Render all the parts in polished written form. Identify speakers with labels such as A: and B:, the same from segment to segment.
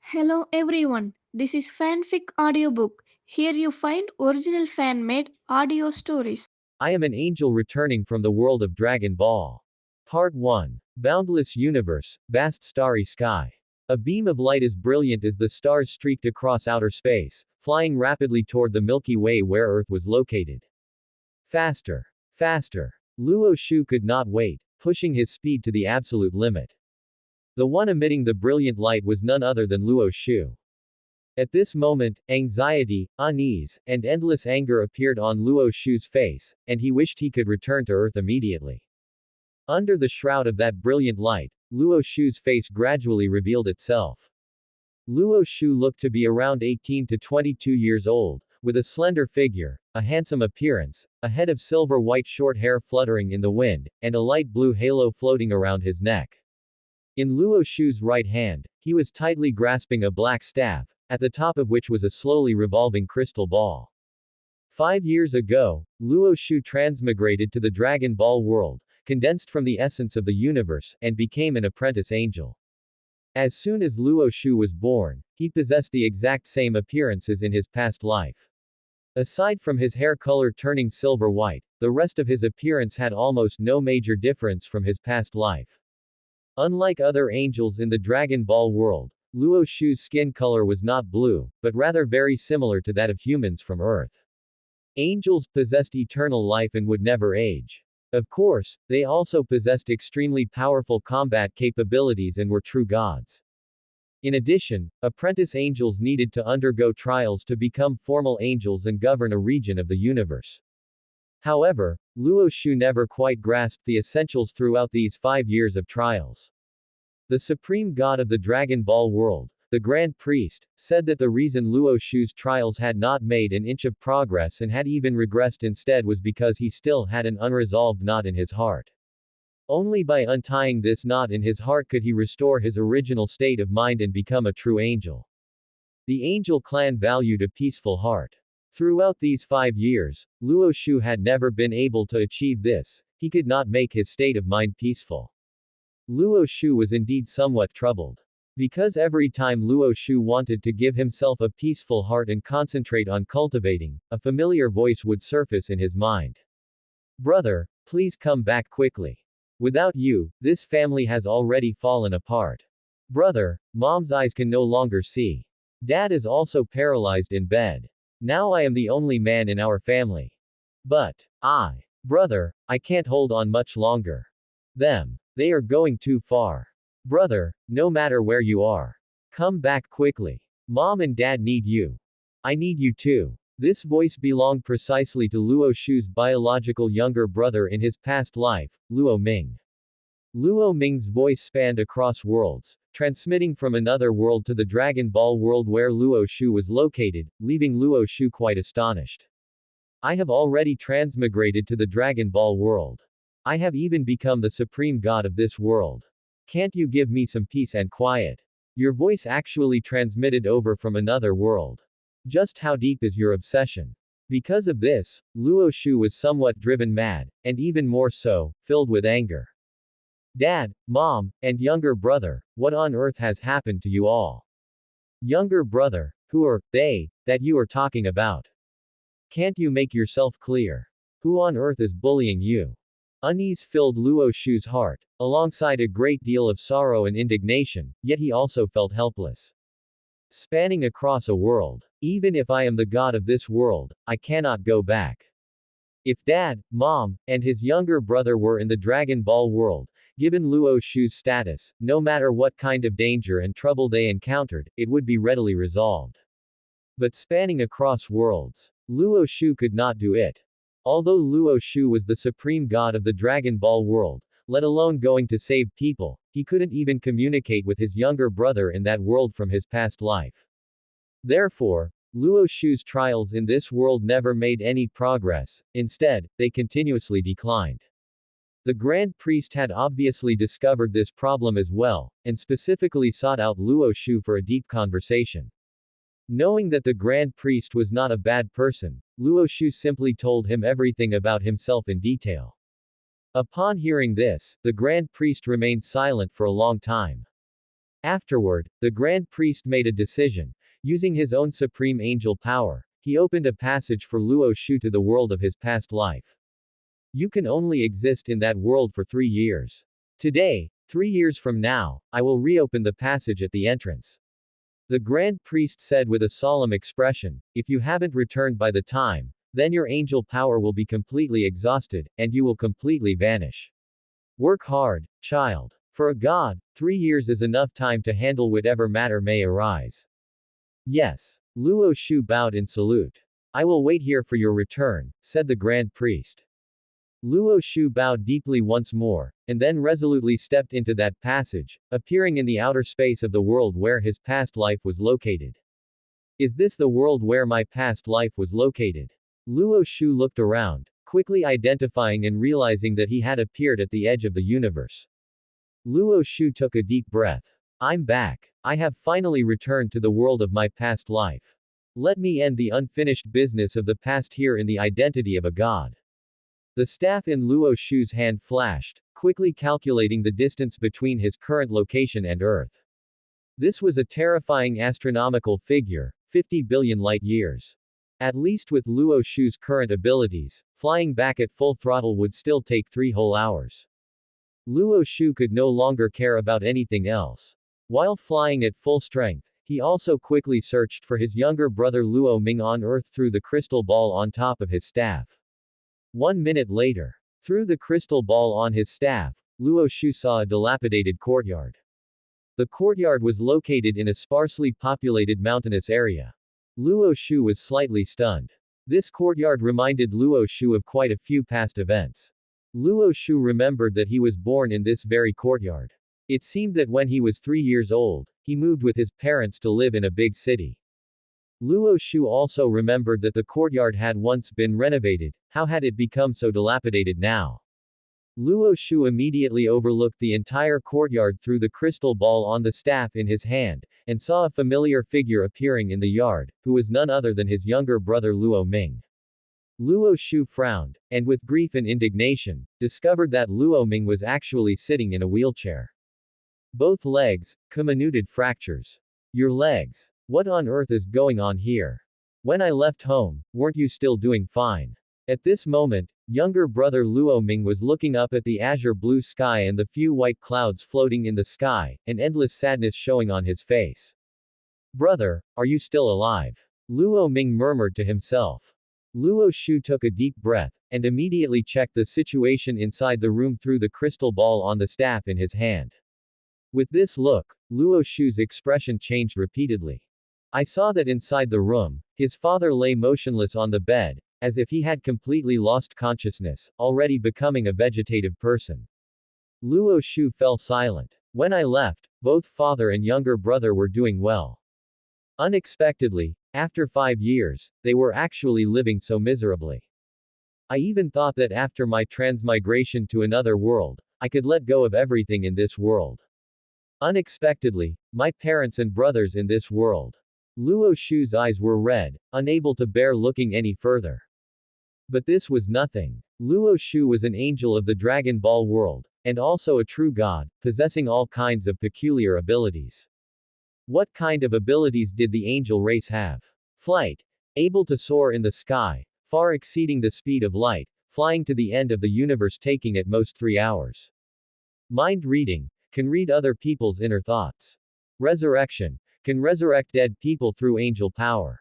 A: Hello everyone, this is Fanfic Audiobook. Here you find original fan made audio stories.
B: I am an angel returning from the world of Dragon Ball. Part 1. Boundless Universe, Vast Starry Sky. A beam of light as brilliant as the stars streaked across outer space, flying rapidly toward the Milky Way where Earth was located. Faster. Faster. Luo Shu could not wait, pushing his speed to the absolute limit. The one emitting the brilliant light was none other than Luo Shu. At this moment, anxiety, unease, and endless anger appeared on Luo Shu's face, and he wished he could return to Earth immediately. Under the shroud of that brilliant light, Luo Shu's face gradually revealed itself. Luo Shu looked to be around 18 to 22 years old, with a slender figure, a handsome appearance, a head of silver-white short hair fluttering in the wind, and a light blue halo floating around his neck. In Luo Shu's right hand, he was tightly grasping a black staff, at the top of which was a slowly revolving crystal ball. 5 years ago, Luo Shu transmigrated to the Dragon Ball world, condensed from the essence of the universe, and became an apprentice angel. As soon as Luo Shu was born, he possessed the exact same appearances in his past life. Aside from his hair color turning silver white, the rest of his appearance had almost no major difference from his past life. Unlike other angels in the Dragon Ball world, Luo Shu's skin color was not blue, but rather very similar to that of humans from Earth. Angels possessed eternal life and would never age. Of course, they also possessed extremely powerful combat capabilities and were true gods. In addition, apprentice angels needed to undergo trials to become formal angels and govern a region of the universe. However, Luo Shu never quite grasped the essentials throughout these 5 years of trials. The supreme god of the Dragon Ball world, the Grand Priest, said that the reason Luo Shu's trials had not made an inch of progress and had even regressed instead was because he still had an unresolved knot in his heart. Only by untying this knot in his heart could he restore his original state of mind and become a true angel. The angel clan valued a peaceful heart. Throughout these 5 years, Luo Shu had never been able to achieve this. He could not make his state of mind peaceful. Luo Shu was indeed somewhat troubled. Because every time Luo Shu wanted to give himself a peaceful heart and concentrate on cultivating, a familiar voice would surface in his mind. Brother, please come back quickly. Without you, this family has already fallen apart. Brother, mom's eyes can no longer see. Dad is also paralyzed in bed. Now I am the only man in our family. But, brother, I can't hold on much longer. They are going too far. Brother, no matter where you are. Come back quickly. Mom and Dad need you. I need you too. This voice belonged precisely to Luo Shu's biological younger brother in his past life, Luo Ming. Luo Ming's voice spanned across worlds, transmitting from another world to the Dragon Ball world where Luo Shu was located, leaving Luo Shu quite astonished. I have already transmigrated to the Dragon Ball world. I have even become the supreme god of this world. Can't you give me some peace and quiet? Your voice actually transmitted over from another world. Just how deep is your obsession? Because of this, Luo Shu was somewhat driven mad, and even more so, filled with anger. Dad, Mom, and younger brother, what on earth has happened to you all? Younger brother, who are they that you are talking about? Can't you make yourself clear? Who on earth is bullying you? Unease filled Luo Shu's heart, alongside a great deal of sorrow and indignation, yet he also felt helpless. Spanning across a world. Even if I am the god of this world, I cannot go back. If Dad, Mom, and his younger brother were in the Dragon Ball world, given Luo Shu's status, no matter what kind of danger and trouble they encountered, it would be readily resolved. But spanning across worlds, Luo Shu could not do it. Although Luo Shu was the supreme god of the Dragon Ball world, let alone going to save people, he couldn't even communicate with his younger brother in that world from his past life. Therefore, Luo Shu's trials in this world never made any progress, instead, they continuously declined. The Grand Priest had obviously discovered this problem as well, and specifically sought out Luo Shu for a deep conversation. Knowing that the Grand Priest was not a bad person, Luo Shu simply told him everything about himself in detail. Upon hearing this, the Grand Priest remained silent for a long time. Afterward, the Grand Priest made a decision. Using his own supreme angel power, he opened a passage for Luo Shu to the world of his past life. You can only exist in that world for 3 years. Today, 3 years from now, I will reopen the passage at the entrance. The Grand Priest said with a solemn expression, if you haven't returned by the time, then your angel power will be completely exhausted, and you will completely vanish. Work hard, child. For a god, 3 years is enough time to handle whatever matter may arise. Yes. Luo Shu bowed in salute. I will wait here for your return, said the Grand Priest. Luo Shu bowed deeply once more, and then resolutely stepped into that passage, appearing in the outer space of the world where his past life was located. Is this the world where my past life was located? Luo Shu looked around, quickly identifying and realizing that he had appeared at the edge of the universe. Luo Shu took a deep breath. I'm back. I have finally returned to the world of my past life. Let me end the unfinished business of the past here in the identity of a god. The staff in Luo Shu's hand flashed, quickly calculating the distance between his current location and Earth. This was a terrifying astronomical figure, 50 billion light years. At least with Luo Shu's current abilities, flying back at full throttle would still take 3 whole hours. Luo Shu could no longer care about anything else. While flying at full strength, he also quickly searched for his younger brother Luo Ming on Earth through the crystal ball on top of his staff. 1 minute later, through the crystal ball on his staff, Luo Shu saw a dilapidated courtyard. The courtyard was located in a sparsely populated mountainous area. Luo Shu was slightly stunned. This courtyard reminded Luo Shu of quite a few past events. Luo Shu remembered that he was born in this very courtyard. It seemed that when he was 3 years old, he moved with his parents to live in a big city. Luo Shu also remembered that the courtyard had once been renovated. How had it become so dilapidated now? Luo Shu immediately overlooked the entire courtyard through the crystal ball on the staff in his hand, and saw a familiar figure appearing in the yard, who was none other than his younger brother Luo Ming. Luo Shu frowned, and with grief and indignation, discovered that Luo Ming was actually sitting in a wheelchair. Both legs, comminuted fractures. Your legs. What on earth is going on here? When I left home, weren't you still doing fine? At this moment, younger brother Luo Ming was looking up at the azure blue sky and the few white clouds floating in the sky, and endless sadness showing on his face. Brother, are you still alive? Luo Ming murmured to himself. Luo Shu took a deep breath, and immediately checked the situation inside the room through the crystal ball on the staff in his hand. With this look, Luo Shu's expression changed repeatedly. I saw that inside the room, his father lay motionless on the bed, as if he had completely lost consciousness, already becoming a vegetative person. Luo Shu fell silent. When I left, both father and younger brother were doing well. Unexpectedly, after 5 years, they were actually living so miserably. I even thought that after my transmigration to another world, I could let go of everything in this world. Unexpectedly, my parents and brothers in this world. Luo Shu's eyes were red, unable to bear looking any further. But this was nothing. Luo Shu was an angel of the Dragon Ball world, and also a true god, possessing all kinds of peculiar abilities. What kind of abilities did the angel race have? Flight. Able to soar in the sky, far exceeding the speed of light, flying to the end of the universe taking at most 3 hours. Mind reading. Can read other people's inner thoughts. Resurrection. Can resurrect dead people through angel power.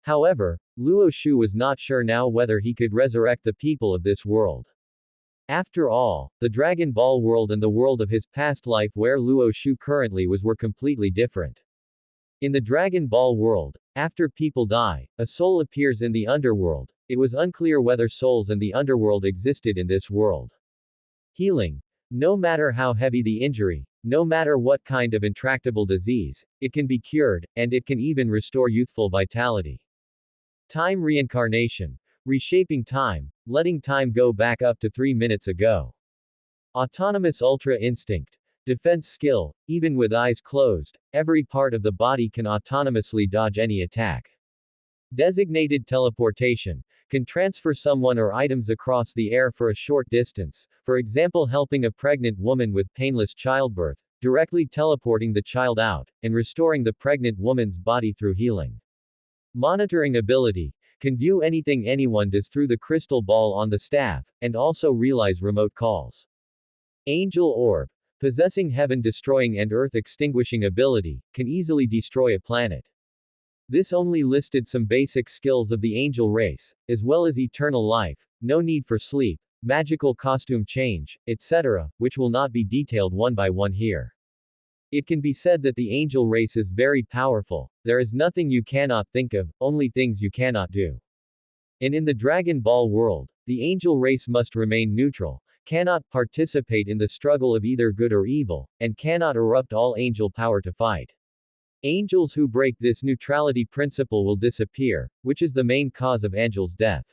B: However, Luo Shu was not sure now whether he could resurrect the people of this world. After all, the Dragon Ball world and the world of his past life where Luo Shu currently was were completely different. In the Dragon Ball world, after people die, a soul appears in the underworld. It was unclear whether souls in the underworld existed in this world. Healing. No matter how heavy the injury, no matter what kind of intractable disease, it can be cured, and it can even restore youthful vitality. Time reincarnation. Reshaping time, letting time go back up to 3 minutes ago. Autonomous ultra instinct. Defense skill. Even with eyes closed, every part of the body can autonomously dodge any attack. Designated teleportation. Can transfer someone or items across the air for a short distance, for example helping a pregnant woman with painless childbirth, directly teleporting the child out, and restoring the pregnant woman's body through healing. Monitoring ability, can view anything anyone does through the crystal ball on the staff, and also realize remote calls. Angel Orb, possessing heaven destroying and earth extinguishing ability, can easily destroy a planet. This only listed some basic skills of the angel race, as well as eternal life, no need for sleep, magical costume change, etc., which will not be detailed one by one here. It can be said that the angel race is very powerful, there is nothing you cannot think of, only things you cannot do. And in the Dragon Ball world, the angel race must remain neutral, cannot participate in the struggle of either good or evil, and cannot erupt all angel power to fight. Angels who break this neutrality principle will disappear, which is the main cause of angels' death.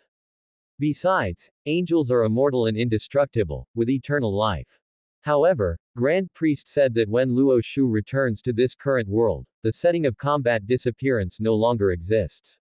B: Besides, angels are immortal and indestructible, with eternal life. However, Grand Priest said that when Luo Shu returns to this current world, the setting of combat disappearance no longer exists.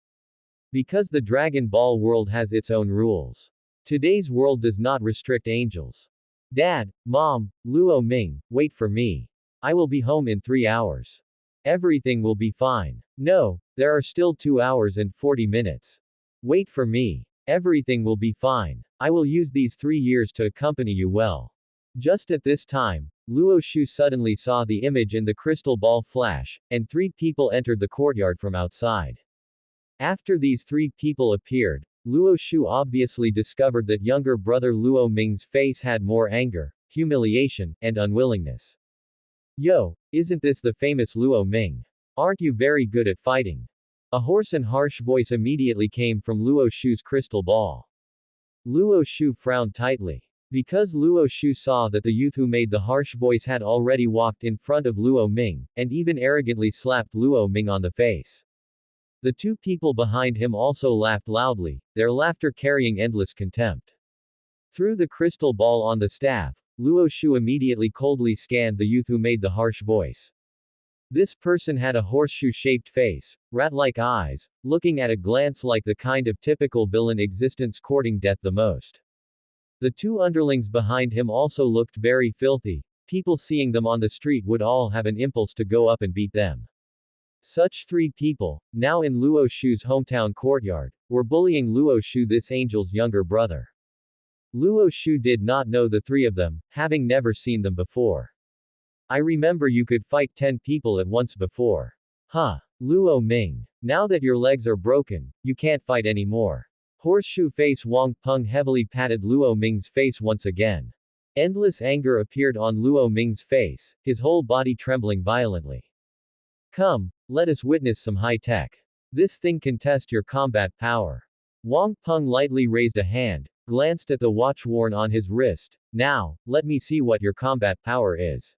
B: Because the Dragon Ball world has its own rules. Today's world does not restrict angels. Dad, Mom, Luo Ming, wait for me. I will be home in 3 hours. Everything will be fine. No, there are still 2 hours and 40 minutes. Wait for me. Everything will be fine. I will use these 3 years to accompany you well. Just at this time, Luo Shu suddenly saw the image in the crystal ball flash, and 3 people entered the courtyard from outside. After these 3 people appeared, Luo Shu obviously discovered that younger brother Luo Ming's face had more anger, humiliation, and unwillingness. Yo, isn't this the famous Luo Ming? Aren't you very good at fighting? A hoarse and harsh voice immediately came from Luo Shu's crystal ball. Luo Shu frowned tightly. Because Luo Shu saw that the youth who made the harsh voice had already walked in front of Luo Ming, and even arrogantly slapped Luo Ming on the face. The 2 people behind him also laughed loudly, their laughter carrying endless contempt. Through the crystal ball on the staff, Luo Shu immediately coldly scanned the youth who made the harsh voice. This person had a horseshoe-shaped face, rat-like eyes, looking at a glance like the kind of typical villain existence courting death the most. The 2 underlings behind him also looked very filthy, people seeing them on the street would all have an impulse to go up and beat them. Such 3 people, now in Luo Shu's hometown courtyard, were bullying Luo Shu, this angel's younger brother. Luo Shu did not know the 3 of them, having never seen them before. I remember you could fight 10 people at once before. Huh. Luo Ming. Now that your legs are broken, you can't fight anymore. Horseshoe face Wang Peng heavily patted Luo Ming's face once again. Endless anger appeared on Luo Ming's face, his whole body trembling violently. Come, let us witness some high tech. This thing can test your combat power. Wang Peng lightly raised a hand, glanced at the watch worn on his wrist. Now, let me see what your combat power is.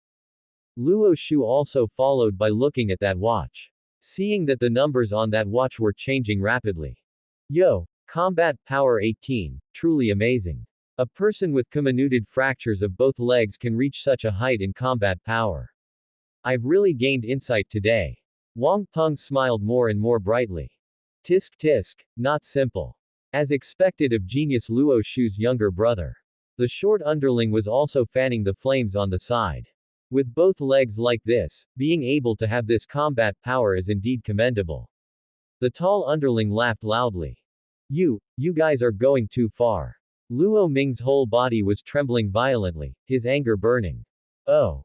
B: Luo Shu also followed by looking at that watch. Seeing that the numbers on that watch were changing rapidly. Yo, combat power 18, truly amazing. A person with comminuted fractures of both legs can reach such a height in combat power. I've really gained insight today. Wang Peng smiled more and more brightly. Tisk tisk, not simple. As expected of genius Luo Shu's younger brother. The short underling was also fanning the flames on the side. With both legs like this, being able to have this combat power is indeed commendable. The tall underling laughed loudly. You guys are going too far. Luo Ming's whole body was trembling violently, his anger burning. Oh.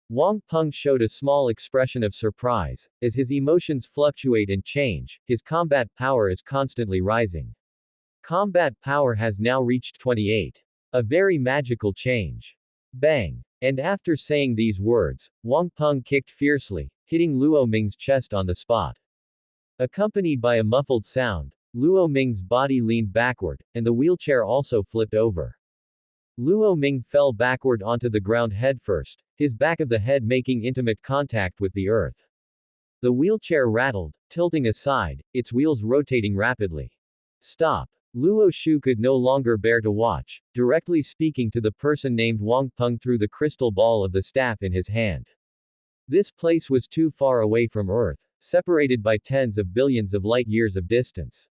B: Wang Peng showed a small expression of surprise. As his emotions fluctuate and change, his combat power is constantly rising. Combat power has now reached 28. A very magical change. Bang. And after saying these words, Wang Peng kicked fiercely, hitting Luo Ming's chest on the spot. Accompanied by a muffled sound, Luo Ming's body leaned backward, and the wheelchair also flipped over. Luo Ming fell backward onto the ground headfirst, his back of the head making intimate contact with the earth. The wheelchair rattled, tilting aside, its wheels rotating rapidly. Stop. Luo Shu could no longer bear to watch, directly speaking to the person named Wang Peng through the crystal ball of the staff in his hand. This place was too far away from Earth, separated by tens of billions of light-years of distance.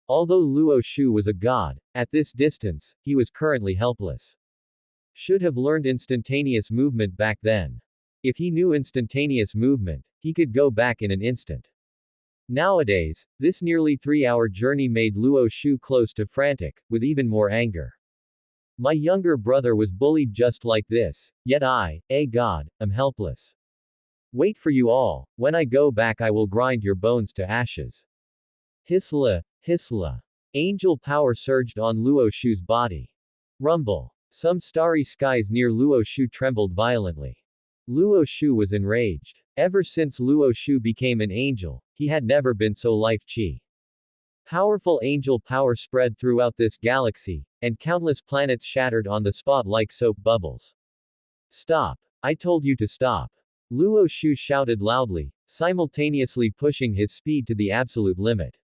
B: Although Luo Shu was a god, at this distance, he was currently helpless. Should have learned instantaneous movement back then. If he knew instantaneous movement, he could go back in an instant. Nowadays, this nearly 3-hour journey made Luo Shu close to frantic, with even more anger. My younger brother was bullied just like this, yet I, God, am helpless. Wait for you all, when I go back I will grind your bones to ashes. Hisla, hisla. Angel power surged on Luo Shu's body. Rumble. Some starry skies near Luo Shu trembled violently. Luo Shu was enraged. Ever since Luo Shu became an angel, he had never been so life-chi. Powerful angel power spread throughout this galaxy, and countless planets shattered on the spot like soap bubbles. Stop. I told you to stop. Luo Shu shouted loudly, simultaneously pushing his speed to the absolute limit.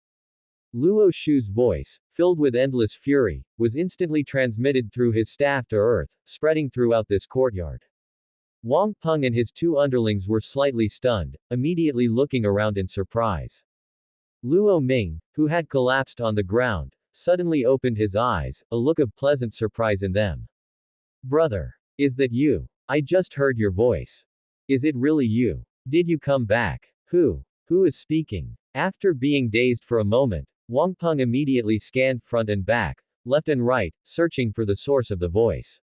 B: Luo Shu's voice, filled with endless fury, was instantly transmitted through his staff to earth, spreading throughout this courtyard. Wang Peng and his two underlings were slightly stunned, immediately looking around in surprise. Luo Ming, who had collapsed on the ground, suddenly opened his eyes, a look of pleasant surprise in them. Brother. Is that you? I just heard your voice. Is it really you? Did you come back? Who is speaking? After being dazed for a moment, Wang Peng immediately scanned front and back, left and right, searching for the source of the voice.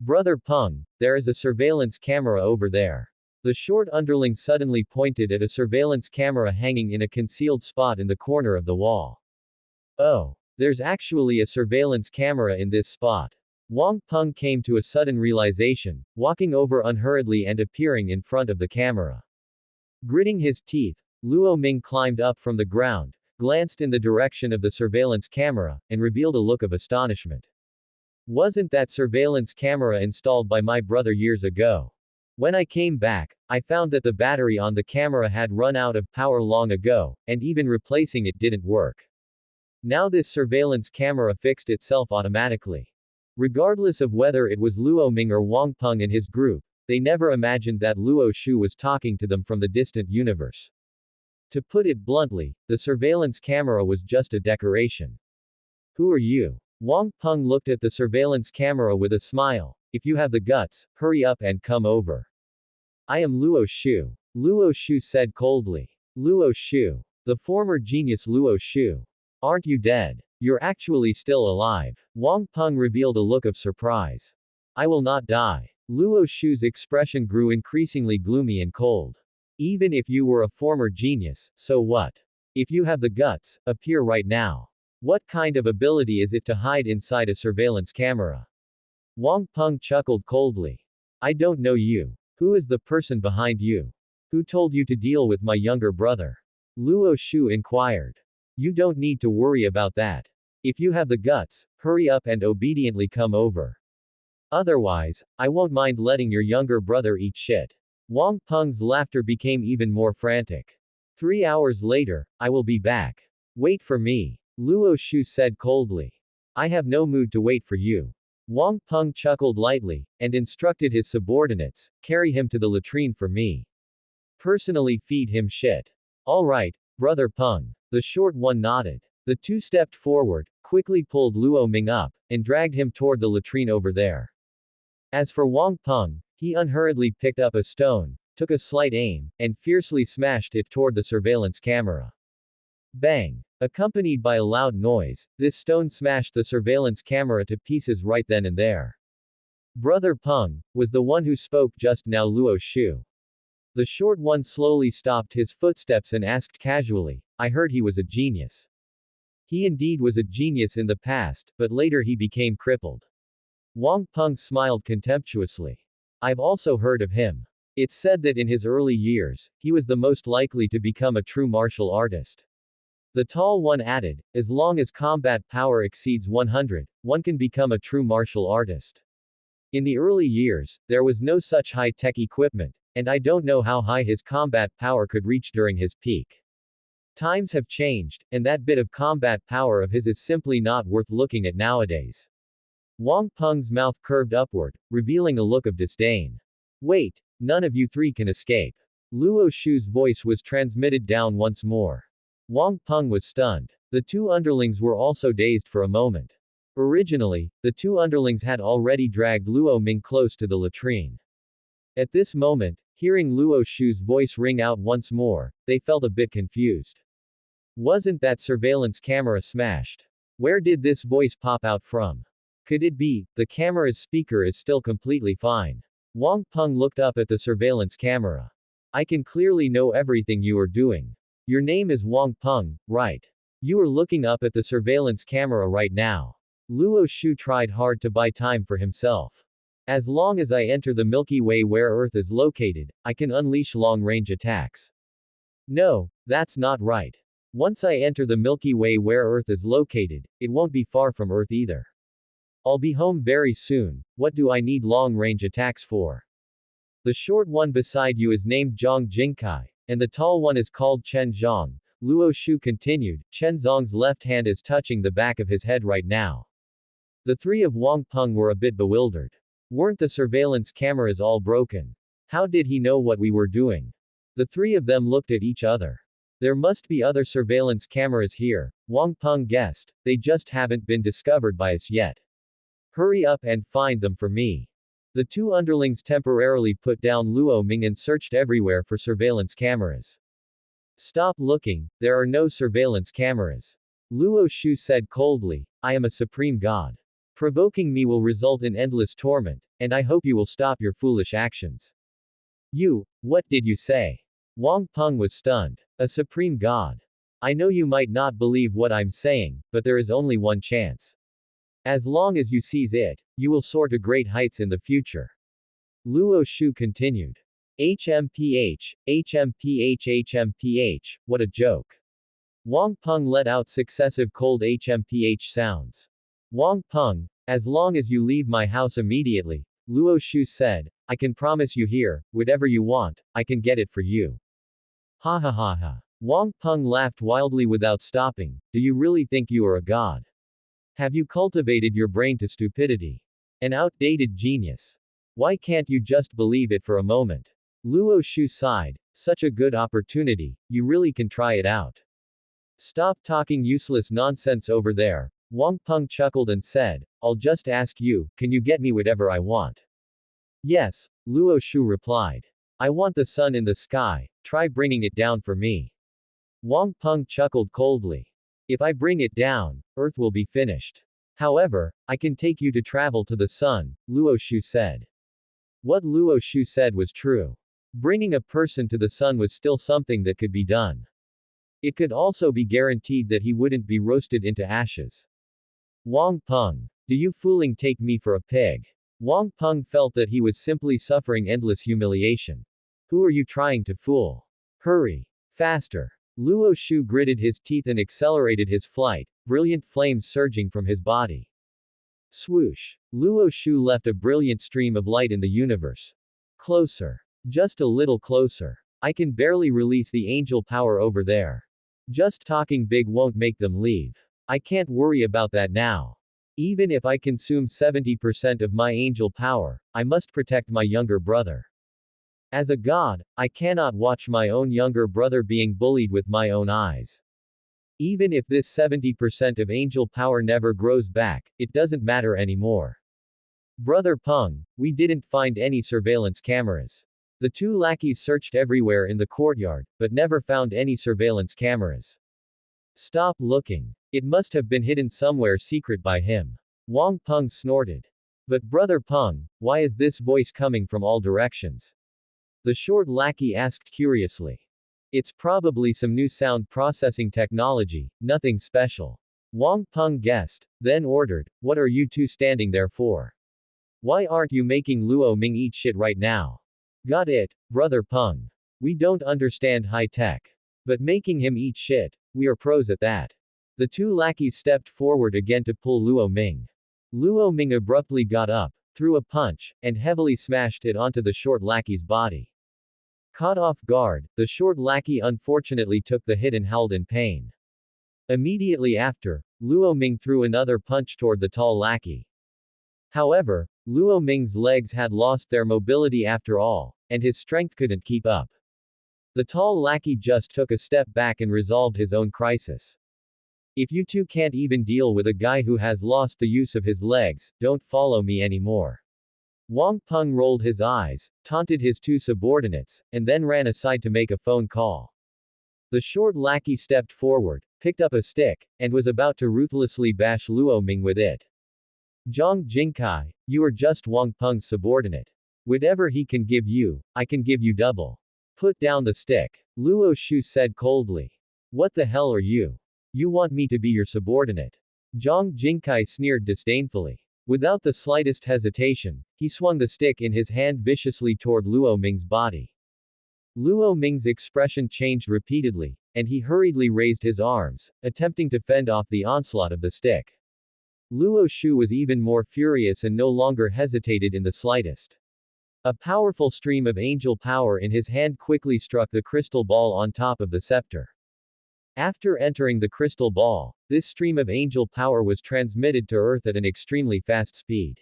B: Brother Peng, there is a surveillance camera over there. The short underling suddenly pointed at a surveillance camera hanging in a concealed spot in the corner of the wall. Oh, there's actually a surveillance camera in this spot. Wang Peng came to a sudden realization, walking over unhurriedly and appearing in front of the camera. Gritting his teeth, Luo Ming climbed up from the ground, glanced in the direction of the surveillance camera, and revealed a look of astonishment. Wasn't that surveillance camera installed by my brother years ago? When I came back, I found that the battery on the camera had run out of power long ago, and even replacing it didn't work. Now this surveillance camera fixed itself automatically. Regardless of whether it was Luo Ming or Wang Peng and his group, they never imagined that Luo Shu was talking to them from the distant universe. To put it bluntly, the surveillance camera was just a decoration. Who are you? Wang Peng looked at the surveillance camera with a smile. If you have the guts, hurry up and come over. I am Luo Shu. Luo Shu said coldly. Luo Shu. The former genius Luo Shu. Aren't you dead? You're actually still alive. Wang Peng revealed a look of surprise. I will not die. Luo Shu's expression grew increasingly gloomy and cold. Even if you were a former genius, so what? If you have the guts, appear right now. What kind of ability is it to hide inside a surveillance camera? Wang Peng chuckled coldly. I don't know you. Who is the person behind you? Who told you to deal with my younger brother? Luo Shu inquired. You don't need to worry about that. If you have the guts, hurry up and obediently come over. Otherwise, I won't mind letting your younger brother eat shit. Wang Peng's laughter became even more frantic. 3 hours later, I will be back. Wait for me. Luo Shu said coldly. I have no mood to wait for you. Wang Peng chuckled lightly, and instructed his subordinates, carry him to the latrine for me. Personally feed him shit. Alright, brother Peng. The short one nodded. The two stepped forward, quickly pulled Luo Ming up, and dragged him toward the latrine over there. As for Wang Peng, he unhurriedly picked up a stone, took a slight aim, and fiercely smashed it toward the surveillance camera. Bang! Accompanied by a loud noise, this stone smashed the surveillance camera to pieces right then and there. Brother Peng was the one who spoke just now. Luo Shu. The short one slowly stopped his footsteps and asked casually, I heard he was a genius. He indeed was a genius in the past, but later he became crippled. Wang Peng smiled contemptuously. I've also heard of him. It's said that in his early years, he was the most likely to become a true martial artist. The tall one added, as long as combat power exceeds 100, one can become a true martial artist. In the early years, there was no such high-tech equipment, and I don't know how high his combat power could reach during his peak. Times have changed, and that bit of combat power of his is simply not worth looking at nowadays. Wang Peng's mouth curved upward, revealing a look of disdain. Wait, none of you three can escape. Luo Shu's voice was transmitted down once more. Wang Peng was stunned. The two underlings were also dazed for a moment. Originally, the two underlings had already dragged Luo Ming close to the latrine. At this moment, hearing Luo Shu's voice ring out once more, they felt a bit confused. Wasn't that surveillance camera smashed? Where did this voice pop out from? Could it be, the camera's speaker is still completely fine? Wang Peng looked up at the surveillance camera. I can clearly know everything you are doing. Your name is Wang Peng, right? You are looking up at the surveillance camera right now. Luo Shu tried hard to buy time for himself. As long as I enter the Milky Way where Earth is located, I can unleash long-range attacks. No, that's not right. Once I enter the Milky Way where Earth is located, it won't be far from Earth either. I'll be home very soon. What do I need long-range attacks for? The short one beside you is named Zhang Jingkai, and the tall one is called Chen Zhang. Luo Shu continued. Chen Zhang's left hand is touching the back of his head right now. The three of Wang Peng were a bit bewildered. Weren't the surveillance cameras all broken? How did he know what we were doing? The three of them looked at each other. There must be other surveillance cameras here, Wang Peng guessed, they just haven't been discovered by us yet. Hurry up and find them for me. The two underlings temporarily put down Luo Ming and searched everywhere for surveillance cameras. Stop looking, there are no surveillance cameras. Luo Shu said coldly, I am a supreme god. Provoking me will result in endless torment, and I hope you will stop your foolish actions. You, what did you say? Wang Peng was stunned. A supreme god. I know you might not believe what I'm saying, but there is only one chance. As long as you seize it, you will soar to great heights in the future. Luo Shu continued. HMPH, HMPH, what a joke. Wang Peng let out successive cold HMPH sounds. Wang Peng, as long as you leave my house immediately, Luo Shu said, I can promise you here, whatever you want, I can get it for you. Ha ha ha ha. Wang Peng laughed wildly without stopping. Do you really think you are a god? Have you cultivated your brain to stupidity? An outdated genius. Why can't you just believe it for a moment? Luo Shu sighed. Such a good opportunity, you really can try it out. Stop talking useless nonsense over there. Wang Peng chuckled and said, I'll just ask you, can you get me whatever I want? Yes, Luo Shu replied. I want the sun in the sky, try bringing it down for me. Wang Peng chuckled coldly. If I bring it down, Earth will be finished. However, I can take you to travel to the sun, Luo Shu said. What Luo Shu said was true. Bringing a person to the sun was still something that could be done. It could also be guaranteed that he wouldn't be roasted into ashes. Wang Peng. Do you fooling take me for a pig? Wang Peng felt that he was simply suffering endless humiliation. Who are you trying to fool? Hurry. Faster. Luo Shu gritted his teeth and accelerated his flight, brilliant flames surging from his body. Swoosh. Luo Shu left a brilliant stream of light in the universe. Closer. Just a little closer. I can barely release the angel power over there. Just talking big won't make them leave. I can't worry about that now. Even if I consume 70% of my angel power, I must protect my younger brother. As a god, I cannot watch my own younger brother being bullied with my own eyes. Even if this 70% of angel power never grows back, it doesn't matter anymore. Brother Peng, we didn't find any surveillance cameras. The two lackeys searched everywhere in the courtyard, but never found any surveillance cameras. Stop looking. It must have been hidden somewhere secret by him. Wang Peng snorted. But Brother Peng, why is this voice coming from all directions? The short lackey asked curiously. It's probably some new sound processing technology, nothing special. Wang Peng guessed, then ordered, what are you two standing there for? Why aren't you making Luo Ming eat shit right now? Got it, Brother Peng. We don't understand high tech. But making him eat shit, we are pros at that. The two lackeys stepped forward again to pull Luo Ming. Luo Ming abruptly got up, threw a punch, and heavily smashed it onto the short lackey's body. Caught off guard, the short lackey unfortunately took the hit and howled in pain. Immediately after, Luo Ming threw another punch toward the tall lackey. However, Luo Ming's legs had lost their mobility after all, and his strength couldn't keep up. The tall lackey just took a step back and resolved his own crisis. If you two can't even deal with a guy who has lost the use of his legs, don't follow me anymore. Wang Peng rolled his eyes, taunted his two subordinates, and then ran aside to make a phone call. The short lackey stepped forward, picked up a stick, and was about to ruthlessly bash Luo Ming with it. Zhang Jingkai, you are just Wang Peng's subordinate. Whatever he can give you, I can give you double. Put down the stick. Luo Shu said coldly. What the hell are you? You want me to be your subordinate? Zhang Jingkai sneered disdainfully. Without the slightest hesitation, he swung the stick in his hand viciously toward Luo Ming's body. Luo Ming's expression changed repeatedly, and he hurriedly raised his arms, attempting to fend off the onslaught of the stick. Luo Shu was even more furious and no longer hesitated in the slightest. A powerful stream of angel power in his hand quickly struck the crystal ball on top of the scepter. After entering the crystal ball, this stream of angel power was transmitted to Earth at an extremely fast speed.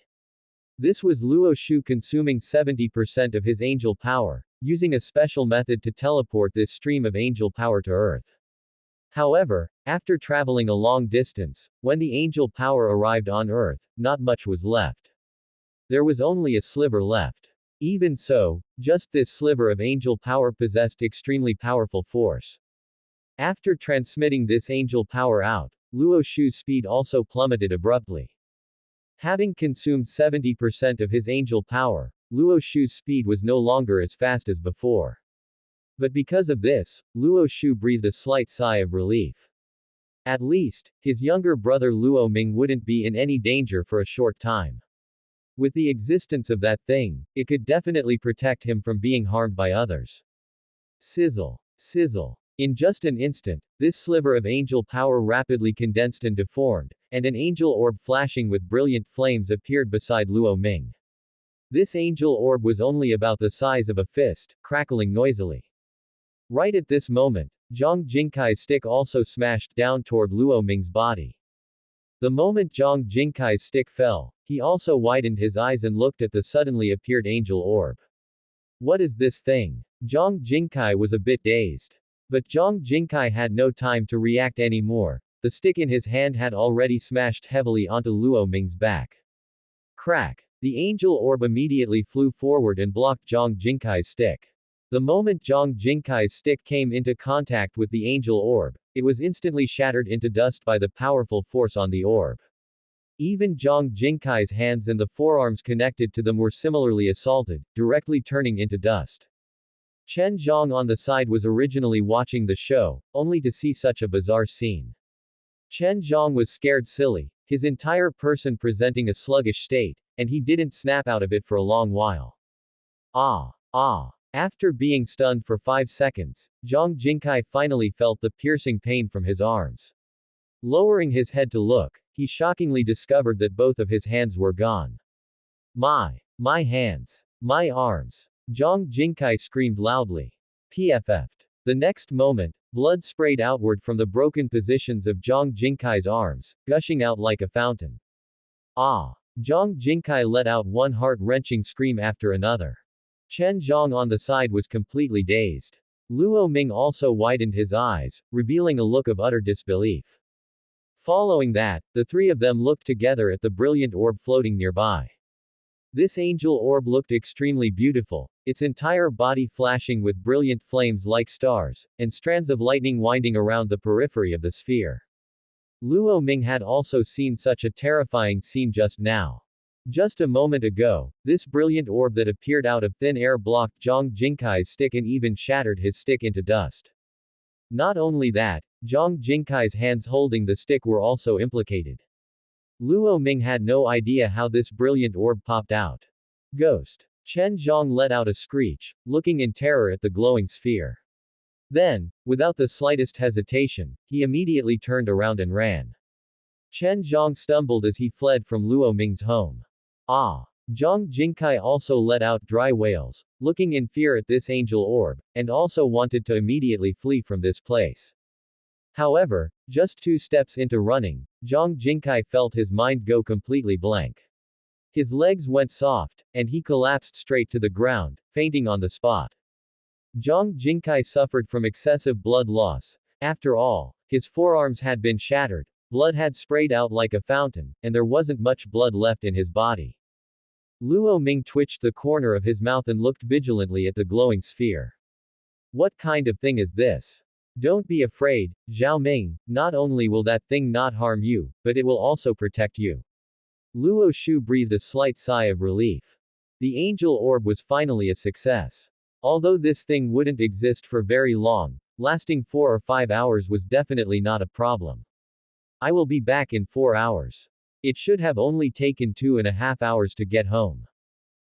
B: This was Luo Shu consuming 70% of his angel power, using a special method to teleport this stream of angel power to Earth. However, after traveling a long distance, when the angel power arrived on Earth, not much was left. There was only a sliver left. Even so, just this sliver of angel power possessed extremely powerful force. After transmitting this angel power out, Luo Shu's speed also plummeted abruptly. Having consumed 70% of his angel power, Luo Shu's speed was no longer as fast as before. But because of this, Luo Shu breathed a slight sigh of relief. At least, his younger brother Luo Ming wouldn't be in any danger for a short time. With the existence of that thing, it could definitely protect him from being harmed by others. Sizzle. Sizzle. In just an instant, this sliver of angel power rapidly condensed and deformed, and an angel orb flashing with brilliant flames appeared beside Luo Ming. This angel orb was only about the size of a fist, crackling noisily. Right at this moment, Zhang Jingkai's stick also smashed down toward Luo Ming's body. The moment Zhang Jingkai's stick fell, he also widened his eyes and looked at the suddenly appeared angel orb. What is this thing? Zhang Jingkai was a bit dazed. But Zhang Jingkai had no time to react anymore. The stick in his hand had already smashed heavily onto Luo Ming's back. Crack! The angel orb immediately flew forward and blocked Zhang Jingkai's stick. The moment Zhang Jingkai's stick came into contact with the angel orb, it was instantly shattered into dust by the powerful force on the orb. Even Zhang Jingkai's hands and the forearms connected to them were similarly assaulted, directly turning into dust. Chen Zhang on the side was originally watching the show, only to see such a bizarre scene. Chen Zhang was scared silly, his entire person presenting a sluggish state, and he didn't snap out of it for a long while. Ah! Ah! After being stunned for 5 seconds, Zhang Jingkai finally felt the piercing pain from his arms. Lowering his head to look, he shockingly discovered that both of his hands were gone. My hands. My arms. Zhang Jingkai screamed loudly. PFF'd. The next moment, blood sprayed outward from the broken positions of Zhang Jingkai's arms, gushing out like a fountain. Ah! Zhang Jingkai let out one heart-wrenching scream after another. Chen Zhang on the side was completely dazed. Luo Ming also widened his eyes, revealing a look of utter disbelief. Following that, the three of them looked together at the brilliant orb floating nearby. This angel orb looked extremely beautiful, its entire body flashing with brilliant flames like stars, and strands of lightning winding around the periphery of the sphere. Luo Ming had also seen such a terrifying scene just now. Just a moment ago, this brilliant orb that appeared out of thin air blocked Zhang Jingkai's stick and even shattered his stick into dust. Not only that, Zhang Jingkai's hands holding the stick were also implicated. Luo Ming had no idea how this brilliant orb popped out. Ghost. Chen Zhang let out a screech, looking in terror at the glowing sphere. Then, without the slightest hesitation, he immediately turned around and ran. Chen Zhang stumbled as he fled from Luo Ming's home. Ah! Zhang Jingkai also let out dry wails, looking in fear at this angel orb, and also wanted to immediately flee from this place. However, just 2 steps into running, Zhang Jingkai felt his mind go completely blank. His legs went soft, and he collapsed straight to the ground, fainting on the spot. Zhang Jingkai suffered from excessive blood loss. After all, His forearms had been shattered, blood had sprayed out like a fountain, and there wasn't much blood left in his body. Luo Ming twitched the corner of his mouth and looked vigilantly at the glowing sphere. What kind of thing is this? Don't be afraid, Zhao Ming, not only will that thing not harm you, but it will also protect you. Luo Shu breathed a slight sigh of relief. The angel orb was finally a success. Although this thing wouldn't exist for very long, lasting 4 or 5 hours was definitely not a problem. I will be back in 4 hours. It should have only taken 2.5 hours to get home.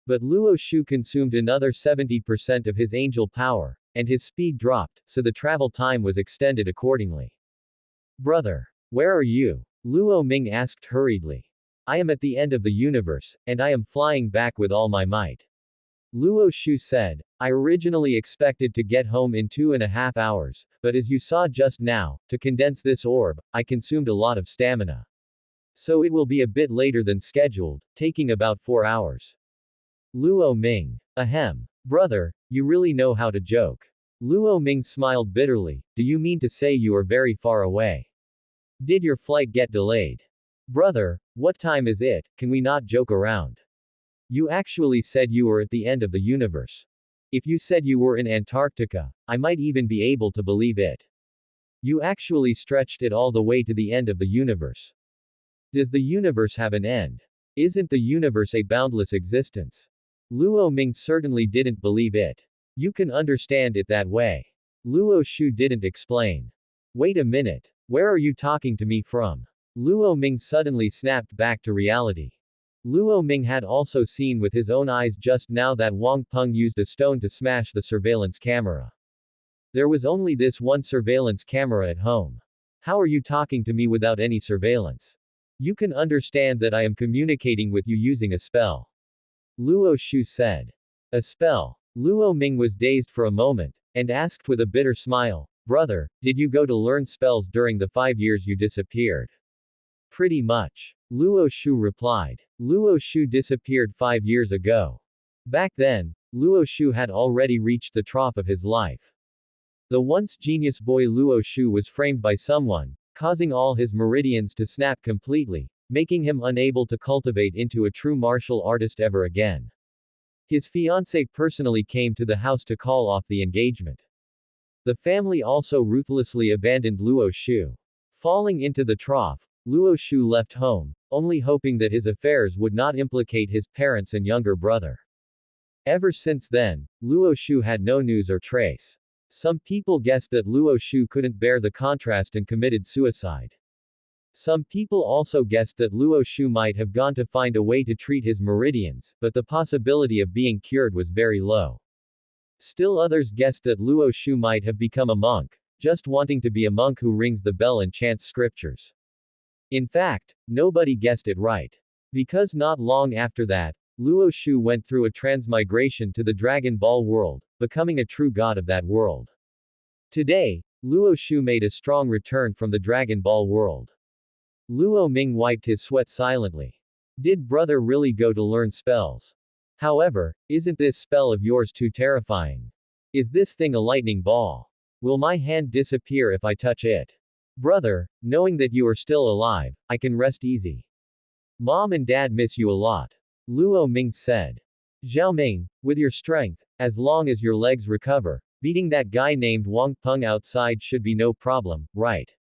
B: But Luo Shu consumed another 70% of his angel power, and his speed dropped, so the travel time was extended accordingly. Brother, where are you? Luo Ming asked hurriedly. I am at the end of the universe, and I am flying back with all my might. Luo Shu said, I originally expected to get home in 2.5 hours, but as you saw just now, to condense this orb, I consumed a lot of stamina. So it will be a bit later than scheduled, taking about 4 hours. Luo Ming. Ahem. Brother, you really know how to joke. Luo Ming smiled bitterly, do you mean to say you are very far away? Did your flight get delayed? Brother, what time is it, can we not joke around? You actually said you were at the end of the universe. If you said you were in Antarctica, I might even be able to believe it. You actually stretched it all the way to the end of the universe. Does the universe have an end? Isn't the universe a boundless existence? Luo Ming certainly didn't believe it. You can understand it that way. Luo Shu didn't explain. Wait a minute. Where are you talking to me from? Luo Ming suddenly snapped back to reality. Luo Ming had also seen with his own eyes just now that Wang Peng used a stone to smash the surveillance camera. There was only this one surveillance camera at home. How are you talking to me without any surveillance? You can understand that I am communicating with you using a spell. Luo Shu said. A spell. Luo Ming was dazed for a moment, and asked with a bitter smile, Brother, did you go to learn spells during the 5 years you disappeared? Pretty much. Luo Shu replied. Luo Shu disappeared 5 years ago. Back then, Luo Shu had already reached the trough of his life. The once genius boy Luo Shu was framed by someone, causing all his meridians to snap completely, making him unable to cultivate into a true martial artist ever again. His fiancée personally came to the house to call off the engagement. The family also ruthlessly abandoned Luo Shu. Falling into the trough, Luo Shu left home, only hoping that his affairs would not implicate his parents and younger brother. Ever since then, Luo Shu had no news or trace. Some people guessed that Luo Shu couldn't bear the contrast and committed suicide. Some people also guessed that Luo Shu might have gone to find a way to treat his meridians, but the possibility of being cured was very low. Still others guessed that Luo Shu might have become a monk, just wanting to be a monk who rings the bell and chants scriptures. In fact, nobody guessed it right. Because not long after that, Luo Shu went through a transmigration to the Dragon Ball world, becoming a true god of that world. Today, Luo Shu made a strong return from the Dragon Ball world. Luo Ming wiped his sweat silently. Did brother really go to learn spells? However, isn't this spell of yours too terrifying? Is this thing a lightning ball? Will my hand disappear if I touch it? Brother, knowing that you are still alive, I can rest easy. Mom and dad miss you a lot. Luo Ming said. Zhao Ming, with your strength, as long as your legs recover, beating that guy named Wang Peng outside should be no problem, right?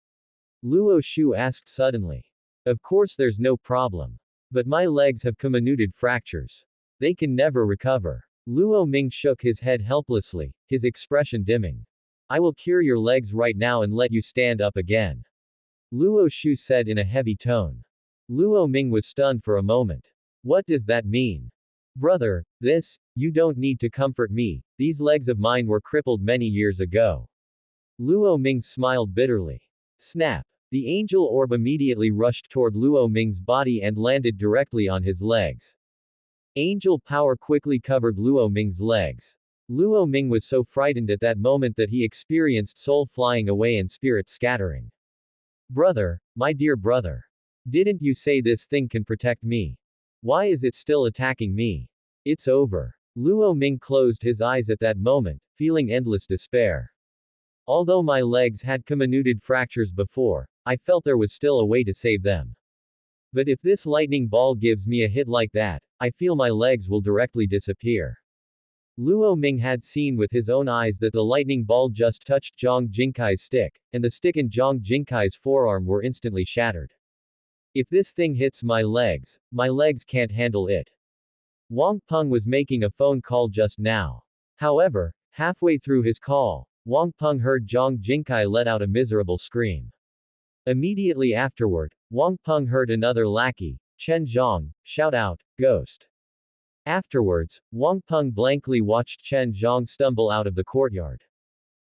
B: Luo Shu asked suddenly. Of course there's no problem. But my legs have comminuted fractures. They can never recover. Luo Ming shook his head helplessly, his expression dimming. I will cure your legs right now and let you stand up again. Luo Shu said in a heavy tone. Luo Ming was stunned for a moment. What does that mean? Brother, you don't need to comfort me, these legs of mine were crippled many years ago. Luo Ming smiled bitterly. Snap. The angel orb immediately rushed toward Luo Ming's body and landed directly on his legs. Angel power quickly covered Luo Ming's legs. Luo Ming was so frightened at that moment that he experienced soul flying away and spirit scattering. Brother, my dear brother. Didn't you say this thing can protect me? Why is it still attacking me? It's over. Luo Ming closed his eyes at that moment, feeling endless despair. Although my legs had comminuted fractures before, I felt there was still a way to save them. But if this lightning ball gives me a hit like that, I feel my legs will directly disappear. Luo Ming had seen with his own eyes that the lightning ball just touched Zhang Jingkai's stick, and the stick in Zhang Jingkai's forearm were instantly shattered. If this thing hits my legs can't handle it. Wang Peng was making a phone call just now. However, halfway through his call, Wang Peng heard Zhang Jingkai let out a miserable scream. Immediately afterward, Wang Peng heard another lackey, Chen Zhang, shout out, "Ghost." Afterwards, Wang Peng blankly watched Chen Zhang stumble out of the courtyard.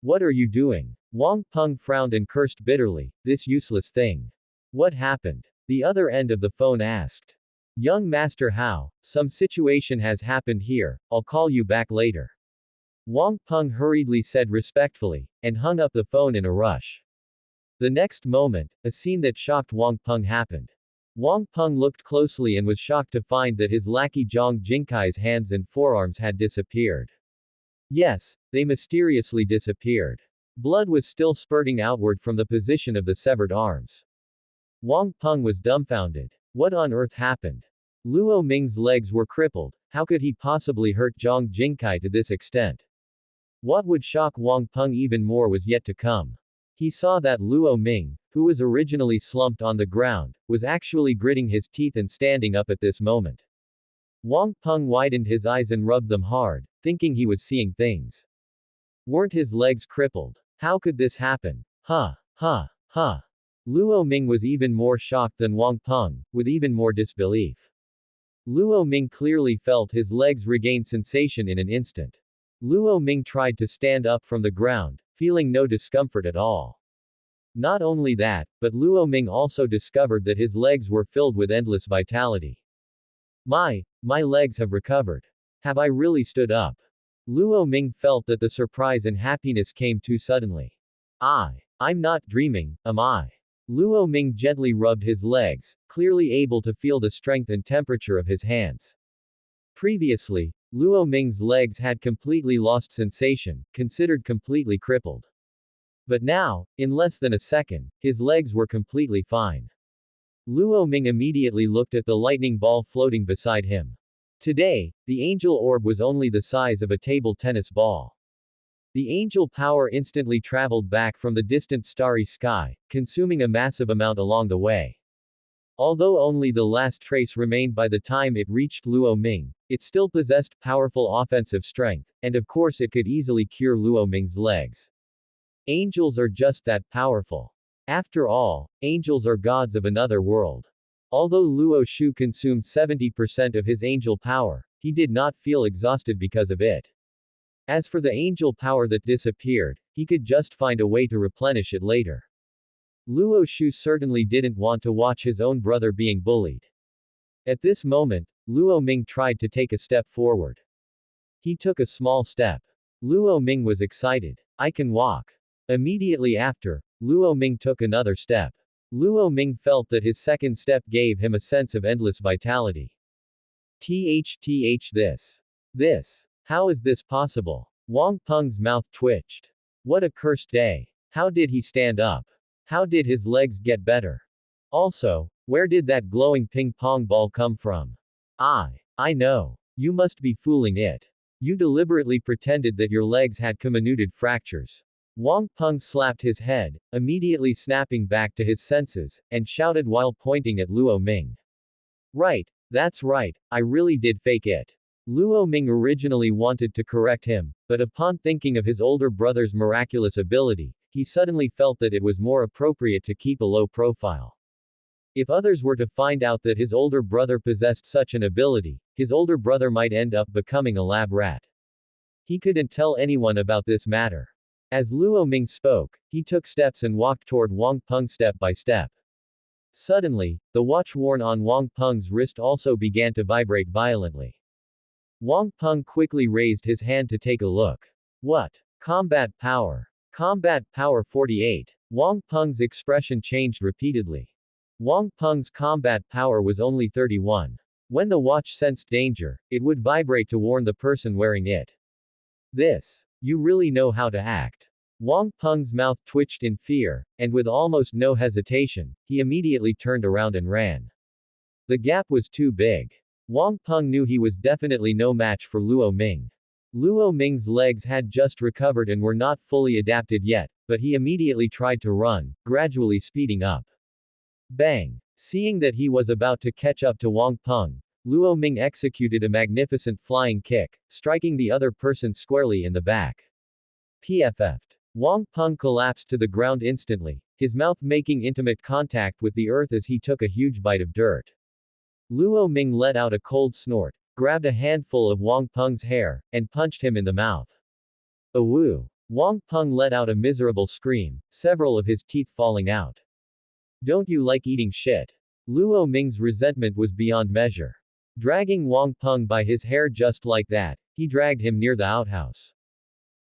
B: "What are you doing?" Wang Peng frowned and cursed bitterly, "This useless thing." "What happened?" The other end of the phone asked. "Young Master Hao, some situation has happened here, I'll call you back later." Wang Peng hurriedly said respectfully, and hung up the phone in a rush. The next moment, a scene that shocked Wang Peng happened. Wang Peng looked closely and was shocked to find that his lackey Zhang Jingkai's hands and forearms had disappeared. Yes, they mysteriously disappeared. Blood was still spurting outward from the position of the severed arms. Wang Peng was dumbfounded. What on earth happened? Luo Ming's legs were crippled, how could he possibly hurt Zhang Jingkai to this extent? What would shock Wang Peng even more was yet to come. He saw that Luo Ming, who was originally slumped on the ground, was actually gritting his teeth and standing up at this moment. Wang Peng widened his eyes and rubbed them hard, thinking he was seeing things. Weren't his legs crippled? How could this happen? Huh. Luo Ming was even more shocked than Wang Peng, with even more disbelief. Luo Ming clearly felt his legs regain sensation in an instant. Luo Ming tried to stand up from the ground, feeling no discomfort at all. Not only that, but Luo Ming also discovered that his legs were filled with endless vitality. My legs have recovered. Have I really stood up? Luo Ming felt that the surprise and happiness came too suddenly. I'm not dreaming, am I? Luo Ming gently rubbed his legs, clearly able to feel the strength and temperature of his hands. Previously, Luo Ming's legs had completely lost sensation, considered completely crippled. But now, in less than a second, his legs were completely fine. Luo Ming immediately looked at the lightning ball floating beside him. Today, the angel orb was only the size of a table tennis ball. The angel power instantly traveled back from the distant starry sky, consuming a massive amount along the way. Although only the last trace remained by the time it reached Luo Ming, it still possessed powerful offensive strength, and of course it could easily cure Luo Ming's legs. Angels are just that powerful. After all, angels are gods of another world. Although Luo Shu consumed 70% of his angel power, he did not feel exhausted because of it. As for the angel power that disappeared, he could just find a way to replenish it later. Luo Shu certainly didn't want to watch his own brother being bullied. At this moment, Luo Ming tried to take a step forward. He took a small step. Luo Ming was excited. I can walk. Immediately after, Luo Ming took another step. Luo Ming felt that his second step gave him a sense of endless vitality. This. How is this possible? Wang Peng's mouth twitched. What a cursed day. How did he stand up? How did his legs get better? Also, where did that glowing ping pong ball come from? I know. You must be fooling it. You deliberately pretended that your legs had comminuted fractures. Wang Peng slapped his head, immediately snapping back to his senses, and shouted while pointing at Luo Ming. Right, that's right, I really did fake it. Luo Ming originally wanted to correct him, but upon thinking of his older brother's miraculous ability, he suddenly felt that it was more appropriate to keep a low profile. If others were to find out that his older brother possessed such an ability, his older brother might end up becoming a lab rat. He couldn't tell anyone about this matter. As Luo Ming spoke, he took steps and walked toward Wang Peng step by step. Suddenly, the watch worn on Wang Peng's wrist also began to vibrate violently. Wang Peng quickly raised his hand to take a look. What? Combat power. Combat power 48. Wang Peng's expression changed repeatedly. Wang Peng's combat power was only 31. When the watch sensed danger, it would vibrate to warn the person wearing it. You really know how to act. Wang Peng's mouth twitched in fear, and with almost no hesitation, he immediately turned around and ran. The gap was too big. Wang Peng knew he was definitely no match for Luo Ming. Luo Ming's legs had just recovered and were not fully adapted yet, but he immediately tried to run, gradually speeding up. Bang! Seeing that he was about to catch up to Wang Peng, Luo Ming executed a magnificent flying kick, striking the other person squarely in the back. PFF'd. Wang Peng collapsed to the ground instantly, his mouth making intimate contact with the earth as he took a huge bite of dirt. Luo Ming let out a cold snort, grabbed a handful of Wang Peng's hair, and punched him in the mouth. Awoo! Wang Peng let out a miserable scream, several of his teeth falling out. Don't you like eating shit? Luo Ming's resentment was beyond measure. Dragging Wang Peng by his hair just like that, he dragged him near the outhouse.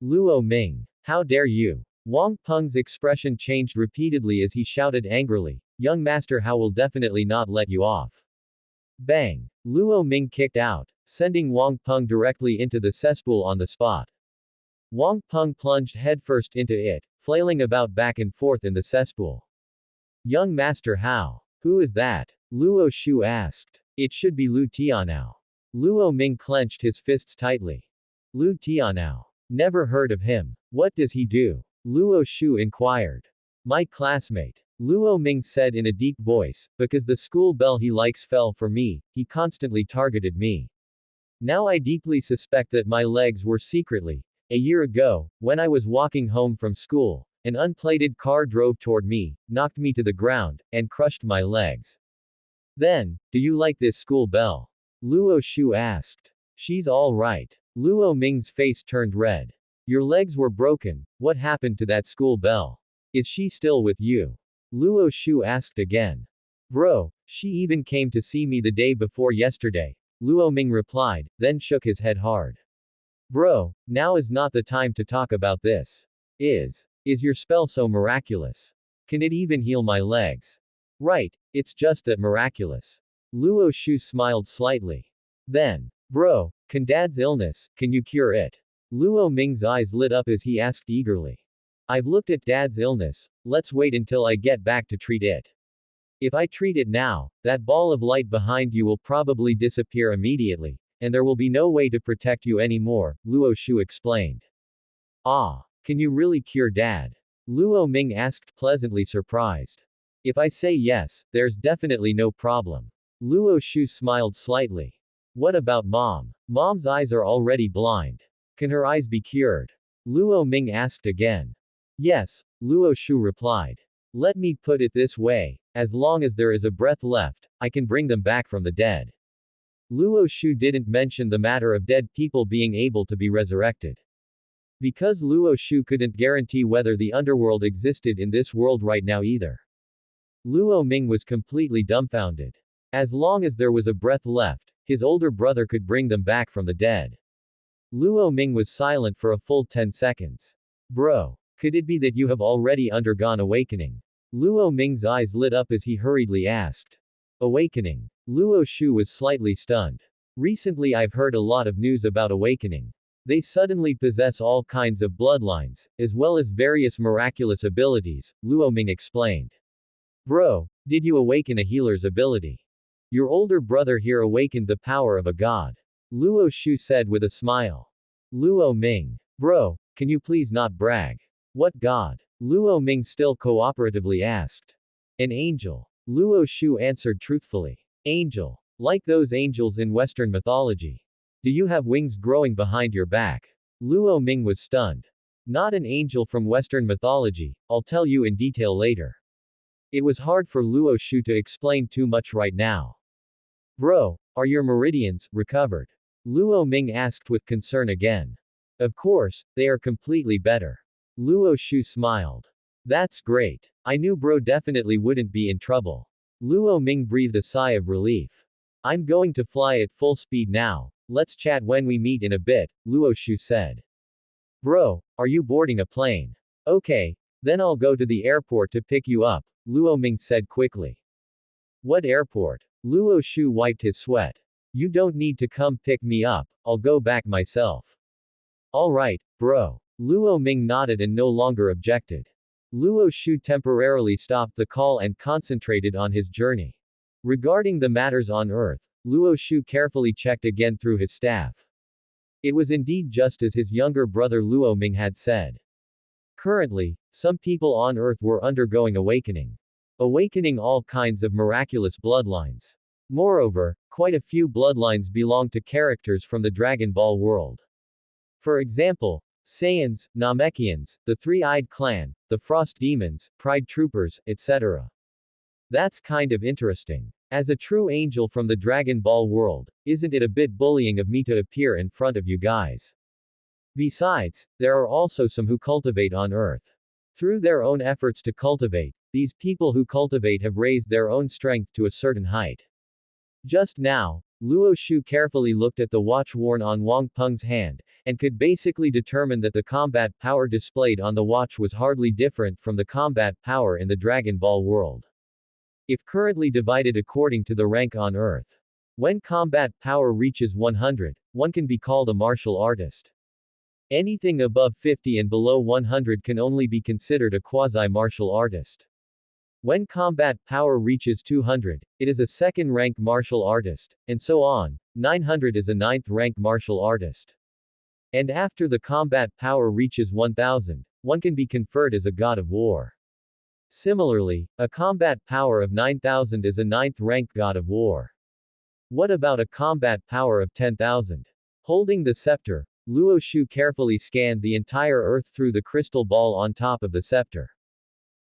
B: Luo Ming! How dare you! Wang Peng's expression changed repeatedly as he shouted angrily, Young Master Hao will definitely not let you off. Bang! Luo Ming kicked out, sending Wang Peng directly into the cesspool on the spot. Wang Peng plunged headfirst into it, flailing about back and forth in the cesspool. Young Master Hao. Who is that? Luo Shu asked. It should be Lu Tianao. Luo Ming clenched his fists tightly. Lu Tianao. Never heard of him. What does he do? Luo Shu inquired. My classmate. Luo Ming said in a deep voice, because the school bell he likes fell for me, he constantly targeted me. Now I deeply suspect that my legs were secretly. A year ago, when I was walking home from school, an unplated car drove toward me, knocked me to the ground, and crushed my legs. Then, do you like this school bell? Luo Shu asked. She's all right. Luo Ming's face turned red. Your legs were broken, what happened to that school bell? Is she still with you? Luo Shu asked again. Bro, she even came to see me the day before yesterday, Luo Ming replied, then shook his head hard. Bro, now is not the time to talk about this. Is your spell so miraculous? Can it even heal my legs? Right, it's just that miraculous. Luo Shu smiled slightly. Then, bro, can Dad's illness, can you cure it? Luo Ming's eyes lit up as he asked eagerly. I've looked at Dad's illness, let's wait until I get back to treat it. If I treat it now, that ball of light behind you will probably disappear immediately, and there will be no way to protect you anymore, Luo Shu explained. Ah, can you really cure Dad? Luo Ming asked, pleasantly surprised. If I say yes, there's definitely no problem. Luo Shu smiled slightly. What about Mom? Mom's eyes are already blind. Can her eyes be cured? Luo Ming asked again. Yes, Luo Shu replied. Let me put it this way, as long as there is a breath left, I can bring them back from the dead. Luo Shu didn't mention the matter of dead people being able to be resurrected. Because Luo Shu couldn't guarantee whether the underworld existed in this world right now either. Luo Ming was completely dumbfounded. As long as there was a breath left, his older brother could bring them back from the dead. Luo Ming was silent for a full 10 seconds. Bro, could it be that you have already undergone awakening? Luo Ming's eyes lit up as he hurriedly asked. Awakening. Luo Shu was slightly stunned. Recently I've heard a lot of news about awakening. They suddenly possess all kinds of bloodlines, as well as various miraculous abilities, Luo Ming explained. Bro, did you awaken a healer's ability? Your older brother here awakened the power of a god. Luo Shu said with a smile. Luo Ming. Bro, can you please not brag? What god? Luo Ming still cooperatively asked. An angel. Luo Shu answered truthfully. Angel. Like those angels in Western mythology. Do you have wings growing behind your back? Luo Ming was stunned. Not an angel from Western mythology, I'll tell you in detail later. It was hard for Luo Shu to explain too much right now. Bro, are your meridians recovered? Luo Ming asked with concern again. Of course, they are completely better. Luo Shu smiled. That's great. I knew bro definitely wouldn't be in trouble. Luo Ming breathed a sigh of relief. I'm going to fly at full speed now, let's chat when we meet in a bit, Luo Shu said. Bro, are you boarding a plane? Okay, then I'll go to the airport to pick you up, Luo Ming said quickly. What airport? Luo Shu wiped his sweat. You don't need to come pick me up, I'll go back myself. Alright, bro. Luo Ming nodded and no longer objected. Luo Shu temporarily stopped the call and concentrated on his journey. Regarding the matters on Earth, Luo Shu carefully checked again through his staff. It was indeed just as his younger brother Luo Ming had said. Currently, some people on Earth were undergoing awakening. Awakening all kinds of miraculous bloodlines. Moreover, quite a few bloodlines belong to characters from the Dragon Ball world. For example, Saiyans, Namekians, the Three-Eyed Clan, the Frost Demons, Pride Troopers, etc. That's kind of interesting. As a true angel from the Dragon Ball world, isn't it a bit bullying of me to appear in front of you guys? Besides, there are also some who cultivate on Earth. Through their own efforts to cultivate, these people who cultivate have raised their own strength to a certain height. Just now, Luo Shu carefully looked at the watch worn on Wang Peng's hand, and could basically determine that the combat power displayed on the watch was hardly different from the combat power in the Dragon Ball world. If currently divided according to the rank on Earth. When combat power reaches 100, one can be called a martial artist. Anything above 50 and below 100 can only be considered a quasi-martial artist. When combat power reaches 200, it is a second-rank martial artist, and so on. 900 is a ninth-rank martial artist. And after the combat power reaches 1000, one can be conferred as a god of war. Similarly, a combat power of 9000 is a ninth-rank god of war. What about a combat power of 10,000? Holding the scepter, Luo Shu carefully scanned the entire Earth through the crystal ball on top of the scepter.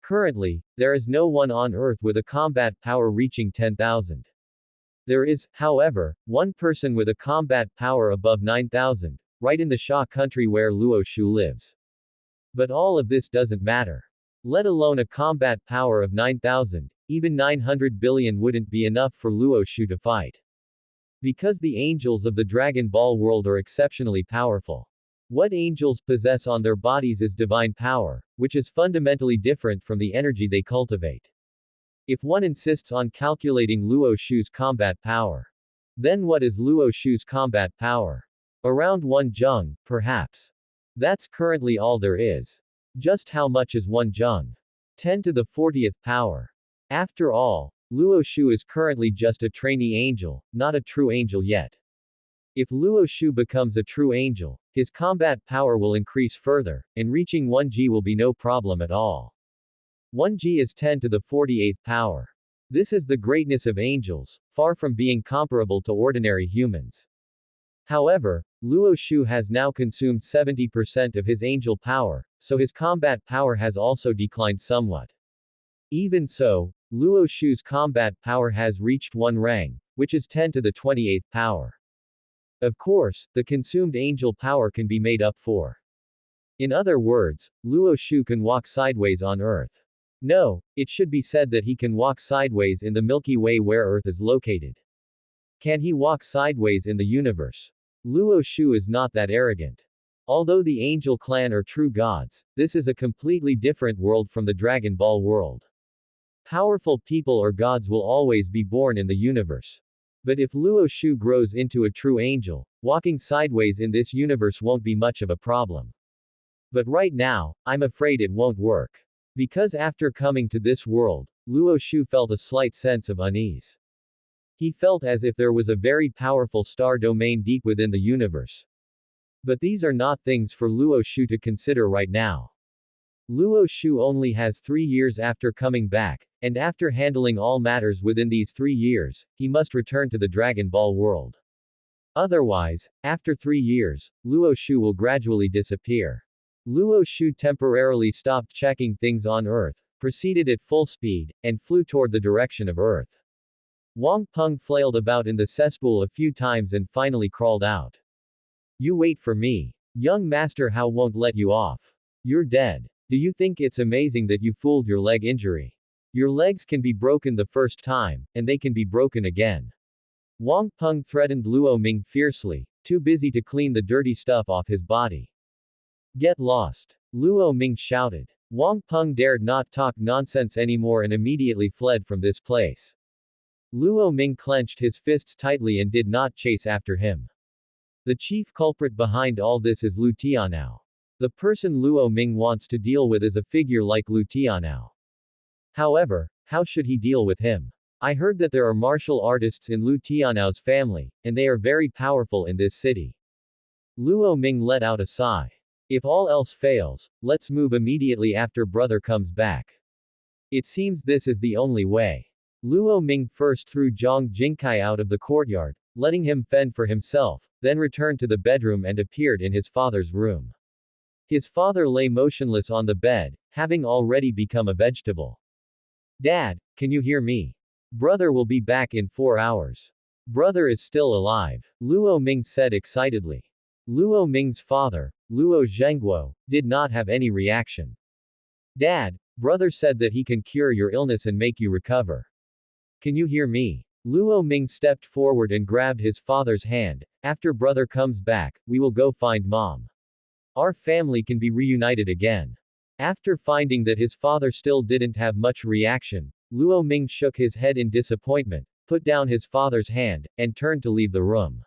B: Currently, there is no one on Earth with a combat power reaching 10,000. There is, however, one person with a combat power above 9,000, right in the Xia country where Luo Shu lives. But all of this doesn't matter. Let alone a combat power of 9,000, even 900 billion wouldn't be enough for Luo Shu to fight. Because the angels of the Dragon Ball world are exceptionally powerful. What angels possess on their bodies is divine power, which is fundamentally different from the energy they cultivate. If one insists on calculating Luo Shu's combat power, then what is Luo Shu's combat power? Around 1 jung, perhaps. That's currently all there is. Just how much is 1 jung? 10 to the 40th power. After all, Luo Shu is currently just a trainee angel, not a true angel yet. If Luo Shu becomes a true angel, his combat power will increase further, and reaching 1 G will be no problem at all. 1 G is 10 to the 48th power. This is the greatness of angels, far from being comparable to ordinary humans. However, Luo Shu has now consumed 70% of his angel power, so his combat power has also declined somewhat. Even so, Luo Shu's combat power has reached 1 rang, which is 10 to the 28th power. Of course, the consumed angel power can be made up for. In other words, Luo Shu can walk sideways on Earth. No, it should be said that he can walk sideways in the Milky Way where Earth is located. Can he walk sideways in the universe? Luo Shu is not that arrogant. Although the angel clan are true gods, this is a completely different world from the Dragon Ball world. Powerful people or gods will always be born in the universe. But if Luo Shu grows into a true angel, walking sideways in this universe won't be much of a problem. But right now, I'm afraid it won't work. Because after coming to this world, Luo Shu felt a slight sense of unease. He felt as if there was a very powerful star domain deep within the universe. But these are not things for Luo Shu to consider right now. Luo Shu only has 3 years after coming back, and after handling all matters within these 3 years, he must return to the Dragon Ball world. Otherwise, after 3 years, Luo Shu will gradually disappear. Luo Shu temporarily stopped checking things on Earth, proceeded at full speed, and flew toward the direction of Earth. Wang Peng flailed about in the cesspool a few times and finally crawled out. You wait for me. Young master How won't let you off. You're dead. Do you think it's amazing that you fooled your leg injury? Your legs can be broken the first time, and they can be broken again. Wang Peng threatened Luo Ming fiercely, too busy to clean the dirty stuff off his body. Get lost. Luo Ming shouted. Wang Peng dared not talk nonsense anymore and immediately fled from this place. Luo Ming clenched his fists tightly and did not chase after him. The chief culprit behind all this is Lu Tianao. The person Luo Ming wants to deal with is a figure like Lu Tianao. However, how should he deal with him? I heard that there are martial artists in Lu Tianao's family, and they are very powerful in this city. Luo Ming let out a sigh. If all else fails, let's move immediately after brother comes back. It seems this is the only way. Luo Ming first threw Zhang Jingkai out of the courtyard, letting him fend for himself, then returned to the bedroom and appeared in his father's room. His father lay motionless on the bed, having already become a vegetable. Dad, can you hear me? Brother will be back in 4 hours. Brother is still alive, Luo Ming said excitedly. Luo Ming's father, Luo Zhengguo, did not have any reaction. Dad, brother said that he can cure your illness and make you recover. Can you hear me? Luo Ming stepped forward and grabbed his father's hand. After brother comes back, we will go find mom. Our family can be reunited again. After finding that his father still didn't have much reaction, Luo Ming shook his head in disappointment, put down his father's hand, and turned to leave the room.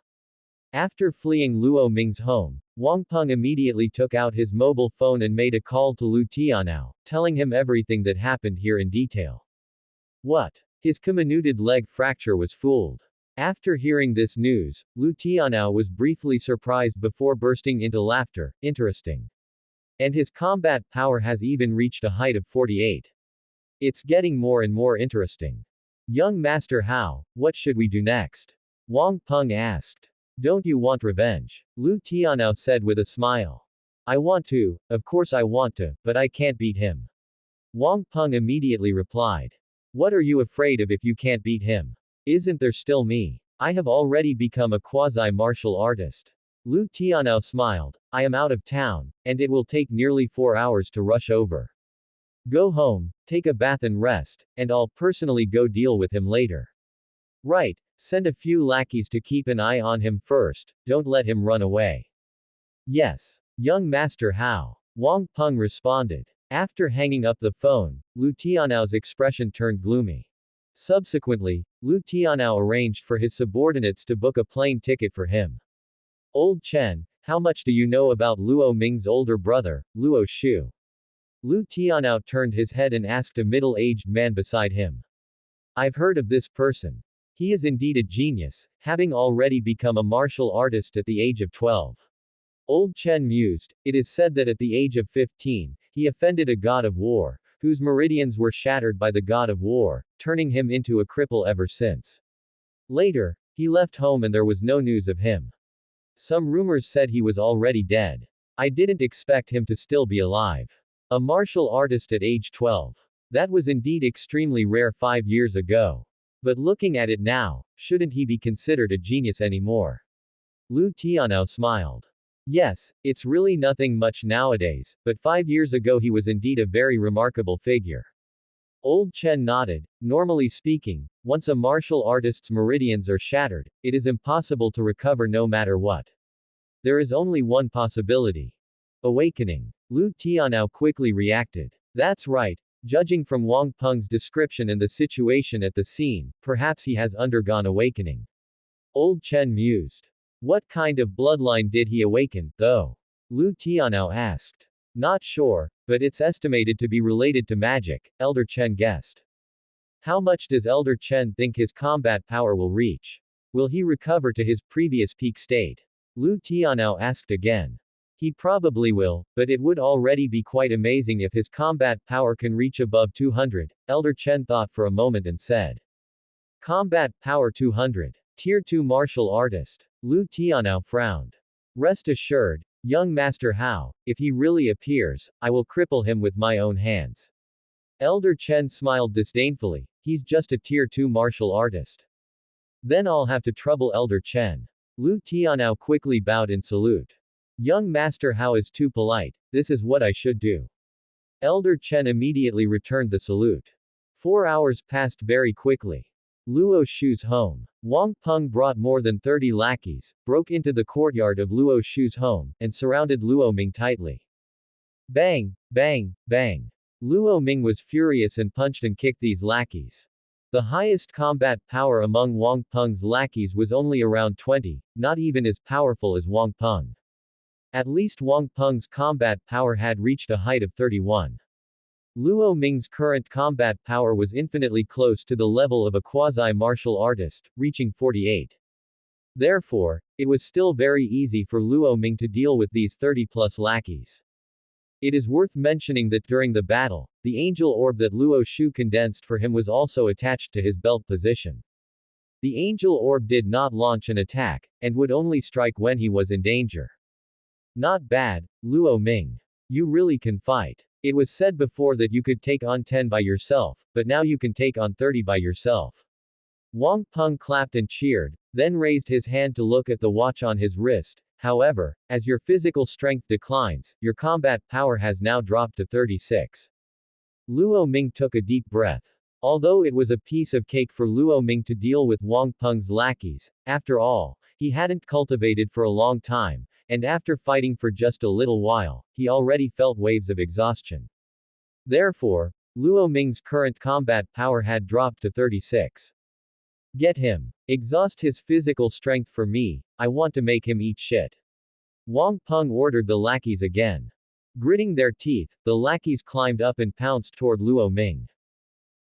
B: After fleeing Luo Ming's home, Wang Peng immediately took out his mobile phone and made a call to Lu Tianao, telling him everything that happened here in detail. What? His comminuted leg fracture was fooled. After hearing this news, Lu Tianao was briefly surprised before bursting into laughter. Interesting. And his combat power has even reached a height of 48. It's getting more and more interesting. Young Master Hao, what should we do next? Wang Peng asked. Don't you want revenge? Lu Tianao said with a smile. I want to, of course I want to, but I can't beat him. Wang Peng immediately replied. What are you afraid of if you can't beat him? Isn't there still me? I have already become a quasi-martial artist. Lu Tianao smiled. I am out of town, and it will take nearly 4 hours to rush over. Go home, take a bath and rest, and I'll personally go deal with him later. Right, send a few lackeys to keep an eye on him first, don't let him run away. Yes. Young Master Hao. Wang Peng responded. After hanging up the phone, Lu Tianao's expression turned gloomy. Subsequently, Lu Tianao arranged for his subordinates to book a plane ticket for him. Old Chen, how much do you know about Luo Ming's older brother, Luo Shu? Lu Tianao turned his head and asked a middle-aged man beside him. I've heard of this person. He is indeed a genius, having already become a martial artist at the age of 12. Old Chen mused. It is said that at the age of 15, he offended a god of war, whose meridians were shattered by the god of war, turning him into a cripple ever since. Later, he left home and there was no news of him. Some rumors said he was already dead. I didn't expect him to still be alive. A martial artist at age 12. That was indeed extremely rare 5 years ago. But looking at it now, shouldn't he be considered a genius anymore? Lu Tianao smiled. Yes, it's really nothing much nowadays, but 5 years ago he was indeed a very remarkable figure. Old Chen nodded. Normally speaking, once a martial artist's meridians are shattered, it is impossible to recover no matter what. There is only one possibility. Awakening. Lu Tianao quickly reacted. That's right. Judging from Wang Peng's description and the situation at the scene, perhaps he has undergone awakening. Old Chen mused. What kind of bloodline did he awaken, though? Lu Tianao asked. Not sure, but it's estimated to be related to magic, Elder Chen guessed. How much does Elder Chen think his combat power will reach? Will he recover to his previous peak state? Lu Tianao asked again. He probably will, but it would already be quite amazing if his combat power can reach above 200, Elder Chen thought for a moment and said. Combat power 200. Tier 2 martial artist. Lu Tianao frowned. Rest assured, young Master Hao, if he really appears, I will cripple him with my own hands. Elder Chen smiled disdainfully. He's just a tier 2 martial artist. Then I'll have to trouble Elder Chen. Lu Tianao quickly bowed in salute. Young Master Hao is too polite, this is what I should do. Elder Chen immediately returned the salute. 4 hours passed very quickly. Luo Shu's home. Wang Peng brought more than 30 lackeys, broke into the courtyard of Luo Shu's home, and surrounded Luo Ming tightly. Bang, bang, bang. Luo Ming was furious and punched and kicked these lackeys. The highest combat power among Wang Peng's lackeys was only around 20, not even as powerful as Wang Peng. At least Wang Peng's combat power had reached a height of 31. Luo Ming's current combat power was infinitely close to the level of a quasi-martial artist, reaching 48. Therefore, it was still very easy for Luo Ming to deal with these 30-plus lackeys. It is worth mentioning that during the battle, the angel orb that Luo Shu condensed for him was also attached to his belt position. The angel orb did not launch an attack, and would only strike when he was in danger. Not bad, Luo Ming. You really can fight. It was said before that you could take on 10 by yourself, but now you can take on 30 by yourself. Wang Peng clapped and cheered, then raised his hand to look at the watch on his wrist. However, as your physical strength declines, your combat power has now dropped to 36. Luo Ming took a deep breath. Although it was a piece of cake for Luo Ming to deal with Wang Peng's lackeys, after all, he hadn't cultivated for a long time, and after fighting for just a little while, he already felt waves of exhaustion. Therefore, Luo Ming's current combat power had dropped to 36. Get him. Exhaust his physical strength for me, I want to make him eat shit. Wang Peng ordered the lackeys again. Gritting their teeth, the lackeys climbed up and pounced toward Luo Ming.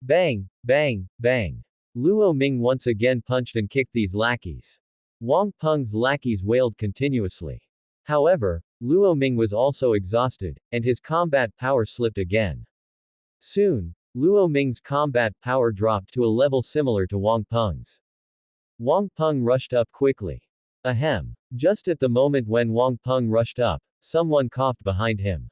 B: Bang, bang, bang. Luo Ming once again punched and kicked these lackeys. Wang Peng's lackeys wailed continuously. However, Luo Ming was also exhausted, and his combat power slipped again. Soon, Luo Ming's combat power dropped to a level similar to Wang Peng's. Wang Peng rushed up quickly. Ahem. Just at the moment when Wang Peng rushed up, someone coughed behind him.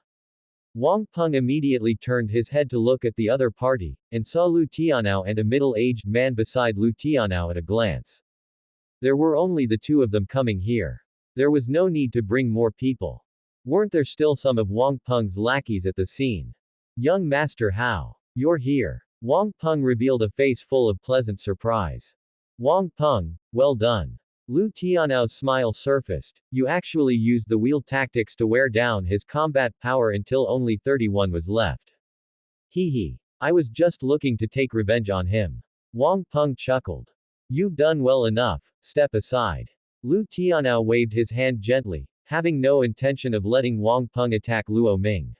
B: Wang Peng immediately turned his head to look at the other party, and saw Lu Tianao and a middle-aged man beside Lu Tianao at a glance. There were only the two of them coming here. There was no need to bring more people. Weren't there still some of Wang Peng's lackeys at the scene? Young Master Hao. You're here. Wang Peng revealed a face full of pleasant surprise. Wang Peng, well done. Lu Tianao's smile surfaced. You actually used the wheel tactics to wear down his combat power until only 31 was left. Hee hee. I was just looking to take revenge on him. Wang Peng chuckled. You've done well enough, step aside. Lu Tianao waved his hand gently, having no intention of letting Wang Peng attack Luo Ming.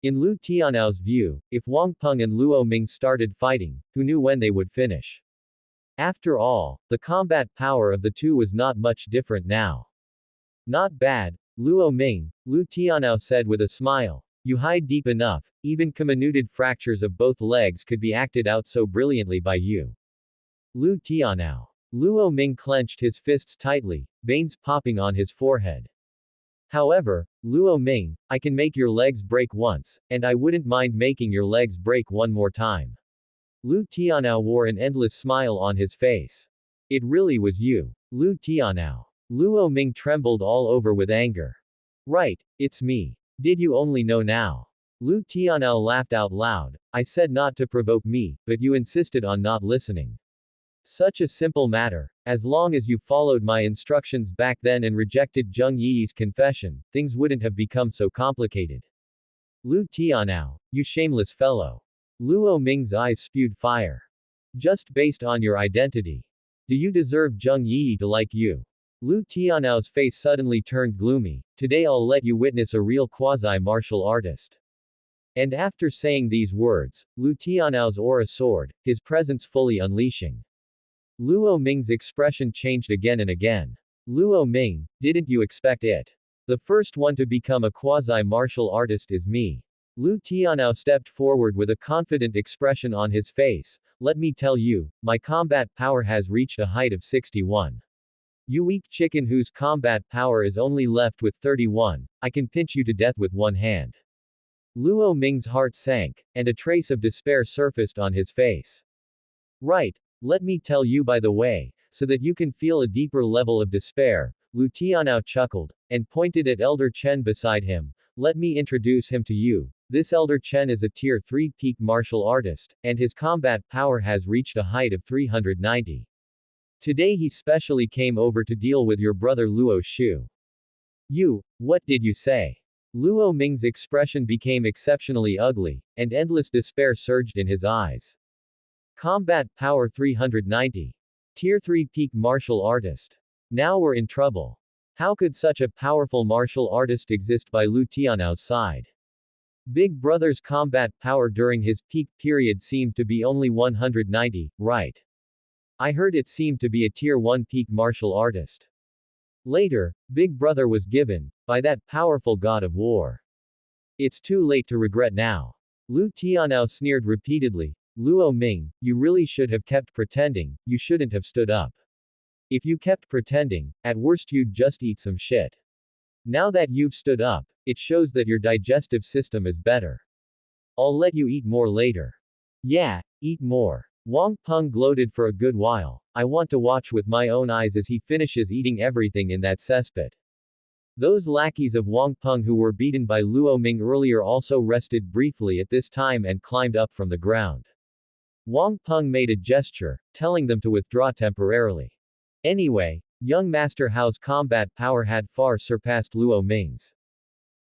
B: In Lu Tianao's view, if Wang Peng and Luo Ming started fighting, who knew when they would finish? After all, the combat power of the two was not much different now. Not bad, Luo Ming, Lu Tianao said with a smile. You hide deep enough, even comminuted fractures of both legs could be acted out so brilliantly by you. Lu Tianao. Luo Ming clenched his fists tightly, veins popping on his forehead. However, Luo Ming, I can make your legs break once, and I wouldn't mind making your legs break one more time. Lu Tianao wore an endless smile on his face. It really was you. Lu Tianao. Luo Ming trembled all over with anger. Right, it's me. Did you only know now? Lu Tianao laughed out loud. I said not to provoke me, but you insisted on not listening. Such a simple matter. As long as you followed my instructions back then and rejected Zheng Yi's confession, things wouldn't have become so complicated. Lu Tianao, you shameless fellow. Luo Ming's eyes spewed fire. Just based on your identity. Do you deserve Zheng Yi to like you? Lu Tianao's face suddenly turned gloomy. Today I'll let you witness a real quasi-martial artist. And after saying these words, Lu Tianao's aura soared, his presence fully unleashing. Luo Ming's expression changed again and again. Luo Ming, didn't you expect it? The first one to become a quasi-martial artist is me. Lu Tianao stepped forward with a confident expression on his face. Let me tell you, my combat power has reached a height of 61. You weak chicken whose combat power is only left with 31, I can pinch you to death with one hand. Luo Ming's heart sank, and a trace of despair surfaced on his face. Right. Let me tell you by the way, so that you can feel a deeper level of despair, Lu Tianao chuckled, and pointed at Elder Chen beside him. Let me introduce him to you. This Elder Chen is a Tier 3 peak martial artist, and his combat power has reached a height of 390. Today he specially came over to deal with your brother Luo Shu. You, what did you say? Luo Ming's expression became exceptionally ugly, and endless despair surged in his eyes. Combat power 390. Tier 3 peak martial artist. Now we're in trouble. How could such a powerful martial artist exist by Lu Tianao's side? Big Brother's combat power during his peak period seemed to be only 190, right? I heard it seemed to be a tier 1 peak martial artist. Later, Big Brother was given, by that powerful god of war. It's too late to regret now. Lu Tianao sneered repeatedly. Luo Ming, you really should have kept pretending, you shouldn't have stood up. If you kept pretending, at worst you'd just eat some shit. Now that you've stood up, it shows that your digestive system is better. I'll let you eat more later. Yeah, eat more. Wang Peng gloated for a good while. I want to watch with my own eyes as he finishes eating everything in that cesspit. Those lackeys of Wang Peng who were beaten by Luo Ming earlier also rested briefly at this time and climbed up from the ground. Wang Peng made a gesture, telling them to withdraw temporarily. Anyway, young Master Hao's combat power had far surpassed Luo Ming's.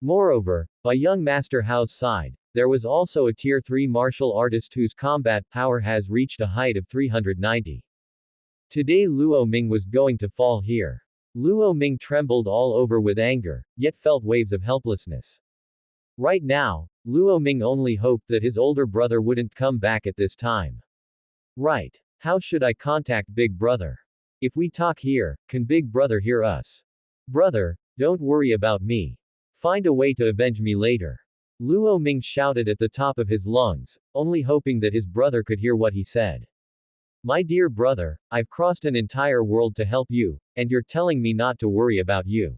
B: Moreover, by young Master Hao's side, there was also a tier 3 martial artist whose combat power has reached a height of 390. Today Luo Ming was going to fall here. Luo Ming trembled all over with anger, yet felt waves of helplessness. Right now, Luo Ming only hoped that his older brother wouldn't come back at this time. Right. How should I contact Big Brother? If we talk here, can Big Brother hear us? Brother, don't worry about me. Find a way to avenge me later. Luo Ming shouted at the top of his lungs, only hoping that his brother could hear what he said. My dear brother, I've crossed an entire world to help you, and you're telling me not to worry about you.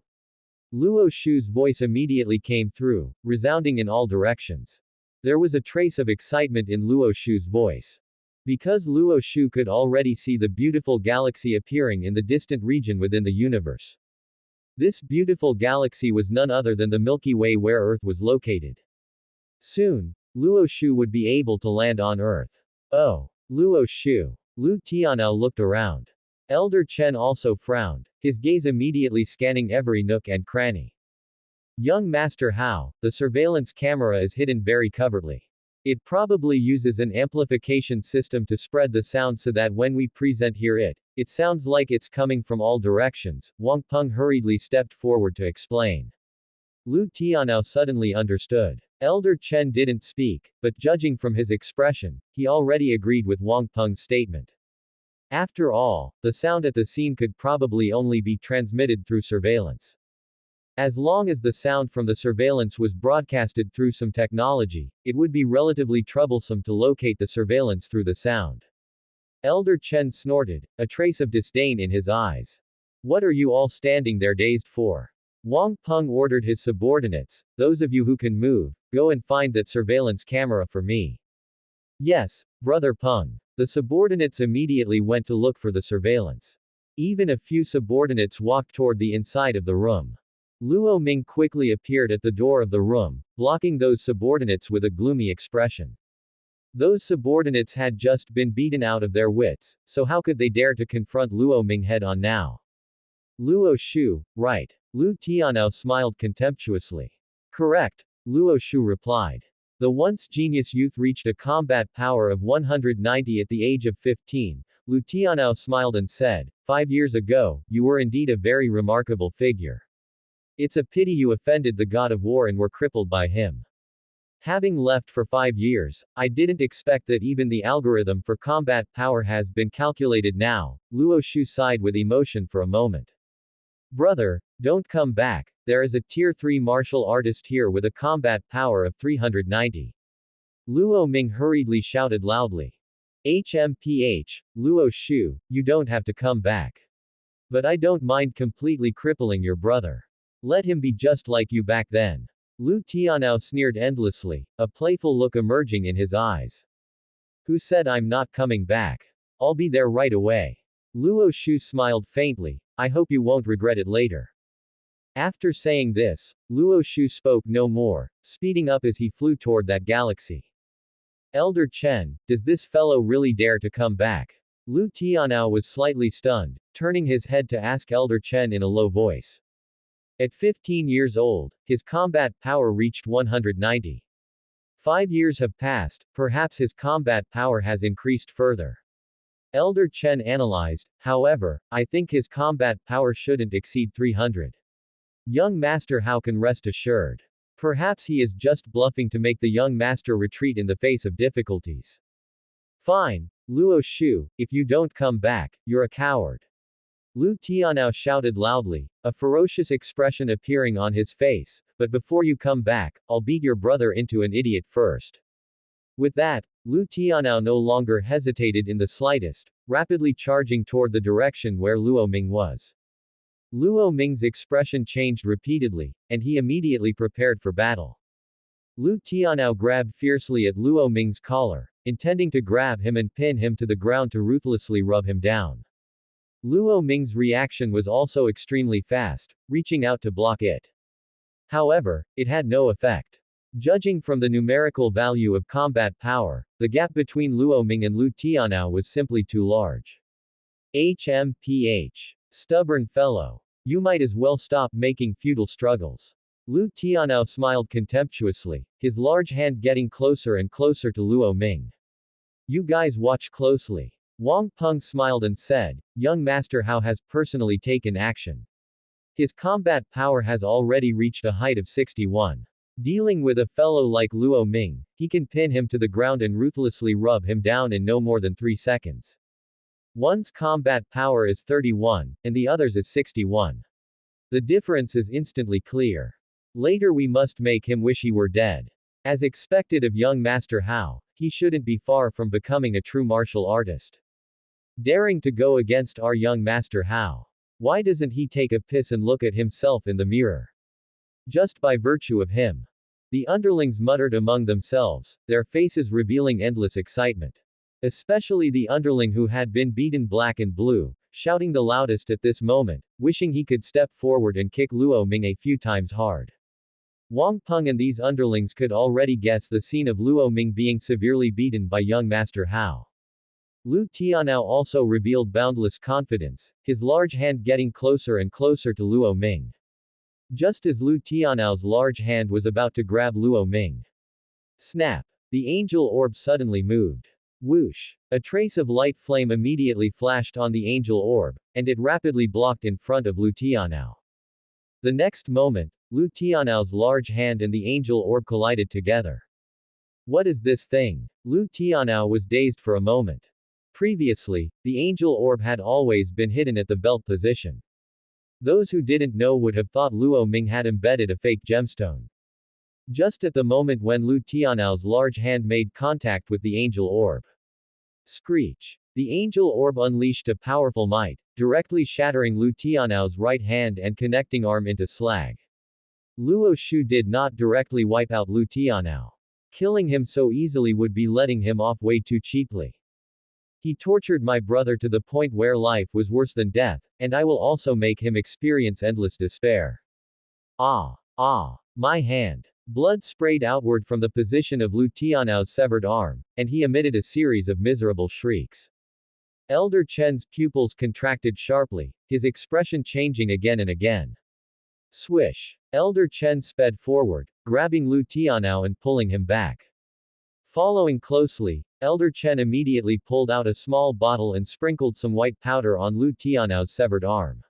B: Luo Shu's voice immediately came through, resounding in all directions. There was a trace of excitement in Luo Shu's voice. Because Luo Shu could already see the beautiful galaxy appearing in the distant region within the universe. This beautiful galaxy was none other than the Milky Way where Earth was located. Soon, Luo Shu would be able to land on Earth. Oh, Luo Shu. Lu Tianao looked around. Elder Chen also frowned, his gaze immediately scanning every nook and cranny. Young Master Hao, the surveillance camera is hidden very covertly. It probably uses an amplification system to spread the sound so that when we present hear it, it sounds like it's coming from all directions. Wang Peng hurriedly stepped forward to explain. Lu Tianao suddenly understood. Elder Chen didn't speak, but judging from his expression, he already agreed with Wang Peng's statement. After all, the sound at the scene could probably only be transmitted through surveillance. As long as the sound from the surveillance was broadcasted through some technology, it would be relatively troublesome to locate the surveillance through the sound. Elder Chen snorted, a trace of disdain in his eyes. What are you all standing there dazed for? Wang Peng ordered his subordinates, those of you who can move, go and find that surveillance camera for me. Yes, Brother Peng. The subordinates immediately went to look for the surveillance. Even a few subordinates walked toward the inside of the room. Luo Ming quickly appeared at the door of the room, blocking those subordinates with a gloomy expression. Those subordinates had just been beaten out of their wits, so how could they dare to confront Luo Ming head-on now? Luo Shu, right. Lu Tianao smiled contemptuously. Correct, Luo Shu replied. The once genius youth reached a combat power of 190 at the age of 15. Lu Tianao smiled and said, 5 years ago, you were indeed a very remarkable figure. It's a pity you offended the god of war and were crippled by him. Having left for 5 years, I didn't expect that even the algorithm for combat power has been calculated now. Luo Shu sighed with emotion for a moment. Brother, don't come back, there is a tier 3 martial artist here with a combat power of 390. Luo Ming hurriedly shouted loudly. HMPH, Luo Shu, you don't have to come back. But I don't mind completely crippling your brother. Let him be just like you back then. Lu Tianao sneered endlessly, a playful look emerging in his eyes. Who said I'm not coming back? I'll be there right away. Luo Shu smiled faintly, I hope you won't regret it later. After saying this, Luo Shu spoke no more, speeding up as he flew toward that galaxy. Elder Chen, does this fellow really dare to come back? Lu Tianao was slightly stunned, turning his head to ask Elder Chen in a low voice. At 15 years old, his combat power reached 190. 5 years have passed, perhaps his combat power has increased further. Elder Chen analyzed, however, I think his combat power shouldn't exceed 300. Young Master Hao can rest assured. Perhaps he is just bluffing to make the young master retreat in the face of difficulties. Fine, Luo Shu, if you don't come back, you're a coward. Lu Tianao shouted loudly, a ferocious expression appearing on his face, but before you come back, I'll beat your brother into an idiot first. With that, Lu Tianao no longer hesitated in the slightest, rapidly charging toward the direction where Luo Ming was. Luo Ming's expression changed repeatedly, and he immediately prepared for battle. Lu Tianao grabbed fiercely at Luo Ming's collar, intending to grab him and pin him to the ground to ruthlessly rub him down. Luo Ming's reaction was also extremely fast, reaching out to block it. However, it had no effect. Judging from the numerical value of combat power, the gap between Luo Ming and Lu Tianao was simply too large. HMPH. Stubborn fellow. You might as well stop making futile struggles. Lu Tianao smiled contemptuously, his large hand getting closer and closer to Luo Ming. You guys watch closely. Wang Peng smiled and said, Young Master Hao has personally taken action. His combat power has already reached a height of 61. Dealing with a fellow like Luo Ming, he can pin him to the ground and ruthlessly rub him down in no more than 3 seconds. One's combat power is 31, and the other's is 61. The difference is instantly clear. Later we must make him wish he were dead. As expected of young Master Hao, he shouldn't be far from becoming a true martial artist. Daring to go against our young Master Hao. Why doesn't he take a piss and look at himself in the mirror? Just by virtue of him. The underlings muttered among themselves, their faces revealing endless excitement. Especially the underling who had been beaten black and blue, shouting the loudest at this moment, wishing he could step forward and kick Luo Ming a few times hard. Wang Peng and these underlings could already guess the scene of Luo Ming being severely beaten by young Master Hao. Lu Tianao also revealed boundless confidence, his large hand getting closer and closer to Luo Ming. Just as Lu Tianao's large hand was about to grab Luo Ming. Snap! The angel orb suddenly moved. Whoosh! A trace of light flame immediately flashed on the angel orb, and it rapidly blocked in front of Lu Tianao. The next moment, Lu Tianao's large hand and the angel orb collided together. What is this thing? Lu Tianao was dazed for a moment. Previously, the angel orb had always been hidden at the belt position. Those who didn't know would have thought Luo Ming had embedded a fake gemstone. Just at the moment when Lu Tianao's large hand made contact with the angel orb. Screech! The angel orb unleashed a powerful might, directly shattering Lu Tianao's right hand and connecting arm into slag. Luo Shu did not directly wipe out Lu Tianao. Killing him so easily would be letting him off way too cheaply. He tortured my brother to the point where life was worse than death, and I will also make him experience endless despair. Ah! Ah! My hand! Blood sprayed outward from the position of Lu Tianao's severed arm, and he emitted a series of miserable shrieks. Elder Chen's pupils contracted sharply, his expression changing again and again. Swish! Elder Chen sped forward, grabbing Lu Tianao and pulling him back. Following closely, Elder Chen immediately pulled out a small bottle and sprinkled some white powder on Lu Tianao's severed arm.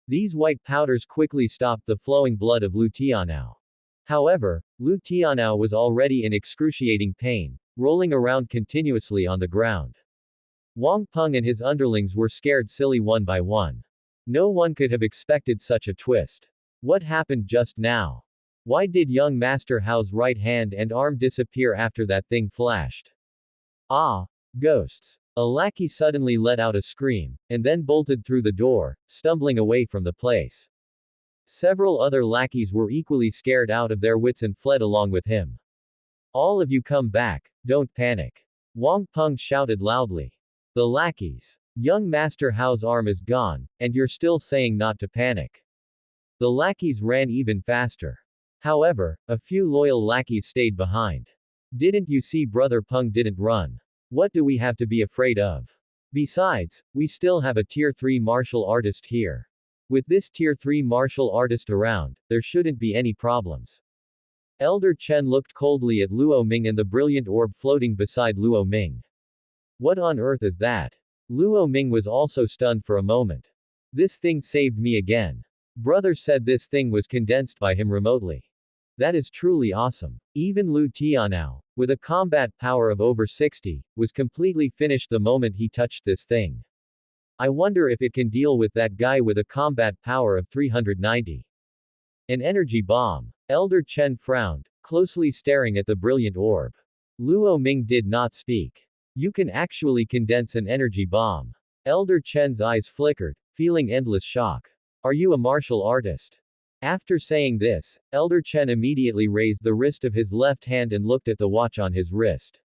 B: These white powders quickly stopped the flowing blood of Lu Tianao. However, Lu Tianao was already in excruciating pain, rolling around continuously on the ground. Wang Peng and his underlings were scared silly one by one. No one could have expected such a twist. What happened just now? Why did young Master Hao's right hand and arm disappear after that thing flashed? Ah! Ghosts! A lackey suddenly let out a scream, and then bolted through the door, stumbling away from the place. Several other lackeys were equally scared out of their wits and fled along with him. All of you come back, don't panic. Wang Peng shouted loudly. The lackeys. Young Master Hao's arm is gone, and you're still saying not to panic. The lackeys ran even faster. However, a few loyal lackeys stayed behind. Didn't you see Brother Peng didn't run? What do we have to be afraid of? Besides, we still have a Tier 3 martial artist here. With this Tier 3 martial artist around, there shouldn't be any problems. Elder Chen looked coldly at Luo Ming and the brilliant orb floating beside Luo Ming. What on earth is that? Luo Ming was also stunned for a moment. This thing saved me again. Brother said this thing was condensed by him remotely. That is truly awesome. Even Lu Tianao, with a combat power of over 60, was completely finished the moment he touched this thing. I wonder if it can deal with that guy with a combat power of 390. An energy bomb. Elder Chen frowned, closely staring at the brilliant orb. Luo Ming did not speak. You can actually condense an energy bomb. Elder Chen's eyes flickered, feeling endless shock. Are you a martial artist? After saying this, Elder Chen immediately raised the wrist of his left hand and looked at the watch on his wrist.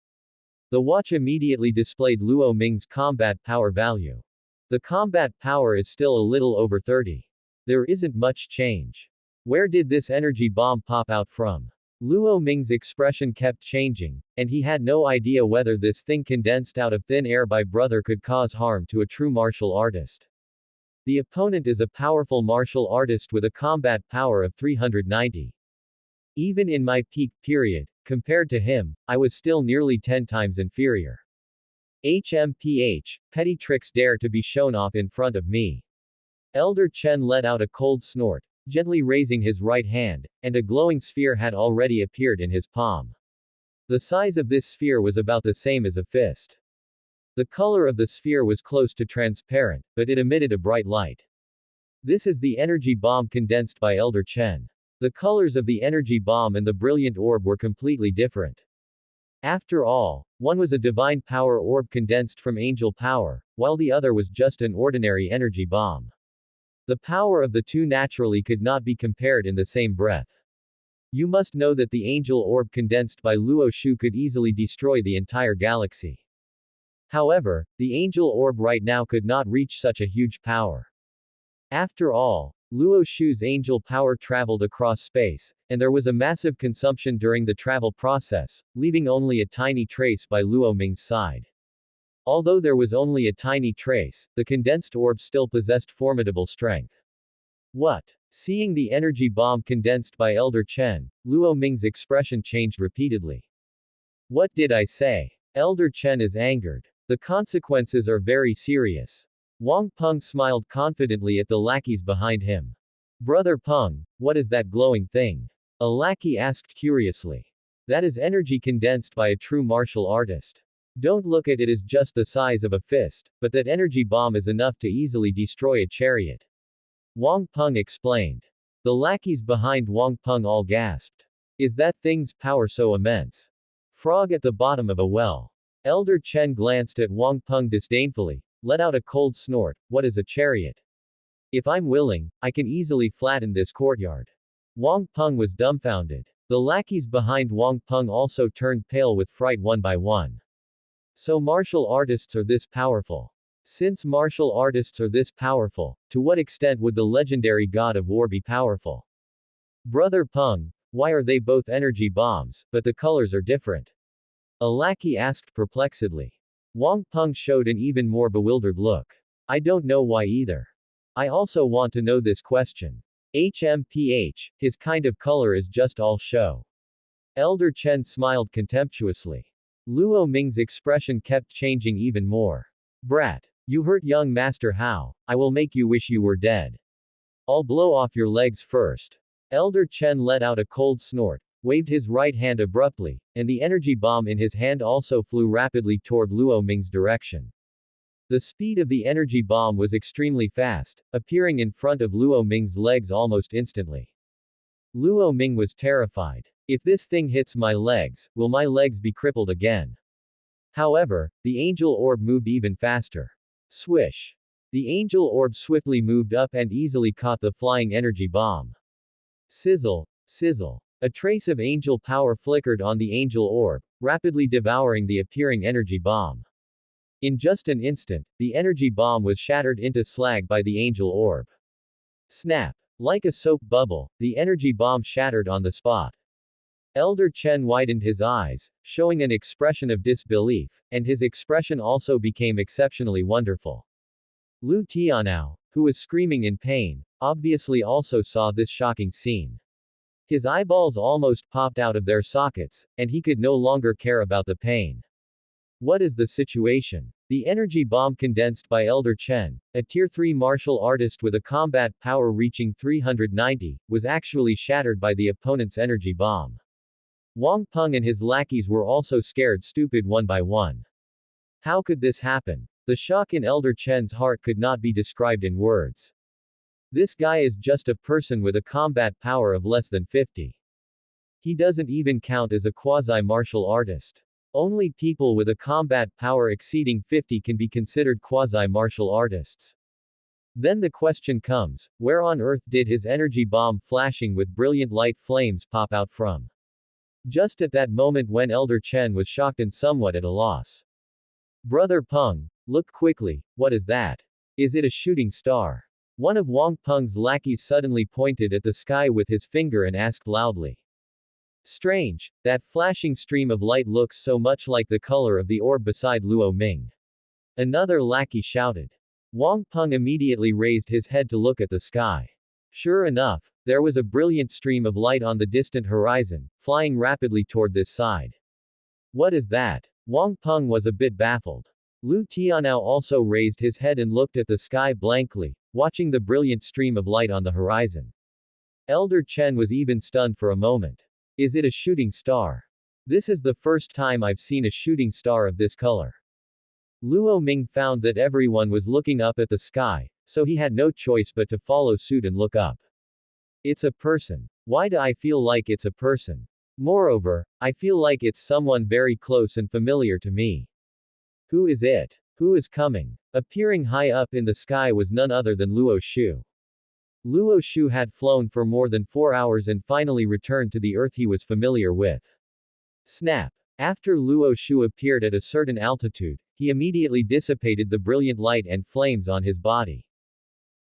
B: The watch immediately displayed Luo Ming's combat power value. The combat power is still a little over 30. There isn't much change. Where did this energy bomb pop out from? Luo Ming's expression kept changing, and he had no idea whether this thing condensed out of thin air by brother could cause harm to a true martial artist. The opponent is a powerful martial artist with a combat power of 390. Even in my peak period, compared to him, I was still nearly 10 times inferior. HMPH, petty tricks dare to be shown off in front of me. Elder Chen let out a cold snort, gently raising his right hand, and a glowing sphere had already appeared in his palm. The size of this sphere was about the same as a fist. The color of the sphere was close to transparent, but it emitted a bright light. This is the energy bomb condensed by Elder Chen. The colors of the energy bomb and the brilliant orb were completely different. After all, one was a divine power orb condensed from angel power, while the other was just an ordinary energy bomb. The power of the two naturally could not be compared in the same breath. You must know that the angel orb condensed by Luo Shu could easily destroy the entire galaxy. However, the angel orb right now could not reach such a huge power. After all, Luo Shu's angel power traveled across space, and there was a massive consumption during the travel process, leaving only a tiny trace by Luo Ming's side. Although there was only a tiny trace, the condensed orb still possessed formidable strength. What? Seeing the energy bomb condensed by Elder Chen, Luo Ming's expression changed repeatedly. What did I say? Elder Chen is angered. The consequences are very serious. Wang Peng smiled confidently at the lackeys behind him. Brother Peng, what is that glowing thing? A lackey asked curiously. That is energy condensed by a true martial artist. Don't look at it as just the size of a fist, but that energy bomb is enough to easily destroy a chariot. Wang Peng explained. The lackeys behind Wang Peng all gasped. Is that thing's power so immense? Frog at the bottom of a well. Elder Chen glanced at Wang Peng disdainfully, let out a cold snort. What is a chariot? If I'm willing, I can easily flatten this courtyard. Wang Peng was dumbfounded. The lackeys behind Wang Peng also turned pale with fright one by one. So martial artists are this powerful. Since martial artists are this powerful, to what extent would the legendary god of war be powerful? Brother Peng, why are they both energy bombs, but the colors are different? A lackey asked perplexedly. Wang Peng showed an even more bewildered look. I don't know why either. I also want to know this question. HMPH, his kind of color is just all show. Elder Chen smiled contemptuously. Luo Ming's expression kept changing even more. Brat. You hurt young Master Hao. I will make you wish you were dead. I'll blow off your legs first. Elder Chen let out a cold snort, waved his right hand abruptly, and the energy bomb in his hand also flew rapidly toward Luo Ming's direction. The speed of the energy bomb was extremely fast, appearing in front of Luo Ming's legs almost instantly. Luo Ming was terrified. If this thing hits my legs, will my legs be crippled again? However, the angel orb moved even faster. Swish. The angel orb swiftly moved up and easily caught the flying energy bomb. Sizzle, sizzle. A trace of angel power flickered on the angel orb, rapidly devouring the appearing energy bomb. In just an instant, the energy bomb was shattered into slag by the angel orb. Snap. Like a soap bubble, the energy bomb shattered on the spot. Elder Chen widened his eyes, showing an expression of disbelief, and his expression also became exceptionally wonderful. Lu Tianao, who was screaming in pain, obviously also saw this shocking scene. His eyeballs almost popped out of their sockets, and he could no longer care about the pain. What is the situation? The energy bomb condensed by Elder Chen, a Tier 3 martial artist with a combat power reaching 390, was actually shattered by the opponent's energy bomb. Wang Peng and his lackeys were also scared stupid one by one. How could this happen? The shock in Elder Chen's heart could not be described in words. This guy is just a person with a combat power of less than 50. He doesn't even count as a quasi-martial artist. Only people with a combat power exceeding 50 can be considered quasi-martial artists. Then the question comes, where on earth did his energy bomb flashing with brilliant light flames pop out from? Just at that moment when Elder Chen was shocked and somewhat at a loss. Brother Peng, look quickly, what is that? Is it a shooting star? One of Wang Peng's lackeys suddenly pointed at the sky with his finger and asked loudly. Strange, that flashing stream of light looks so much like the color of the orb beside Luo Ming. Another lackey shouted. Wang Peng immediately raised his head to look at the sky. Sure enough, there was a brilliant stream of light on the distant horizon, flying rapidly toward this side. What is that? Wang Peng was a bit baffled. Lu Tianao also raised his head and looked at the sky blankly, watching the brilliant stream of light on the horizon. Elder Chen was even stunned for a moment. Is it a shooting star? This is the first time I've seen a shooting star of this color. Luo Ming found that everyone was looking up at the sky, so he had no choice but to follow suit and look up. It's a person. Why do I feel like it's a person? Moreover, I feel like it's someone very close and familiar to me. Who is it? Who is coming? Appearing high up in the sky was none other than Luo Shu. Luo Shu had flown for more than 4 hours and finally returned to the earth he was familiar with. Snap. After Luo Shu appeared at a certain altitude, he immediately dissipated the brilliant light and flames on his body.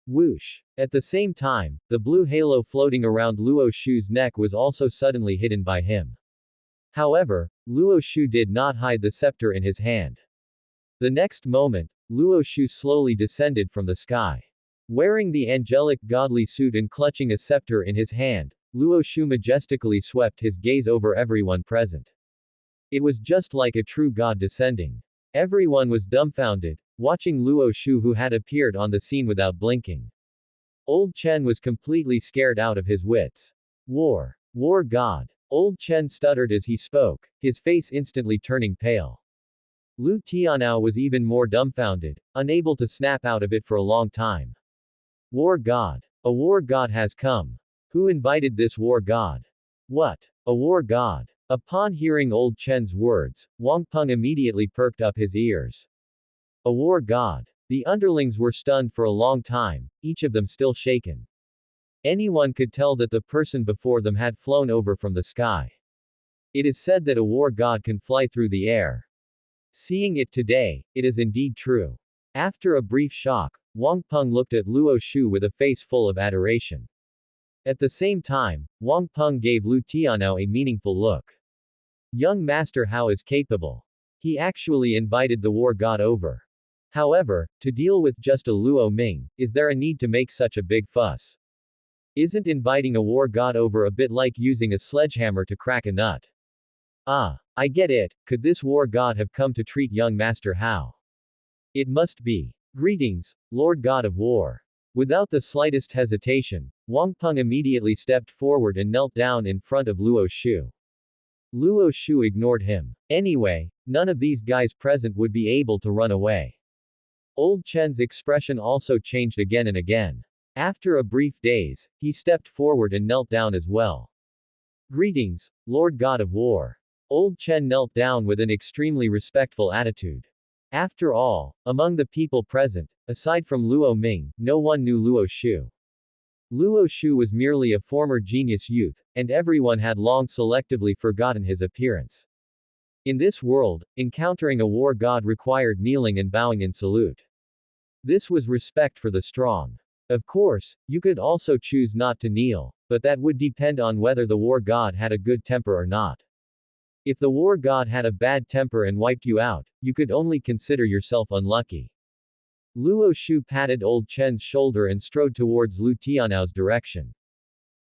B: Whoosh. At the same time, the blue halo floating around Luo Shu's neck was also suddenly hidden by him. However, Luo Shu did not hide the scepter in his hand. The next moment, Luo Shu slowly descended from the sky. Wearing the angelic godly suit and clutching a scepter in his hand, Luo Shu majestically swept his gaze over everyone present. It was just like a true god descending. Everyone was dumbfounded, watching Luo Shu who had appeared on the scene without blinking. Old Chen was completely scared out of his wits. War. War god. Old Chen stuttered as he spoke, his face instantly turning pale. Lu Tianao was even more dumbfounded, unable to snap out of it for a long time. War god. A war god has come. Who invited this war god? What? A war god. Upon hearing old Chen's words, Wang Peng immediately perked up his ears. A war god. The underlings were stunned for a long time, each of them still shaken. Anyone could tell that the person before them had flown over from the sky. It is said that a war god can fly through the air. Seeing it today, it is indeed true. After a brief shock, Wang Peng looked at Luo Shu with a face full of adoration. At the same time, Wang Peng gave Lu Tianao a meaningful look. Young master how is capable. He actually invited the war god over. However, to deal with just a Luo Ming, is there a need to make such a big fuss? Isn't inviting a war god over a bit like using a sledgehammer to crack a nut? Ah, I get it, could this war god have come to treat young master Hao? It must be. Greetings, Lord God of War. Without the slightest hesitation, Wang Peng immediately stepped forward and knelt down in front of Luo Shu. Luo Shu ignored him. Anyway, none of these guys present would be able to run away. Old Chen's expression also changed again and again. After a brief daze, he stepped forward and knelt down as well. Greetings, Lord God of War. Old Chen knelt down with an extremely respectful attitude. After all, among the people present, aside from Luo Ming, no one knew Luo Shu. Luo Shu was merely a former genius youth, and everyone had long selectively forgotten his appearance. In this world, encountering a war god required kneeling and bowing in salute. This was respect for the strong. Of course, you could also choose not to kneel, but that would depend on whether the war god had a good temper or not. If the war god had a bad temper and wiped you out, you could only consider yourself unlucky. Luo Shu patted Old Chen's shoulder and strode towards Lu Tianao's direction.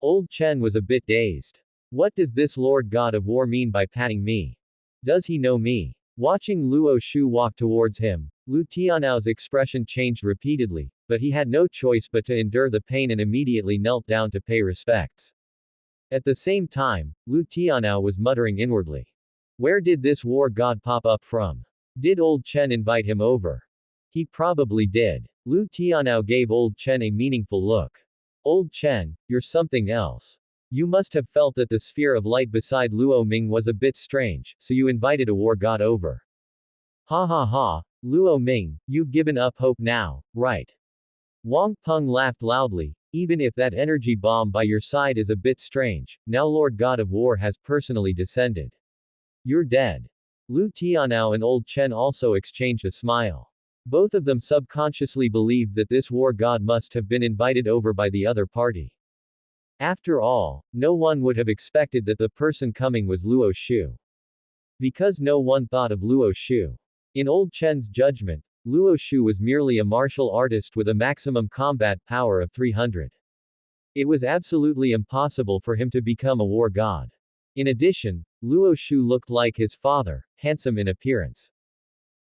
B: Old Chen was a bit dazed. What does this Lord God of War mean by patting me? Does he know me? Watching Luo Shu walk towards him, Lu Tianao's expression changed repeatedly, but he had no choice but to endure the pain and immediately knelt down to pay respects. At the same time, Lu Tianao was muttering inwardly. Where did this war god pop up from? Did old Chen invite him over? He probably did. Lu Tianao gave old Chen a meaningful look. Old Chen, you're something else. You must have felt that the sphere of light beside Luo Ming was a bit strange, so you invited a war god over. Ha ha ha, Luo Ming, you've given up hope now, right? Wang Peng laughed loudly. Even if that energy bomb by your side is a bit strange, now Lord God of War has personally descended. You're dead. Lu Tianao and Old Chen also exchanged a smile. Both of them subconsciously believed that this war god must have been invited over by the other party. After all, no one would have expected that the person coming was Luo Shu. Because no one thought of Luo Shu. In Old Chen's judgment, Luo Shu was merely a martial artist with a maximum combat power of 300. It was absolutely impossible for him to become a war god. In addition, Luo Shu looked like his father, handsome in appearance.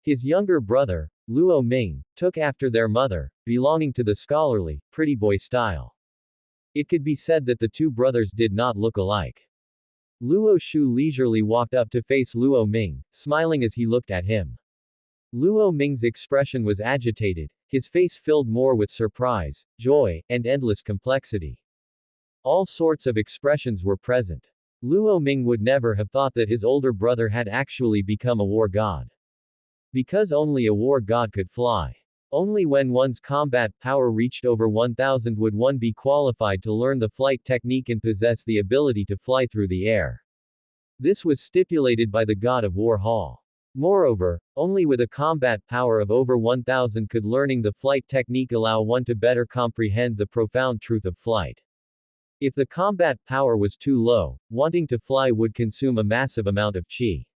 B: His younger brother, Luo Ming, took after their mother, belonging to the scholarly, pretty boy style. It could be said that the two brothers did not look alike. Luo Shu leisurely walked up to face Luo Ming, smiling as he looked at him. Luo Ming's expression was agitated, his face filled more with surprise, joy, and endless complexity. All sorts of expressions were present. Luo Ming would never have thought that his older brother had actually become a war god. Because only a war god could fly. Only when one's combat power reached over 1000 would one be qualified to learn the flight technique and possess the ability to fly through the air. This was stipulated by the god of war Hall. Moreover, only with a combat power of over 1000 could learning the flight technique allow one to better comprehend the profound truth of flight. If the combat power was too low, wanting to fly would consume a massive amount of qi.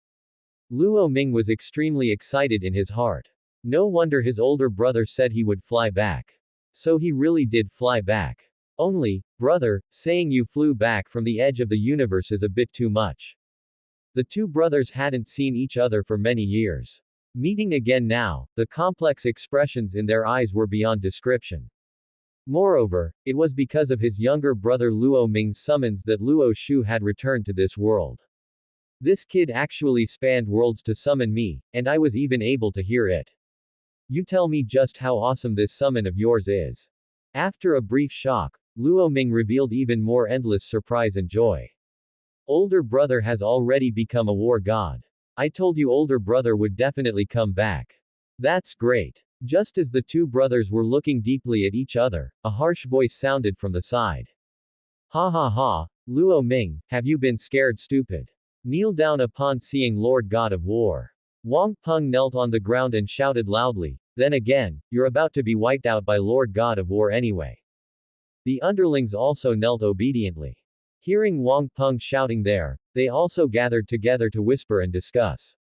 B: Luo Ming was extremely excited in his heart. No wonder his older brother said he would fly back. So he really did fly back. Only, brother, saying you flew back from the edge of the universe is a bit too much. The two brothers hadn't seen each other for many years. Meeting again now, the complex expressions in their eyes were beyond description. Moreover, it was because of his younger brother Luo Ming's summons that Luo Shu had returned to this world. This kid actually spanned worlds to summon me, and I was even able to hear it. You tell me just how awesome this summon of yours is. After a brief shock, Luo Ming revealed even more endless surprise and joy. Older brother has already become a war god. I told you older brother would definitely come back. That's great. Just as the two brothers were looking deeply at each other, a harsh voice sounded from the side. Ha ha ha, Luo Ming, have you been scared stupid? Kneel down upon seeing Lord God of War. Wang Peng knelt on the ground and shouted loudly, then again, you're about to be wiped out by Lord God of War anyway. The underlings also knelt obediently. Hearing Wang Peng shouting there, they also gathered together to whisper and discuss.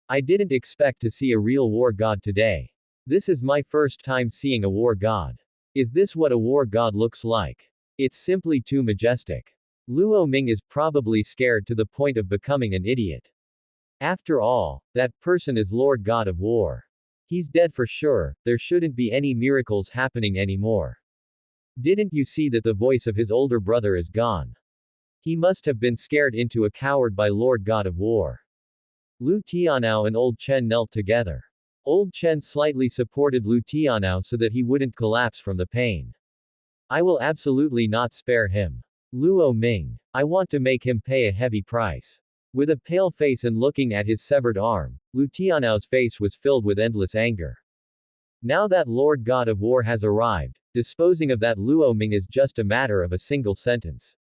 B: I didn't expect to see a real war god today. This is my first time seeing a war god. Is this what a war god looks like? It's simply too majestic. Luo Ming is probably scared to the point of becoming an idiot. After all, that person is Lord God of War. He's dead for sure, there shouldn't be any miracles happening anymore. Didn't you see that the voice of his older brother is gone? He must have been scared into a coward by Lord God of War. Lu Tianao and Old Chen knelt together. Old Chen slightly supported Lu Tianao so that he wouldn't collapse from the pain. I will absolutely not spare him. Luo Ming. I want to make him pay a heavy price. With a pale face and looking at his severed arm, Lu Tianao's face was filled with endless anger. Now that Lord God of War has arrived, disposing of that Luo Ming is just a matter of a single sentence.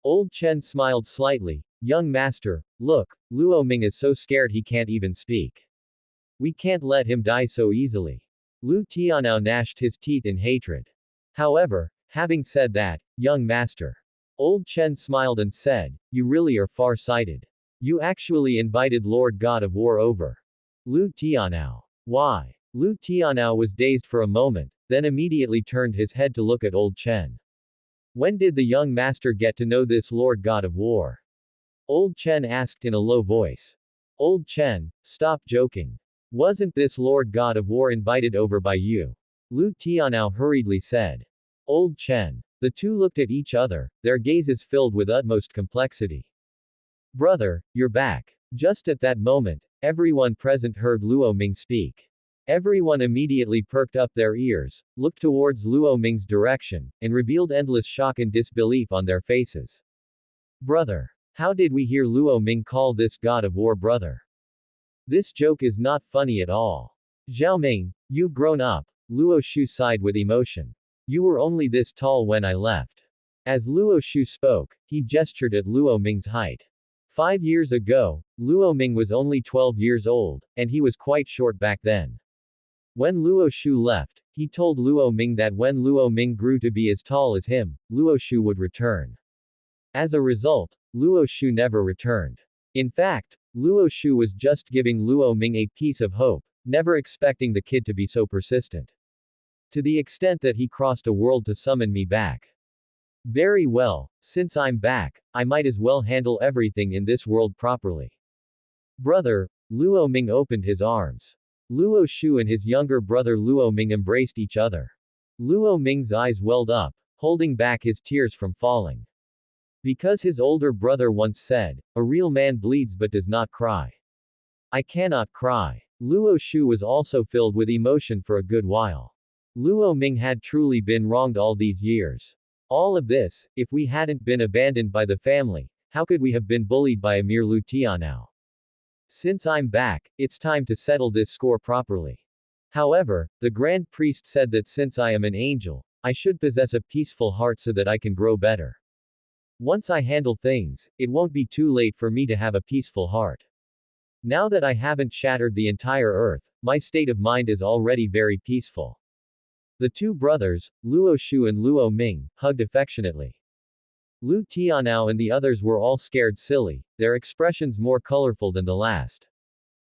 B: Old Chen smiled slightly. Young master, look, Luo Ming is so scared he can't even speak. We can't let him die so easily. Lu Tianao gnashed his teeth in hatred. However, having said that, young master. Old Chen smiled and said, you really are far-sighted. You actually invited Lord God of War over. Lu Tianao. Why? Lu Tianao was dazed for a moment, then immediately turned his head to look at Old Chen. When did the young master get to know this Lord God of War? Old Chen asked in a low voice. Old Chen, stop joking. Wasn't this Lord God of War invited over by you? Lu Tianao hurriedly said. Old Chen. The two looked at each other, their gazes filled with utmost complexity. Brother, you're back. Just at that moment, everyone present heard Luo Ming speak. Everyone immediately perked up their ears, looked towards Luo Ming's direction, and revealed endless shock and disbelief on their faces. Brother. How did we hear Luo Ming call this god of war brother? This joke is not funny at all. Zhao Ming, you've grown up. Luo Shu sighed with emotion. You were only this tall when I left. As Luo Shu spoke, he gestured at Luo Ming's height. 5 years ago, Luo Ming was only 12 years old, and he was quite short back then. When Luo Shu left, he told Luo Ming that when Luo Ming grew to be as tall as him, Luo Shu would return. As a result, Luo Shu never returned. In fact, Luo Shu was just giving Luo Ming a piece of hope, never expecting the kid to be so persistent. To the extent that he crossed a world to summon me back. Very well, since I'm back, I might as well handle everything in this world properly. Brother, Luo Ming opened his arms. Luo Shu and his younger brother Luo Ming embraced each other. Luo Ming's eyes welled up, holding back his tears from falling. Because his older brother once said, a real man bleeds but does not cry. I cannot cry. Luo Shu was also filled with emotion for a good while. Luo Ming had truly been wronged all these years. All of this, if we hadn't been abandoned by the family, how could we have been bullied by a mere Lu Tianao? Since I'm back, it's time to settle this score properly. However, the Grand Priest said that since I am an angel, I should possess a peaceful heart so that I can grow better. Once I handle things, it won't be too late for me to have a peaceful heart. Now that I haven't shattered the entire earth, my state of mind is already very peaceful. The two brothers, Luo Shu and Luo Ming, hugged affectionately. Lu Tianao and the others were all scared silly, their expressions more colorful than the last.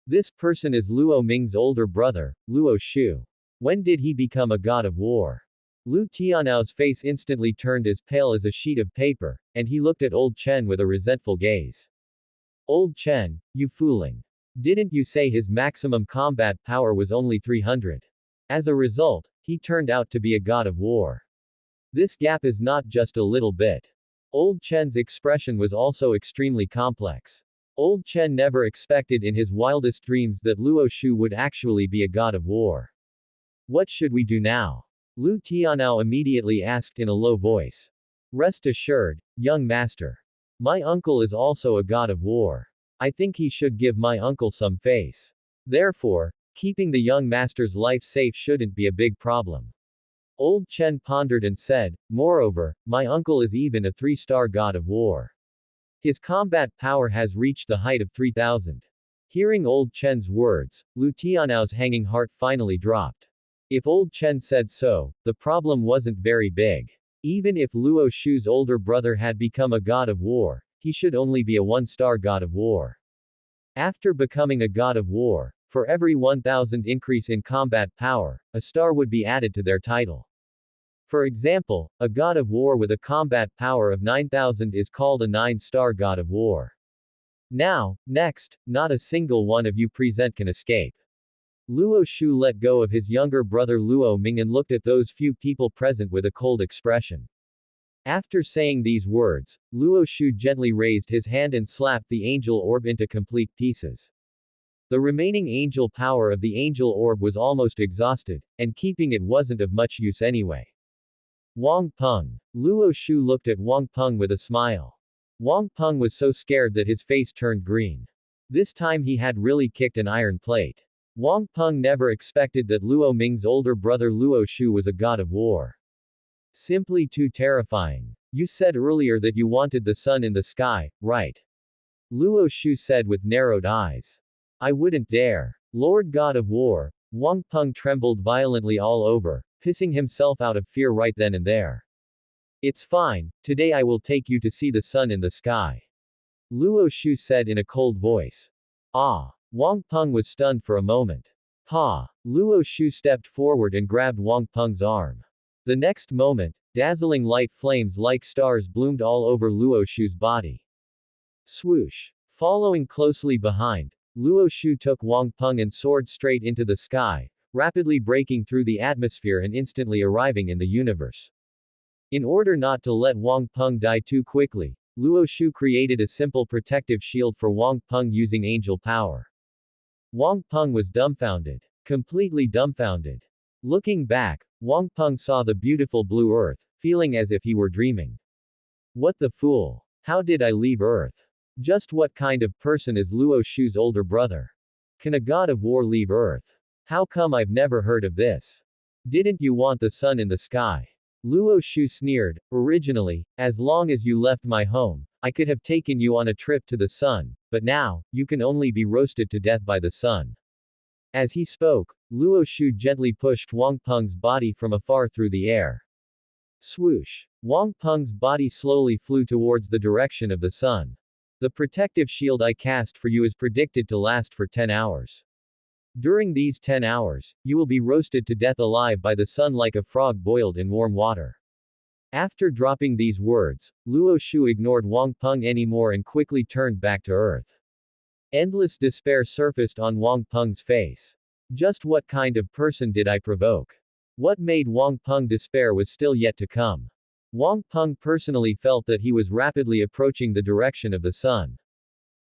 B: This person is Luo Ming's older brother, Luo Shu. When did he become a god of war? Lu Tianao's face instantly turned as pale as a sheet of paper, and he looked at Old Chen with a resentful gaze. Old Chen, you fooling. Didn't you say his maximum combat power was only 300? As a result, he turned out to be a god of war. This gap is not just a little bit. Old Chen's expression was also extremely complex. Old Chen never expected in his wildest dreams that Luo Shu would actually be a god of war. What should we do now? Lu Tianao immediately asked in a low voice. Rest assured, young master. My uncle is also a god of war. I think he should give my uncle some face. Therefore, keeping the young master's life safe shouldn't be a big problem. Old Chen pondered and said, moreover, my uncle is even a 3-star god of war. His combat power has reached the height of 3,000. Hearing Old Chen's words, Lu Tianao's hanging heart finally dropped. If Old Chen said so, the problem wasn't very big. Even if Luo Shu's older brother had become a god of war, he should only be a 1-star god of war. After becoming a god of war, for every 1,000 increase in combat power, a star would be added to their title. For example, a god of war with a combat power of 9,000 is called a 9-star god of war. Now, next, not a single one of you present can escape. Luo Shu let go of his younger brother Luo Ming and looked at those few people present with a cold expression. After saying these words, Luo Shu gently raised his hand and slapped the angel orb into complete pieces. The remaining angel power of the angel orb was almost exhausted, and keeping it wasn't of much use anyway. Wang Peng. Luo Shu looked at Wang Peng with a smile. Wang Peng was so scared that his face turned green. This time he had really kicked an iron plate. Wang Peng never expected that Luo Ming's older brother Luo Shu was a god of war. Simply too terrifying. You said earlier that you wanted the sun in the sky, right? Luo Shu said with narrowed eyes. I wouldn't dare. Lord God of War. Wang Peng trembled violently all over, pissing himself out of fear right then and there. It's fine, today I will take you to see the sun in the sky. Luo Shu said in a cold voice. Ah. Wang Peng was stunned for a moment. Pa. Luo Shu stepped forward and grabbed Wang Peng's arm. The next moment, dazzling light flames like stars bloomed all over Luo Shu's body. Swoosh. Following closely behind, Luo Shu took Wang Peng and soared straight into the sky, rapidly breaking through the atmosphere and instantly arriving in the universe. In order not to let Wang Peng die too quickly, Luo Shu created a simple protective shield for Wang Peng using angel power. Wang Peng was dumbfounded. Completely dumbfounded. Looking back, Wang Peng saw the beautiful blue earth, feeling as if he were dreaming. What the fool? How did I leave Earth? Just what kind of person is Luo Shu's older brother? Can a god of war leave Earth? How come I've never heard of this? Didn't you want the sun in the sky? Luo Shu sneered. Originally, as long as you left my home, I could have taken you on a trip to the sun, but now, you can only be roasted to death by the sun. As he spoke, Luo Shu gently pushed Wang Peng's body from afar through the air. Swoosh! Wang Peng's body slowly flew towards the direction of the sun. The protective shield I cast for you is predicted to last for 10 hours. During these 10 hours, you will be roasted to death alive by the sun like a frog boiled in warm water. After dropping these words, Luo Shu ignored Wang Peng anymore and quickly turned back to Earth. Endless despair surfaced on Wang Peng's face. Just what kind of person did I provoke? What made Wang Peng despair was still yet to come. Wang Peng personally felt that he was rapidly approaching the direction of the sun.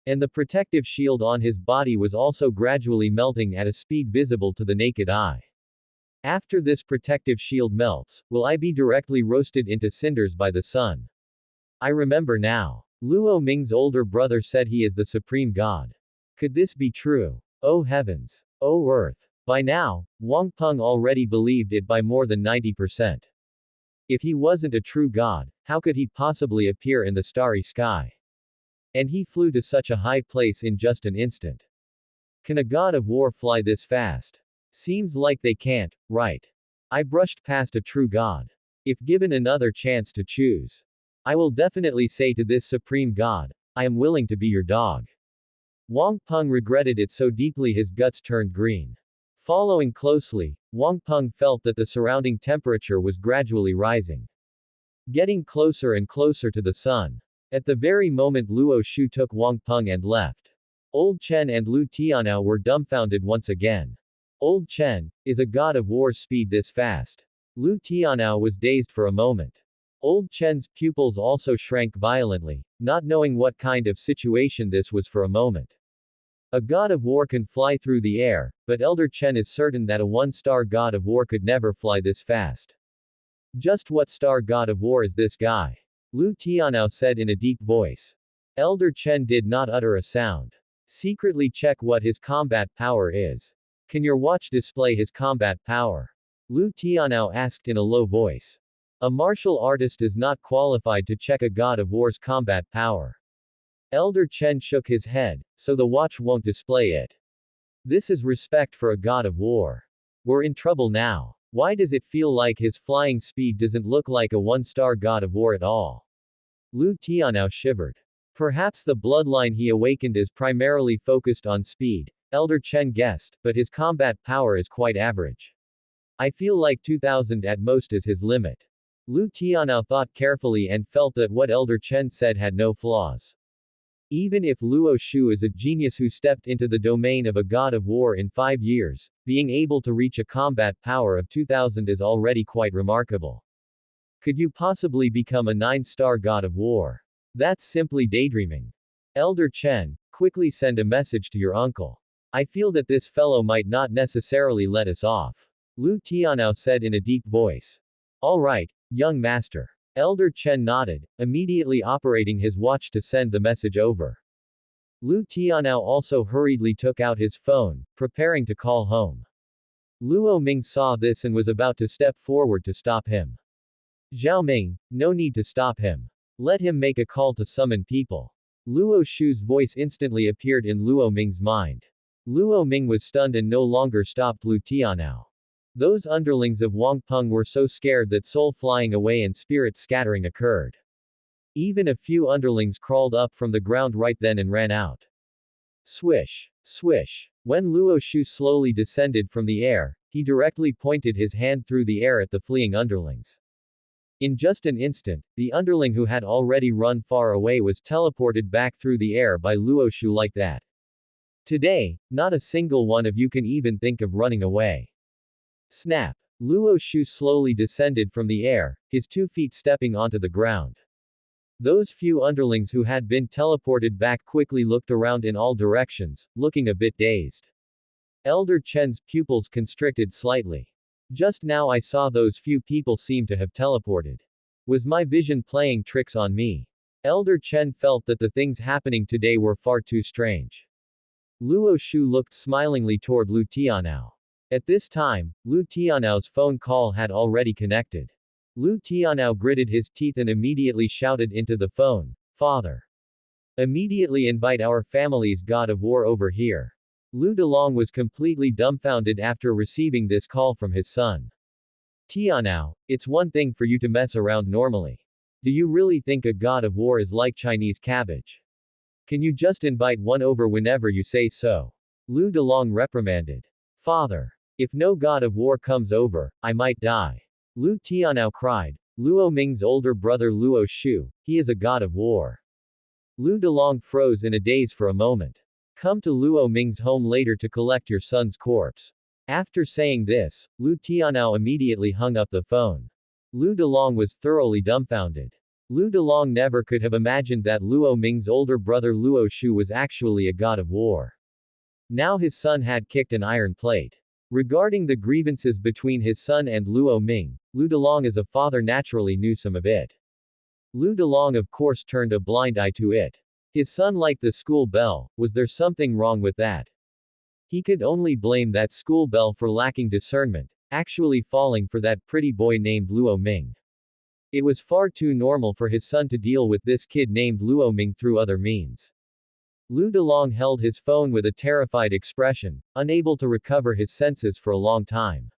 B: And the protective shield on his body was also gradually melting at a speed visible to the naked eye. After this protective shield melts, will I be directly roasted into cinders by the sun? I remember now. Luo Ming's older brother said he is the supreme god. Could this be true? Oh heavens! Oh earth! By now, Wang Peng already believed it by more than 90%. If he wasn't a true god, how could he possibly appear in the starry sky? And he flew to such a high place in just an instant. Can a god of war fly this fast? Seems like they can't, right? I brushed past a true god. If given another chance to choose, I will definitely say to this supreme god, I am willing to be your dog. Wang Peng regretted it so deeply his guts turned green. Following closely, Wang Peng felt that the surrounding temperature was gradually rising. Getting closer and closer to the sun. At the very moment Luo Shu took Wang Peng and left. Old Chen and Lu Tianao were dumbfounded once again. Old Chen, is a god of war's speed this fast? Lu Tianao was dazed for a moment. Old Chen's pupils also shrank violently, not knowing what kind of situation this was for a moment. A god of war can fly through the air, but Elder Chen is certain that a one-star god of war could never fly this fast. Just what star god of war is this guy? Lu Tianao said in a deep voice. Elder Chen did not utter a sound. Secretly check what his combat power is. Can your watch display his combat power? Lu Tianao asked in a low voice. A martial artist is not qualified to check a god of war's combat power. Elder Chen shook his head, so the watch won't display it. This is respect for a god of war. We're in trouble now. Why does it feel like his flying speed doesn't look like a one-star god of war at all? Lu Tianao shivered. Perhaps the bloodline he awakened is primarily focused on speed, Elder Chen guessed, but his combat power is quite average. I feel like 2000 at most is his limit. Lu Tianao thought carefully and felt that what Elder Chen said had no flaws. Even if Luo Shu is a genius who stepped into the domain of a god of war in 5 years, being able to reach a combat power of 2000 is already quite remarkable. Could you possibly become a 9-star god of war? That's simply daydreaming. Elder Chen, quickly send a message to your uncle. I feel that this fellow might not necessarily let us off. Lu Tianao said in a deep voice. All right, young master. Elder Chen nodded, immediately operating his watch to send the message over. Lu Tianao also hurriedly took out his phone, preparing to call home. Luo Ming saw this and was about to step forward to stop him. Zhao Ming, no need to stop him. Let him make a call to summon people. Luo Shu's voice instantly appeared in Luo Ming's mind. Luo Ming was stunned and no longer stopped Lu Tianao. Those underlings of Wang Peng were so scared that soul flying away and spirit scattering occurred. Even a few underlings crawled up from the ground right then and ran out. Swish! Swish! When Luo Shu slowly descended from the air, he directly pointed his hand through the air at the fleeing underlings. In just an instant, the underling who had already run far away was teleported back through the air by Luo Shu like that. Today, not a single one of you can even think of running away. Snap. Luo Shu slowly descended from the air, his 2 feet stepping onto the ground. Those few underlings who had been teleported back quickly looked around in all directions, looking a bit dazed. Elder Chen's pupils constricted slightly. Just now I saw those few people seem to have teleported. Was my vision playing tricks on me? Elder Chen felt that the things happening today were far too strange. Luo Shu looked smilingly toward Lu Tianao. At this time, Lu Tianao's phone call had already connected. Lu Tianao gritted his teeth and immediately shouted into the phone, "Father! Immediately invite our family's god of war over here." Lu Delong was completely dumbfounded after receiving this call from his son. Tianao, it's one thing for you to mess around normally. Do you really think a god of war is like Chinese cabbage? Can you just invite one over whenever you say so? Lu Delong reprimanded. Father! If no god of war comes over, I might die. Lu Tianao cried. Luo Ming's older brother Luo Shu, he is a god of war. Lu Delong froze in a daze for a moment. Come to Luo Ming's home later to collect your son's corpse. After saying this, Lu Tianao immediately hung up the phone. Lu Delong was thoroughly dumbfounded. Lu Delong never could have imagined that Luo Ming's older brother Luo Shu was actually a god of war. Now his son had kicked an iron plate. Regarding the grievances between his son and Luo Ming, Lu Delong as a father naturally knew some of it. Lu Delong of course turned a blind eye to it. His son liked the school bell, was there something wrong with that? He could only blame that school bell for lacking discernment, actually falling for that pretty boy named Luo Ming. It was far too normal for his son to deal with this kid named Luo Ming through other means. Lu Delong held his phone with a terrified expression, unable to recover his senses for a long time.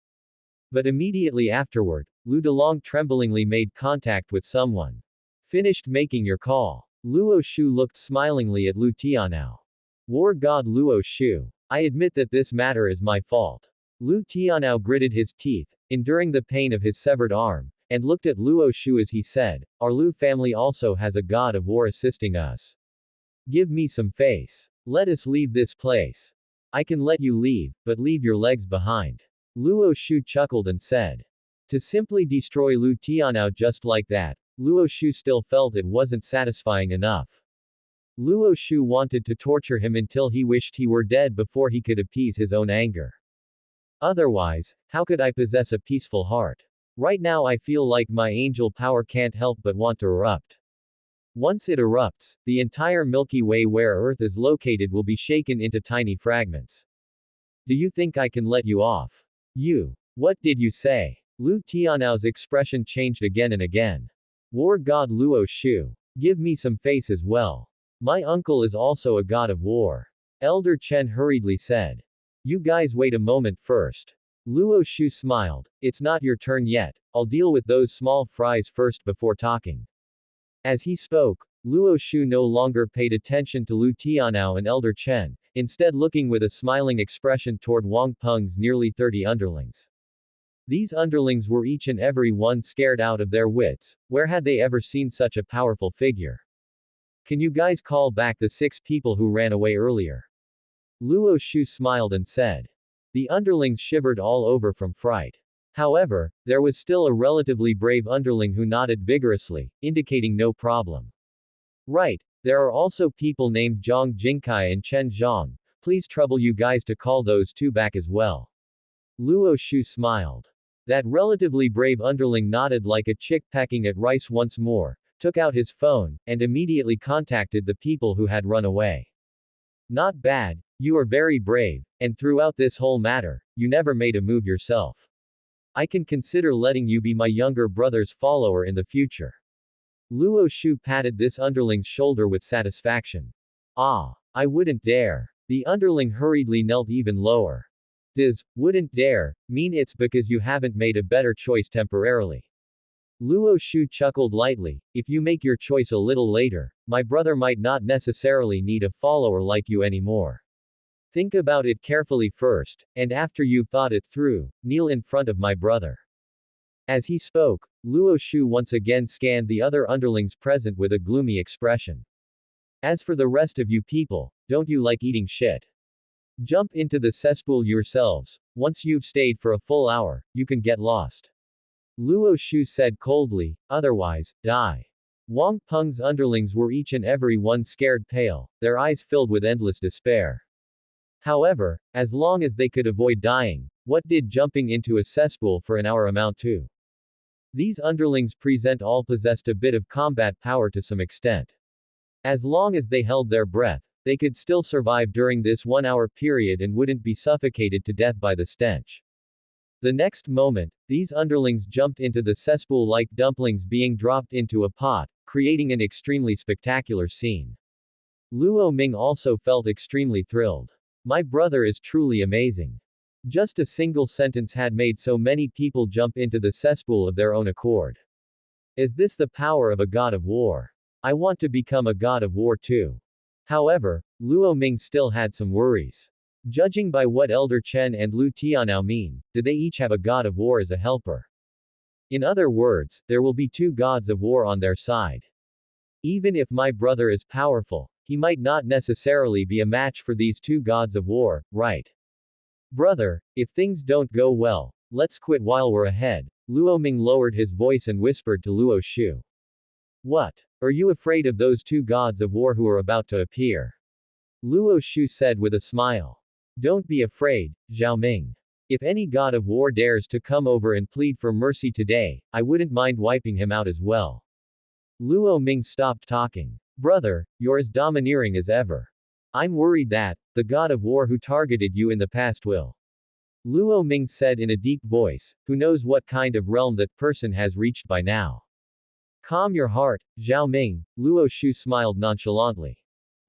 B: But immediately afterward, Lu Delong tremblingly made contact with someone. Finished making your call. Luo Shu looked smilingly at Lu Tianao. War god Luo Shu. I admit that this matter is my fault. Lu Tianao gritted his teeth, enduring the pain of his severed arm, and looked at Luo Shu as he said, our Lu family also has a god of war assisting us. Give me some face. Let us leave this place. I can let you leave, but leave your legs behind. Luo Shu chuckled and said. To simply destroy Lu Tianao just like that, Luo Shu still felt it wasn't satisfying enough. Luo Shu wanted to torture him until he wished he were dead before he could appease his own anger. Otherwise, how could I possess a peaceful heart? Right now I feel like my angel power can't help but want to erupt. Once it erupts, the entire Milky Way where Earth is located will be shaken into tiny fragments. Do you think I can let you off? You. What did you say? Lu Tianao's expression changed again and again. War god Luo Shu. Give me some face as well. My uncle is also a god of war. Elder Chen hurriedly said. You guys wait a moment first. Luo Shu smiled. It's not your turn yet, I'll deal with those small fries first before talking. As he spoke, Luo Shu no longer paid attention to Lu Tianao and Elder Chen, instead looking with a smiling expression toward Wang Peng's nearly 30 underlings. These underlings were each and every one scared out of their wits. Where had they ever seen such a powerful figure? Can you guys call back the 6 people who ran away earlier? Luo Shu smiled and said. The underlings shivered all over from fright. However, there was still a relatively brave underling who nodded vigorously, indicating no problem. Right, there are also people named Zhang Jingkai and Chen Zhang. Please trouble you guys to call those 2 back as well. Luo Shu smiled. That relatively brave underling nodded like a chick pecking at rice once more, took out his phone, and immediately contacted the people who had run away. Not bad, you are very brave, and throughout this whole matter, you never made a move yourself. I can consider letting you be my younger brother's follower in the future. Luo Shu patted this underling's shoulder with satisfaction. Ah, I wouldn't dare. The underling hurriedly knelt even lower. Does wouldn't dare mean it's because you haven't made a better choice temporarily? Luo Shu chuckled lightly. If you make your choice a little later, my brother might not necessarily need a follower like you anymore. Think about it carefully first, and after you've thought it through, kneel in front of my brother. As he spoke, Luo Shu once again scanned the other underlings present with a gloomy expression. As for the rest of you people, don't you like eating shit? Jump into the cesspool yourselves. Once you've stayed for a full hour, you can get lost. Luo Shu said coldly, otherwise, die. Wang Peng's underlings were each and every one scared pale, their eyes filled with endless despair. However, as long as they could avoid dying, what did jumping into a cesspool for an hour amount to? These underlings present all possessed a bit of combat power to some extent. As long as they held their breath, they could still survive during this 1 hour period and wouldn't be suffocated to death by the stench. The next moment, these underlings jumped into the cesspool like dumplings being dropped into a pot, creating an extremely spectacular scene. Luo Ming also felt extremely thrilled. My brother is truly amazing. Just a single sentence had made so many people jump into the cesspool of their own accord. Is this the power of a god of war? I want to become a god of war too. However, Luo Ming still had some worries. Judging by what Elder Chen and Lu Tianao mean, do they each have a god of war as a helper? In other words, there will be two gods of war on their side. Even if my brother is powerful, he might not necessarily be a match for these two gods of war, right? Brother, if things don't go well, let's quit while we're ahead. Luo Ming lowered his voice and whispered to Luo Shu. What? Are you afraid of those two gods of war who are about to appear? Luo Shu said with a smile. Don't be afraid, Zhao Ming. If any god of war dares to come over and plead for mercy today, I wouldn't mind wiping him out as well. Luo Ming stopped talking. Brother, you're as domineering as ever. I'm worried that, the god of war who targeted you in the past will. Luo Ming said in a deep voice, who knows what kind of realm that person has reached by now. Calm your heart, Zhao Ming, Luo Shu smiled nonchalantly.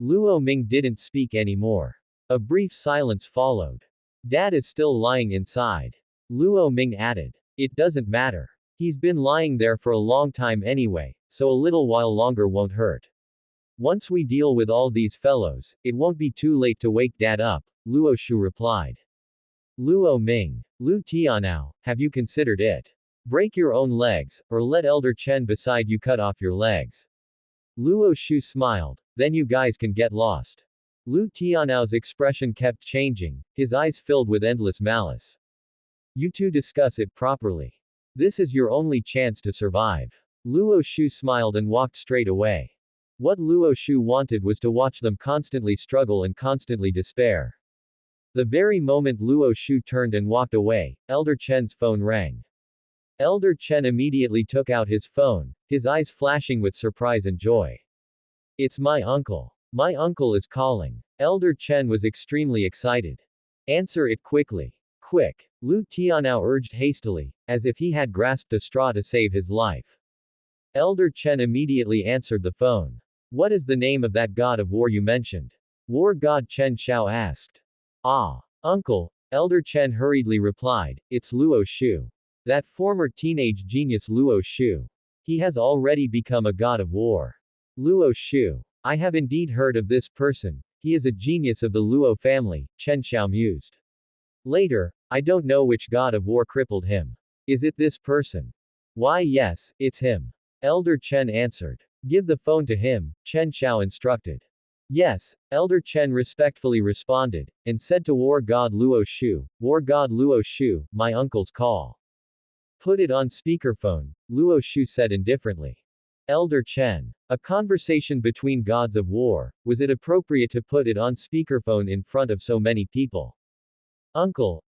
B: Luo Ming didn't speak anymore. A brief silence followed. Dad is still lying inside. Luo Ming added. It doesn't matter. He's been lying there for a long time anyway, so a little while longer won't hurt. Once we deal with all these fellows, it won't be too late to wake Dad up, Luo Shu replied. Luo Ming, Lu Tianao, have you considered it? Break your own legs, or let Elder Chen beside you cut off your legs. Luo Shu smiled, then you guys can get lost. Lu Tianao's expression kept changing, his eyes filled with endless malice. You two discuss it properly. This is your only chance to survive. Luo Shu smiled and walked straight away. What Luo Shu wanted was to watch them constantly struggle and constantly despair. The very moment Luo Shu turned and walked away, Elder Chen's phone rang. Elder Chen immediately took out his phone, his eyes flashing with surprise and joy. It's my uncle. My uncle is calling. Elder Chen was extremely excited. Answer it quickly. Quick. Lu Tianao urged hastily, as if he had grasped a straw to save his life. Elder Chen immediately answered the phone. What is the name of that god of war you mentioned? War god Chen Xiao asked. Ah, uncle, Elder Chen hurriedly replied, it's Luo Shu. That former teenage genius Luo Shu. He has already become a god of war. Luo Shu. I have indeed heard of this person, he is a genius of the Luo family, Chen Xiao mused. Later, I don't know which god of war crippled him. Is it this person? Why yes, it's him. Elder Chen answered. Give the phone to him, Chen Xiao instructed. Yes, Elder Chen respectfully responded, and said to War God Luo Shu, War God Luo Shu, my uncle's call. Put it on speakerphone, Luo Shu said indifferently. Elder Chen. A conversation between gods of war, was it appropriate to put it on speakerphone in front of so many people? Uncle,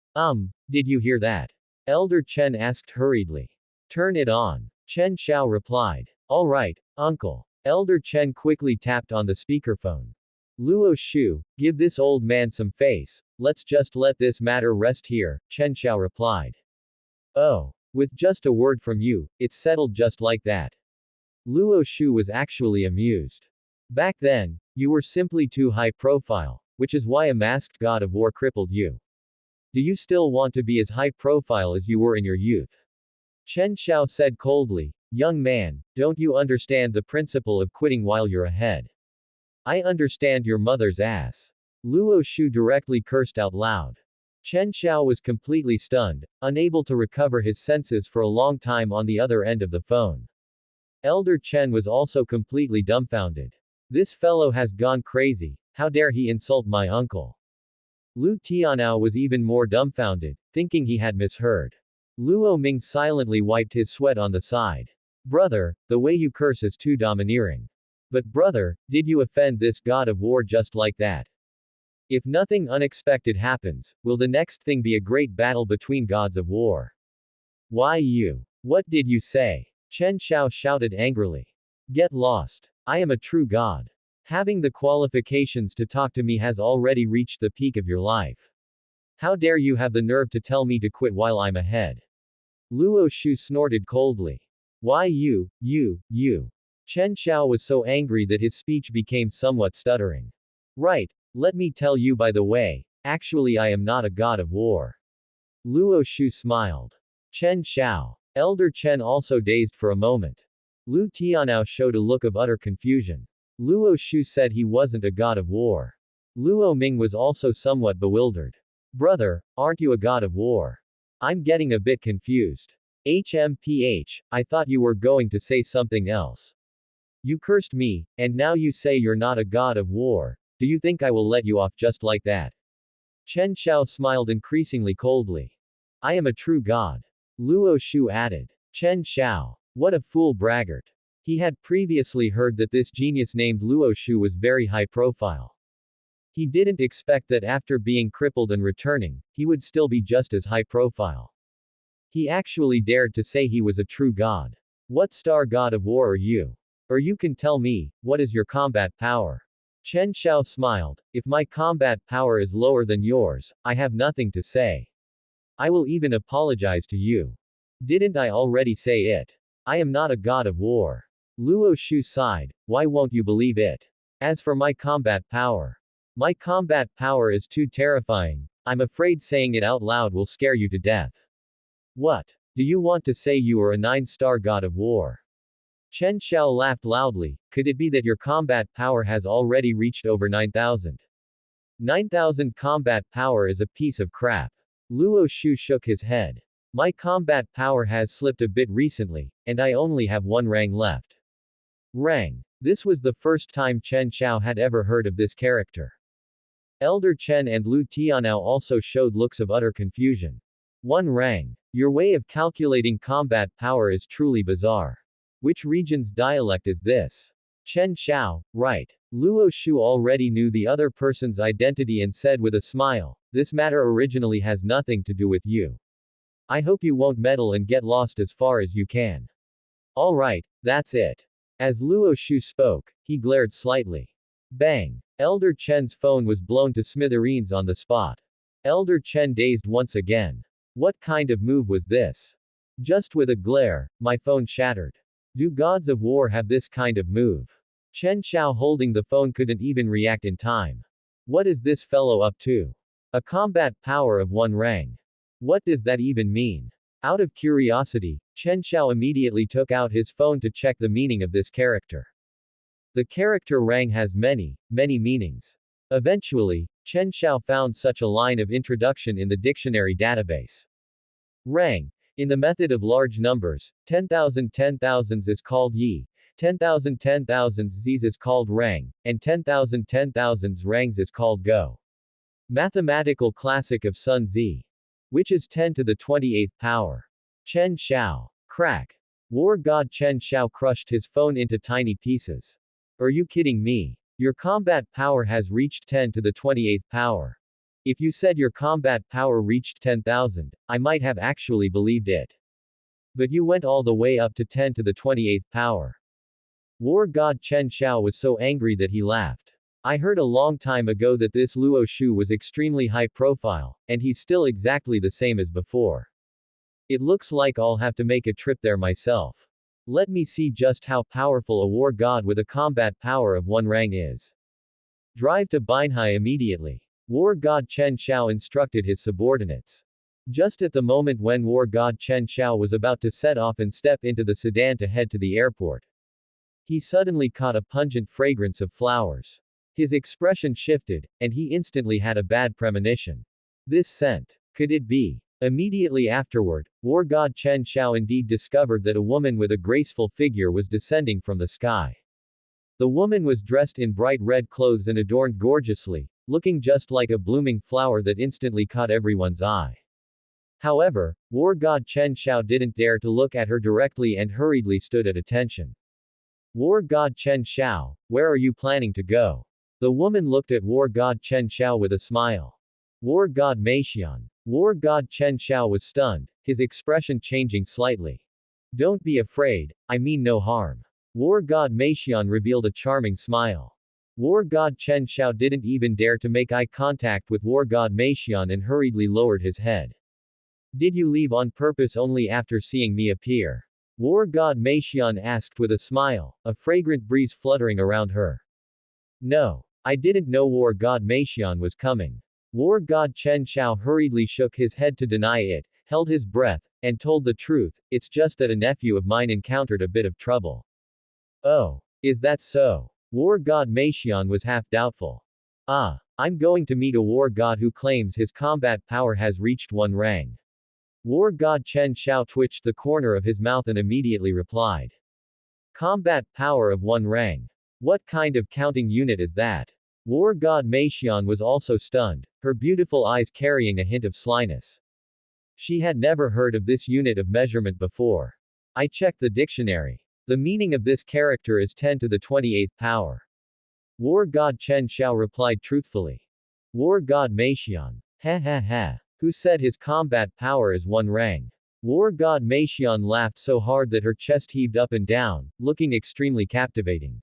B: did you hear that? Elder Chen asked hurriedly. Turn it on. Chen Xiao replied. All right, uncle. Elder Chen quickly tapped on the speakerphone. Luo Shu, give this old man some face, let's just let this matter rest here, Chen Xiao replied. Oh. With just a word from you, it's settled just like that. Luo Shu was actually amused. Back then, you were simply too high profile, which is why a masked god of war crippled you. Do you still want to be as high profile as you were in your youth? Chen Xiao said coldly, young man, don't you understand the principle of quitting while you're ahead? I understand your mother's ass. Luo Shu directly cursed out loud. Chen Xiao was completely stunned, unable to recover his senses for a long time on the other end of the phone. Elder Chen was also completely dumbfounded. This fellow has gone crazy, how dare he insult my uncle? Lu Tianao was even more dumbfounded, thinking he had misheard. Luo Ming silently wiped his sweat on the side. Brother, the way you curse is too domineering. But brother, did you offend this god of war just like that? If nothing unexpected happens, will the next thing be a great battle between gods of war? Why you? What did you say? Chen Xiao shouted angrily. Get lost. I am a true god. Having the qualifications to talk to me has already reached the peak of your life. How dare you have the nerve to tell me to quit while I'm ahead? Luo Shu snorted coldly. Why you? Chen Xiao was so angry that his speech became somewhat stuttering. Right, let me tell you by the way, actually I am not a god of war. Luo Shu smiled. Chen Xiao. Elder Chen also dazed for a moment. Lu Tianao showed a look of utter confusion. Luo Shu said he wasn't a god of war. Luo Ming was also somewhat bewildered. Brother, aren't you a god of war? I'm getting a bit confused. HMPH, I thought you were going to say something else. You cursed me, and now you say you're not a god of war. Do you think I will let you off just like that? Chen Xiao smiled increasingly coldly. I am a true god. Luo Shu added. Chen Xiao. What a fool braggart. He had previously heard that this genius named Luo Shu was very high profile. He didn't expect that after being crippled and returning, he would still be just as high profile. He actually dared to say he was a true god. What star god of war are you? Or you can tell me, what is your combat power? Chen Xiao smiled. If my combat power is lower than yours, I have nothing to say. I will even apologize to you. Didn't I already say it? I am not a god of war. Luo Shu sighed. Why won't you believe it? As for my combat power, my combat power is too terrifying. I'm afraid saying it out loud will scare you to death. What? Do you want to say you are a 9-star god of war? Chen Xiao laughed loudly. Could it be that your combat power has already reached over 9,000? 9,000 combat power is a piece of crap. Luo Shu shook his head. My combat power has slipped a bit recently, and I only have 1 rang left. Rang. This was the first time Chen Xiao had ever heard of this character. Elder Chen and Lu Tianao also showed looks of utter confusion. 1 rang. Your way of calculating combat power is truly bizarre. Which region's dialect is this? Chen Xiao, right. Luo Shu already knew the other person's identity and said with a smile, this matter originally has nothing to do with you. I hope you won't meddle and get lost as far as you can. Alright, that's it. As Luo Shu spoke, he glared slightly. Bang! Elder Chen's phone was blown to smithereens on the spot. Elder Chen dazed once again. What kind of move was this? Just with a glare, my phone shattered. Do gods of war have this kind of move? Chen Xiao holding the phone couldn't even react in time. What is this fellow up to? A combat power of 1 rang. What does that even mean? Out of curiosity, Chen Xiao immediately took out his phone to check the meaning of this character. The character rang has many meanings. Eventually, Chen Xiao found such a line of introduction in the dictionary database. Rang. In the method of large numbers, 10,000 10,000s is called yi, 10,000 10,000s is called rang, and 10,000 10,000s rangs is called go. Mathematical classic of Sun Zi. Which is 10 to the 28th power. Chen Xiao. Crack. War god Chen Xiao crushed his phone into tiny pieces. Are you kidding me? Your combat power has reached 10 to the 28th power. If you said your combat power reached 10,000, I might have actually believed it. But you went all the way up to 10 to the 28th power. War god Chen Xiao was so angry that he laughed. I heard a long time ago that this Luo Shu was extremely high profile, and he's still exactly the same as before. It looks like I'll have to make a trip there myself. Let me see just how powerful a war god with a combat power of 1 rang is. Drive to Binhai immediately. War god Chen Xiao instructed his subordinates. Just at the moment when war god Chen Xiao was about to set off and step into the sedan to head to the airport, he suddenly caught a pungent fragrance of flowers. His expression shifted, and he instantly had a bad premonition. This scent. Could it be? Immediately afterward, war god Chen Xiao indeed discovered that a woman with a graceful figure was descending from the sky. The woman was dressed in bright red clothes and adorned gorgeously, looking just like a blooming flower that instantly caught everyone's eye. However, war god Chen Xiao didn't dare to look at her directly and hurriedly stood at attention. War god Chen Xiao, where are you planning to go? The woman looked at war god Chen Xiao with a smile. War god Meixian. War god Chen Xiao was stunned, his expression changing slightly. Don't be afraid, I mean no harm. War god Meixian revealed a charming smile. War god Chen Xiao didn't even dare to make eye contact with war god Meixian and hurriedly lowered his head. Did you leave on purpose only after seeing me appear? War god Meixian asked with a smile, a fragrant breeze fluttering around her. No. I didn't know war god Meixian was coming. War god Chen Xiao hurriedly shook his head to deny it, held his breath, and told the truth, it's just that a nephew of mine encountered a bit of trouble. Oh. Is that so? War god Meixian was half doubtful. Ah. I'm going to meet a war god who claims his combat power has reached 1 rang. War god Chen Xiao twitched the corner of his mouth and immediately replied. Combat power of 1 rang. What kind of counting unit is that? War god Meixian was also stunned, her beautiful eyes carrying a hint of slyness. She had never heard of this unit of measurement before. I checked the dictionary. The meaning of this character is 10 to the 28th power. War god Chen Xiao replied truthfully. War god Meixian. Ha ha ha. Who said his combat power is 1 rang? War god Meixian laughed so hard that her chest heaved up and down, looking extremely captivating.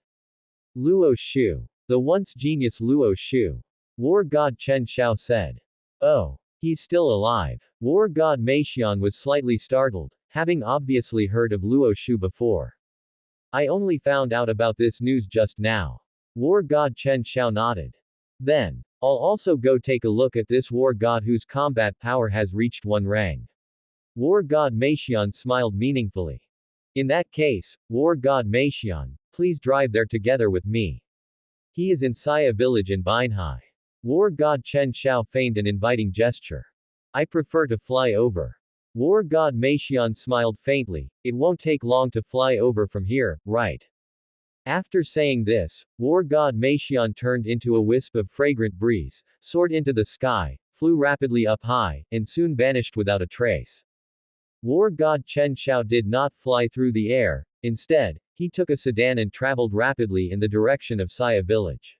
B: Luo Shu. The once genius Luo Shu. War god Chen Xiao said. Oh. He's still alive. War god Meixian was slightly startled, having obviously heard of Luo Shu before. I only found out about this news just now. War god Chen Xiao nodded. Then, I'll also go take a look at this war god whose combat power has reached 1 rang. War god Meixian smiled meaningfully. In that case, war god Meixian, please drive there together with me. He is in Saya village in Binhai. War god Chen Xiao feigned an inviting gesture. I prefer to fly over. War god Meixian smiled faintly, it won't take long to fly over from here, right? After saying this, war god Meixian turned into a wisp of fragrant breeze, soared into the sky, flew rapidly up high, and soon vanished without a trace. War god Chen Xiao did not fly through the air, instead, he took a sedan and traveled rapidly in the direction of Saya village.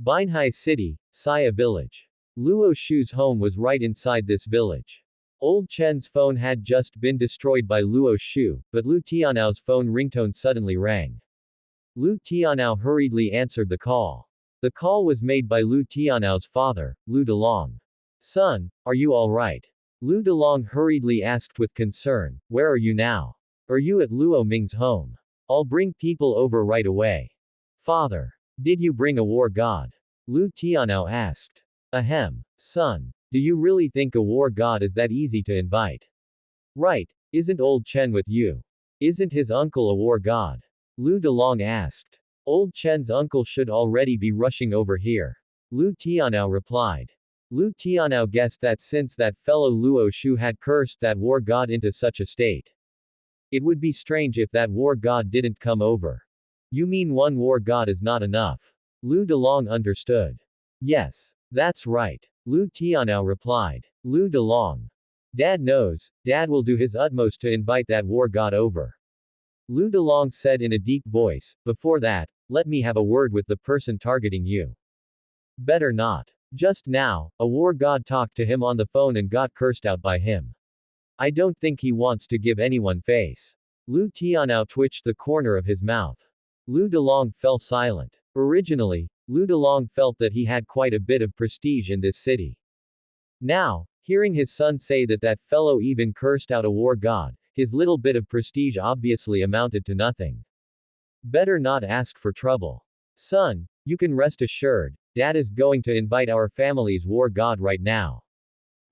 B: Binhai City, Saya village. Luo Shu's home was right inside this village. Old Chen's phone had just been destroyed by Luo Shu, but Lu Tianao's phone ringtone suddenly rang. Lu Tianao hurriedly answered the call. The call was made by Lu Tianao's father, Lu Delong. Son, are you alright? Lu Delong hurriedly asked with concern, where are you now? Are you at Luo Ming's home? I'll bring people over right away. Father. Did you bring a war god? Lu Tianao asked. Ahem. Son. Do you really think a war god is that easy to invite? Right. Isn't old Chen with you? Isn't his uncle a war god? Lu Delong asked. Old Chen's uncle should already be rushing over here. Lu Tianao replied. Lu Tianao guessed that since that fellow Luo Shu had cursed that war god into such a state, it would be strange if that war god didn't come over. You mean 1 war god is not enough? Lu Delong understood. Yes. That's right. Lu Tianao replied. Lu Delong. Dad knows, Dad will do his utmost to invite that war god over. Lu Delong said in a deep voice, before that, let me have a word with the person targeting you. Better not. Just now, a war god talked to him on the phone and got cursed out by him. I don't think he wants to give anyone face. Lu Tianao twitched the corner of his mouth. Lu Delong fell silent. Originally, Lu Delong felt that he had quite a bit of prestige in this city. Now, hearing his son say that that fellow even cursed out a war god, his little bit of prestige obviously amounted to nothing. Better not ask for trouble. Son, you can rest assured, Dad is going to invite our family's war god right now.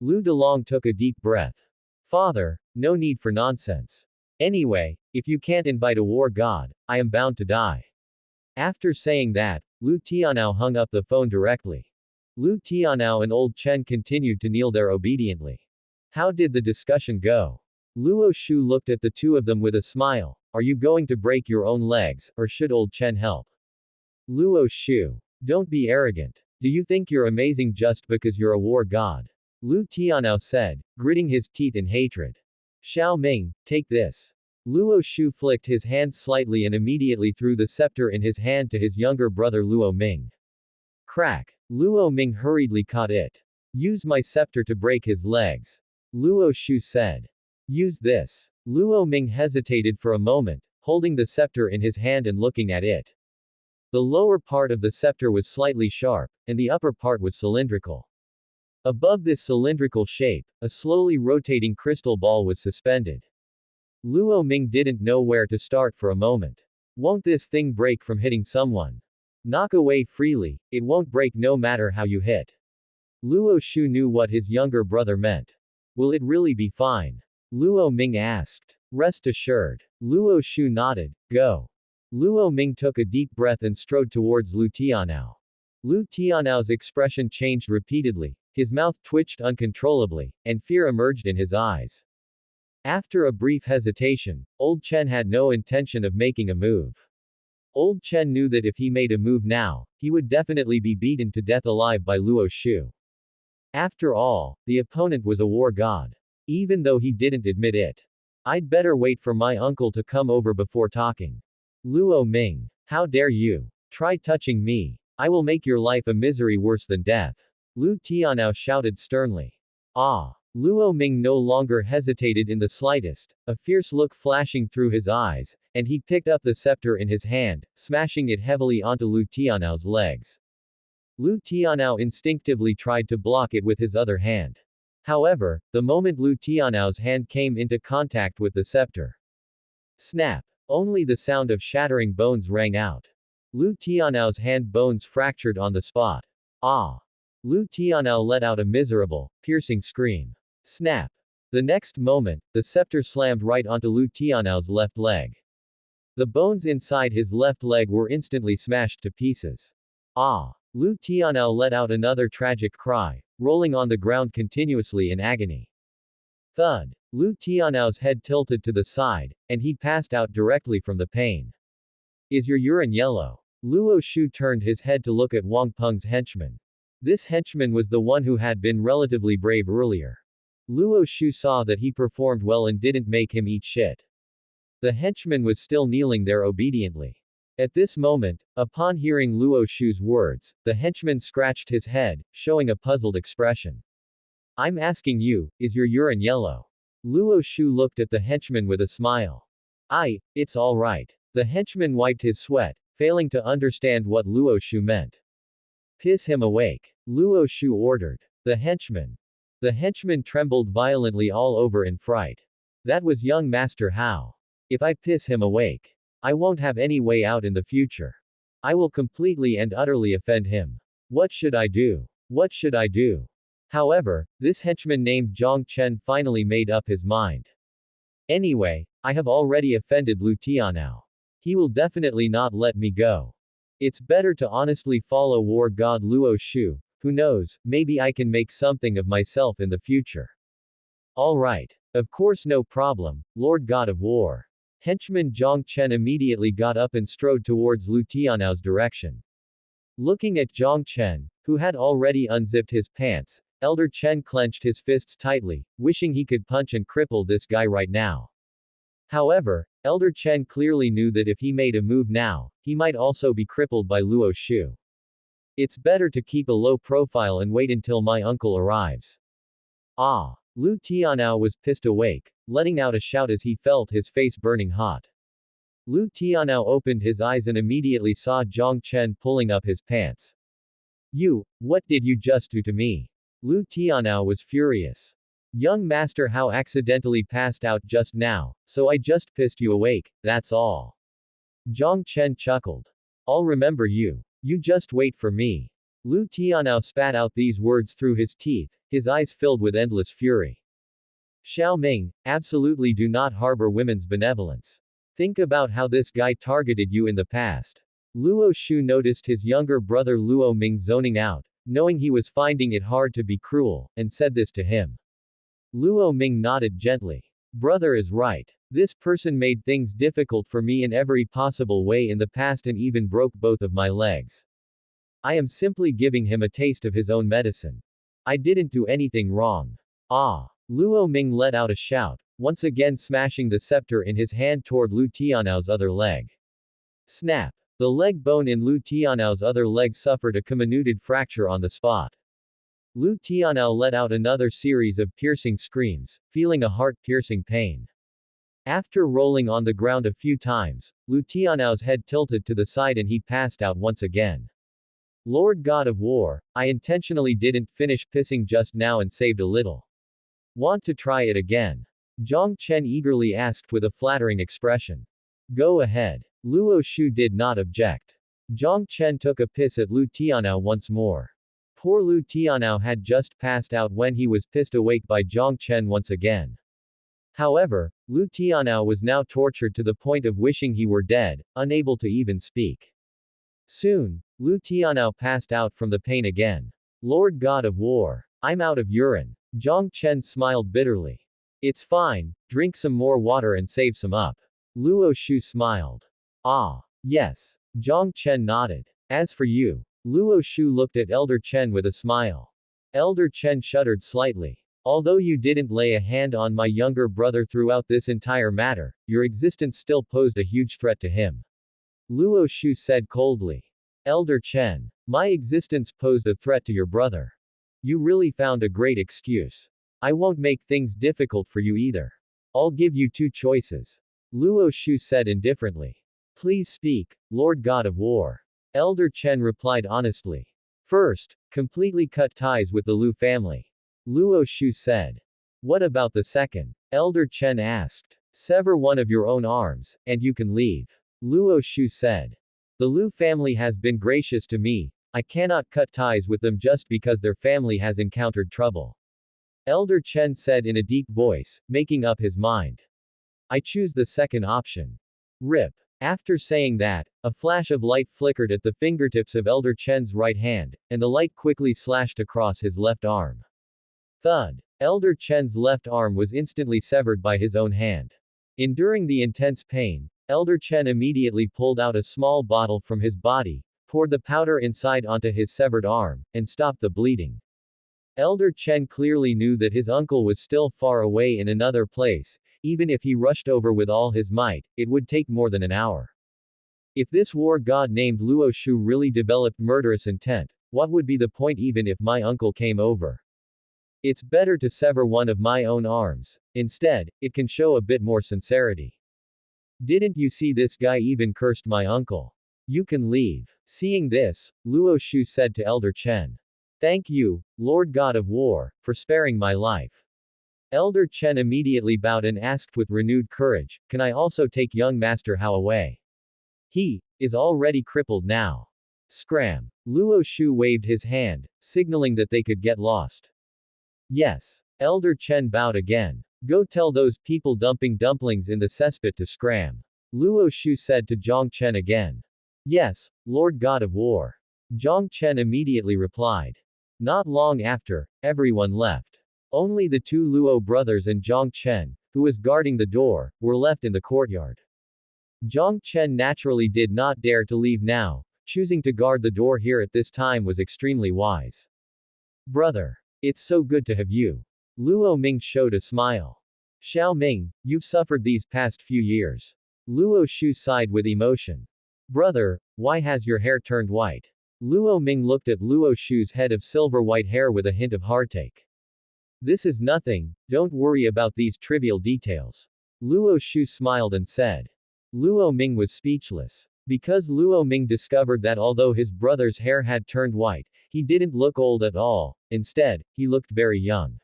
B: Lu Delong took a deep breath. Father, no need for nonsense. Anyway, if you can't invite a war god, I am bound to die. After saying that, Lu Tianao hung up the phone directly. Lu Tianao and old Chen continued to kneel there obediently. How did the discussion go? Luo Shu looked at the two of them with a smile. Are you going to break your own legs, or should old Chen help? Luo Shu. Don't be arrogant. Do you think you're amazing just because you're a war god? Lu Tianao said, gritting his teeth in hatred. Xiao Ming, take this. Luo Shu flicked his hand slightly and immediately threw the scepter in his hand to his younger brother Luo Ming. Crack. Luo Ming hurriedly caught it. Use my scepter to break his legs. Luo Shu said. Use this. Luo Ming hesitated for a moment, holding the scepter in his hand and looking at it. The lower part of the scepter was slightly sharp, and the upper part was cylindrical. Above this cylindrical shape, a slowly rotating crystal ball was suspended. Luo Ming didn't know where to start for a moment. Won't this thing break from hitting someone? Knock away freely, it won't break no matter how you hit. Luo Shu knew what his younger brother meant. Will it really be fine? Luo Ming asked. Rest assured. Luo Shu nodded. Go. Luo Ming took a deep breath and strode towards Lu Tianao. Lu Tianao's expression changed repeatedly, his mouth twitched uncontrollably, and fear emerged in his eyes. After a brief hesitation, Old Chen had no intention of making a move. Old Chen knew that if he made a move now, he would definitely be beaten to death alive by Luo Shu. After all, the opponent was a war god. Even though he didn't admit it. I'd better wait for my uncle to come over before talking. Luo Ming. How dare you? Try touching me. I will make your life a misery worse than death. Lu Tianao shouted sternly. Ah. Luo Ming no longer hesitated in the slightest, a fierce look flashing through his eyes, and he picked up the scepter in his hand, smashing it heavily onto Lu Tianao's legs. Lu Tianao instinctively tried to block it with his other hand. However, the moment Lu Tianao's hand came into contact with the scepter. Snap! Only the sound of shattering bones rang out. Lu Tianao's hand bones fractured on the spot. Ah! Lu Tianao let out a miserable, piercing scream. Snap! The next moment, the scepter slammed right onto Lu Tianao's left leg. The bones inside his left leg were instantly smashed to pieces. Ah! Lu Tianao let out another tragic cry, rolling on the ground continuously in agony. Thud! Lu Tianao's head tilted to the side, and he passed out directly from the pain. Is your urine yellow? Luo Shu turned his head to look at Wang Peng's henchman. This henchman was the one who had been relatively brave earlier. Luo Shu saw that he performed well and didn't make him eat shit. The henchman was still kneeling there obediently. At this moment, upon hearing Luo Shu's words, the henchman scratched his head, showing a puzzled expression. I'm asking you, is your urine yellow? Luo Shu looked at the henchman with a smile. It's all right. The henchman wiped his sweat, failing to understand what Luo Shu meant. Piss him awake. Luo Shu ordered. The henchman trembled violently all over in fright. That was young Master Hao. If I piss him awake, I won't have any way out in the future. I will completely and utterly offend him. What should I do? What should I do? However, this henchman named Zhang Chen finally made up his mind. Anyway, I have already offended Lu Tianao. He will definitely not let me go. It's better to honestly follow war god Luo Shu. Who knows, maybe I can make something of myself in the future. Alright. Of course, no problem, Lord God of War. Henchman Zhang Chen immediately got up and strode towards Lu Tianao's direction. Looking at Zhang Chen, who had already unzipped his pants, Elder Chen clenched his fists tightly, wishing he could punch and cripple this guy right now. However, Elder Chen clearly knew that if he made a move now, he might also be crippled by Luo Shu. It's better to keep a low profile and wait until my uncle arrives. Ah! Lu Tianao was pissed awake, letting out a shout as he felt his face burning hot. Lu Tianao opened his eyes and immediately saw Zhang Chen pulling up his pants. What did you just do to me? Lu Tianao was furious. Young Master Hao accidentally passed out just now, so I just pissed you awake, that's all. Zhang Chen chuckled. I'll remember you. You just wait for me. Lu Tianao spat out these words through his teeth, his eyes filled with endless fury. Xiao Ming, absolutely do not harbor women's benevolence. Think about how this guy targeted you in the past. Luo Shu noticed his younger brother Luo Ming zoning out, knowing he was finding it hard to be cruel, and said this to him. Luo Ming nodded gently. Brother is right. This person made things difficult for me in every possible way in the past and even broke both of my legs. I am simply giving him a taste of his own medicine. I didn't do anything wrong. Ah! Luo Ming let out a shout, once again smashing the scepter in his hand toward Lu Tianao's other leg. Snap! The leg bone in Lu Tianao's other leg suffered a comminuted fracture on the spot. Lu Tianao let out another series of piercing screams, feeling a heart-piercing pain. After rolling on the ground a few times, Lu Tianao's head tilted to the side and he passed out once again. Lord God of War, I intentionally didn't finish pissing just now and saved a little. Want to try it again? Zhang Chen eagerly asked with a flattering expression. Go ahead. Luo Shu did not object. Zhang Chen took a piss at Lu Tianao once more. Poor Lu Tianao had just passed out when he was pissed awake by Zhang Chen once again. However, Lu Tianao was now tortured to the point of wishing he were dead, unable to even speak. Soon, Lu Tianao passed out from the pain again. Lord God of War, I'm out of urine. Zhang Chen smiled bitterly. It's fine, drink some more water and save some up. Luo Shu smiled. Ah, yes. Zhang Chen nodded. As for you, Luo Shu looked at Elder Chen with a smile. Elder Chen shuddered slightly. Although you didn't lay a hand on my younger brother throughout this entire matter, your existence still posed a huge threat to him. Luo Shu said coldly. Elder Chen, my existence posed a threat to your brother. You really found a great excuse. I won't make things difficult for you either. I'll give you two choices. Luo Shu said indifferently. Please speak, Lord God of War. Elder Chen replied honestly. First, completely cut ties with the Lu family. Luo Shu said. What about the second? Elder Chen asked. Sever one of your own arms, and you can leave. Luo Shu said. The Lu family has been gracious to me, I cannot cut ties with them just because their family has encountered trouble. Elder Chen said in a deep voice, making up his mind. I choose the second option. RIP. After saying that, a flash of light flickered at the fingertips of Elder Chen's right hand, and the light quickly slashed across his left arm. Thud. Elder Chen's left arm was instantly severed by his own hand. Enduring the intense pain, Elder Chen immediately pulled out a small bottle from his body, poured the powder inside onto his severed arm, and stopped the bleeding. Elder Chen clearly knew that his uncle was still far away in another place. Even if he rushed over with all his might, it would take more than an hour. If this war god named Luo Shu really developed murderous intent, what would be the point even if my uncle came over? It's better to sever one of my own arms. Instead, it can show a bit more sincerity. Didn't you see this guy even cursed my uncle? You can leave. Seeing this, Luo Shu said to Elder Chen. Thank you, Lord God of War, for sparing my life. Elder Chen immediately bowed and asked with renewed courage, can I also take young Master Hao away? He is already crippled now. Scram. Luo Shu waved his hand, signaling that they could get lost. Yes. Elder Chen bowed again. Go tell those people dumping dumplings in the cesspit to scram. Luo Shu said to Zhang Chen again. Yes, Lord God of War. Zhang Chen immediately replied. Not long after, everyone left. Only the two Luo brothers and Zhang Chen, who was guarding the door, were left in the courtyard. Zhang Chen naturally did not dare to leave now, choosing to guard the door here at this time was extremely wise. Brother. It's so good to have you. Luo Ming showed a smile. Xiao Ming, you've suffered these past few years. Luo Shu sighed with emotion. Brother, why has your hair turned white? Luo Ming looked at Luo Shu's head of silver white hair with a hint of heartache. This is nothing, don't worry about these trivial details. Luo Shu smiled and said. Luo Ming was speechless. Because Luo Ming discovered that although his brother's hair had turned white, he didn't look old at all, instead, he looked very young.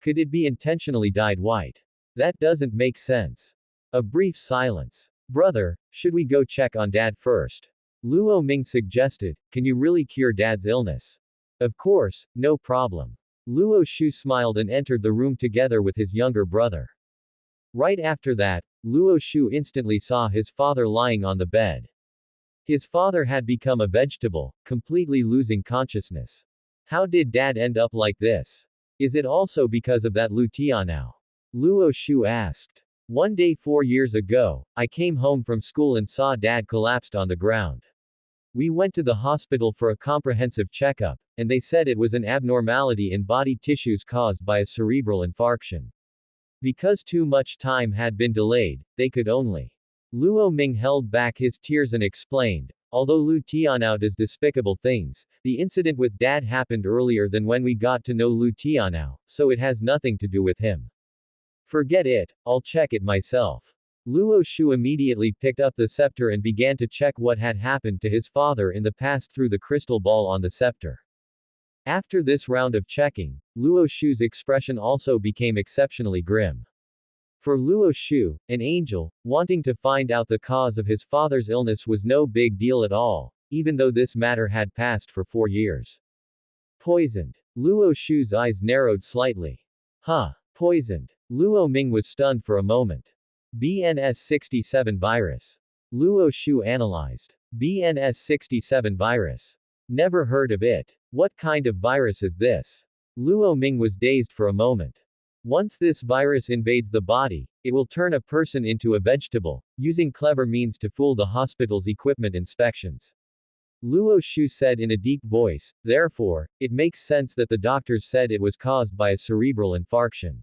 B: Could it be intentionally dyed white? That doesn't make sense. A brief silence. Brother, should we go check on Dad first? Luo Ming suggested, can you really cure Dad's illness? Of course, no problem. Luo Shu smiled and entered the room together with his younger brother. Right after that, Luo Shu instantly saw his father lying on the bed. His father had become a vegetable, completely losing consciousness. How did Dad end up like this? Is it also because of that Lu Tianao? Luo Shu asked. One day 4 years ago, I came home from school and saw Dad collapsed on the ground. We went to the hospital for a comprehensive checkup, and they said it was an abnormality in body tissues caused by a cerebral infarction. Because too much time had been delayed, they could only. Luo Ming held back his tears and explained, although Lu Tianao does despicable things, the incident with Dad happened earlier than when we got to know Lu Tianao, so it has nothing to do with him. Forget it, I'll check it myself. Luo Shu immediately picked up the scepter and began to check what had happened to his father in the past through the crystal ball on the scepter. After this round of checking, Luo Shu's expression also became exceptionally grim. For Luo Shu, an angel, wanting to find out the cause of his father's illness was no big deal at all, even though this matter had passed for 4 years. Poisoned. Luo Shu's eyes narrowed slightly. Huh. Poisoned. Luo Ming was stunned for a moment. BNS67 virus. Luo Shu analyzed. BNS67 virus. Never heard of it. What kind of virus is this? Luo Ming was dazed for a moment. Once this virus invades the body, it will turn a person into a vegetable, using clever means to fool the hospital's equipment inspections. Luo Shu said in a deep voice, therefore, it makes sense that the doctors said it was caused by a cerebral infarction.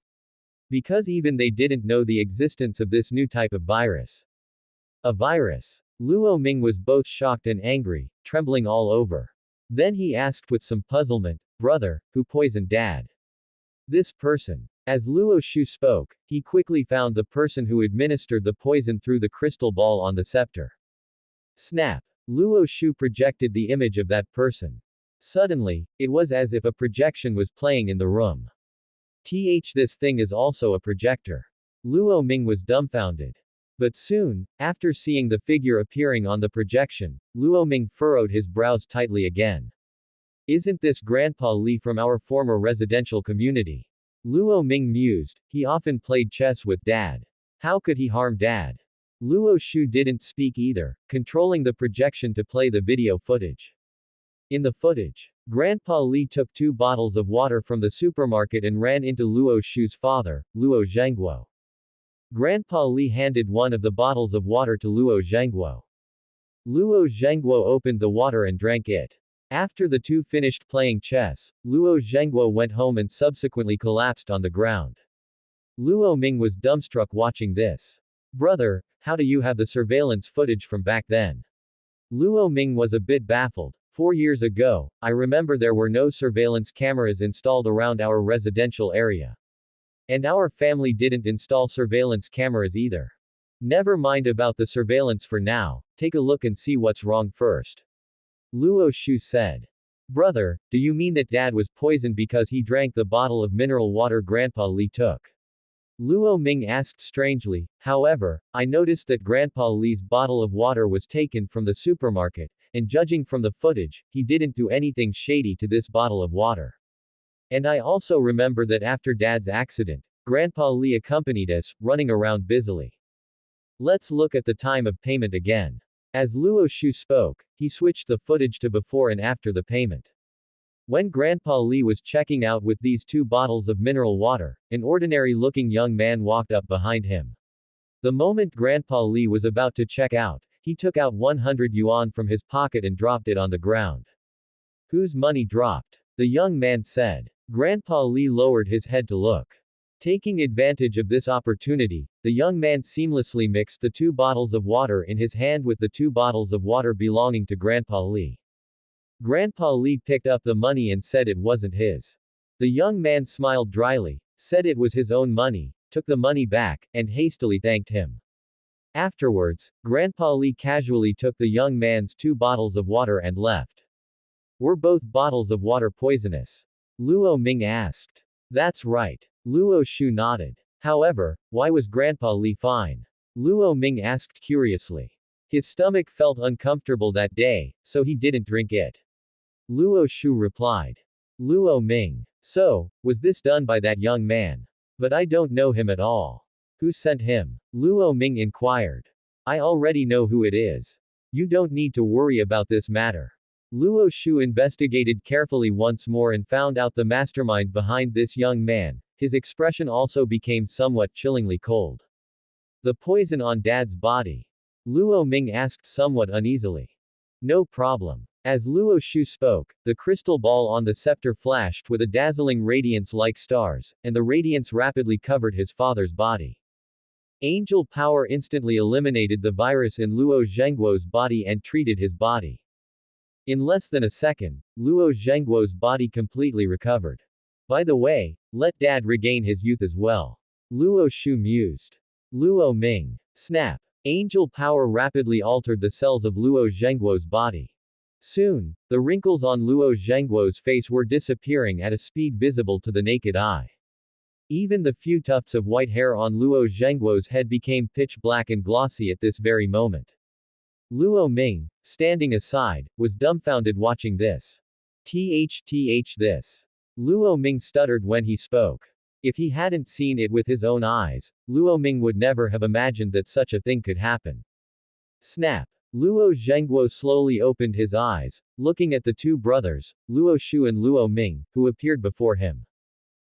B: Because even they didn't know the existence of this new type of virus. A virus. Luo Ming was both shocked and angry, trembling all over. Then he asked with some puzzlement, brother, who poisoned Dad? This person. As Luo Shu spoke, he quickly found the person who administered the poison through the crystal ball on the scepter. Snap. Luo Shu projected the image of that person. Suddenly, it was as if a projection was playing in the room. This thing is also a projector. Luo Ming was dumbfounded. But soon, after seeing the figure appearing on the projection, Luo Ming furrowed his brows tightly again. Isn't this Grandpa Li from our former residential community? Luo Ming mused, he often played chess with Dad. How could he harm Dad? Luo Shu didn't speak either, controlling the projection to play the video footage. In the footage, Grandpa Li took 2 bottles of water from the supermarket and ran into Luo Shu's father, Luo Zhengguo. Grandpa Li handed one of the bottles of water to Luo Zhengguo. Luo Zhengguo opened the water and drank it. After the two finished playing chess, Luo Zhengguo went home and subsequently collapsed on the ground. Luo Ming was dumbstruck watching this. Brother, how do you have the surveillance footage from back then? Luo Ming was a bit baffled. 4 years ago, I remember there were no surveillance cameras installed around our residential area. And our family didn't install surveillance cameras either. Never mind about the surveillance for now, take a look and see what's wrong first. Luo Shu said. Brother, do you mean that Dad was poisoned because he drank the bottle of mineral water Grandpa Li took? Luo Ming asked strangely. However, I noticed that Grandpa Li's bottle of water was taken from the supermarket, and judging from the footage, he didn't do anything shady to this bottle of water. And I also remember that after Dad's accident, Grandpa Li accompanied us, running around busily. Let's look at the time of payment again. As Luo Shu spoke, he switched the footage to before and after the payment. When Grandpa Li was checking out with these 2 bottles of mineral water, an ordinary-looking young man walked up behind him. The moment Grandpa Li was about to check out, he took out 100 yuan from his pocket and dropped it on the ground. Whose money dropped? The young man said. Grandpa Li lowered his head to look. Taking advantage of this opportunity, the young man seamlessly mixed the 2 bottles of water in his hand with the 2 bottles of water belonging to Grandpa Li. Grandpa Li picked up the money and said it wasn't his. The young man smiled dryly, said it was his own money, took the money back, and hastily thanked him. Afterwards, Grandpa Li casually took the young man's 2 bottles of water and left. Were both bottles of water poisonous? Luo Ming asked. That's right. Luo Shu nodded. However, why was Grandpa Li fine? Luo Ming asked curiously. His stomach felt uncomfortable that day, so he didn't drink it. Luo Shu replied. Luo Ming. So, was this done by that young man? But I don't know him at all. Who sent him? Luo Ming inquired. I already know who it is. You don't need to worry about this matter. Luo Shu investigated carefully once more and found out the mastermind behind this young man. His expression also became somewhat chillingly cold. The poison on Dad's body? Luo Ming asked somewhat uneasily. No problem. As Luo Shu spoke, the crystal ball on the scepter flashed with a dazzling radiance like stars, and the radiance rapidly covered his father's body. Angel power instantly eliminated the virus in Luo Zhengguo's body and treated his body. In less than a second, Luo Zhengguo's body completely recovered. By the way, let dad regain his youth as well. Luo Shu mused. Luo Ming. Snap. Angel power rapidly altered the cells of Luo Zhengguo's body. Soon, the wrinkles on Luo Zhengguo's face were disappearing at a speed visible to the naked eye. Even the few tufts of white hair on Luo Zhengguo's head became pitch black and glossy at this very moment. Luo Ming, standing aside, was dumbfounded watching this. This. Luo Ming stuttered when he spoke. If he hadn't seen it with his own eyes, Luo Ming would never have imagined that such a thing could happen. Snap. Luo Zhengguo slowly opened his eyes, looking at the two brothers, Luo Shu and Luo Ming, who appeared before him.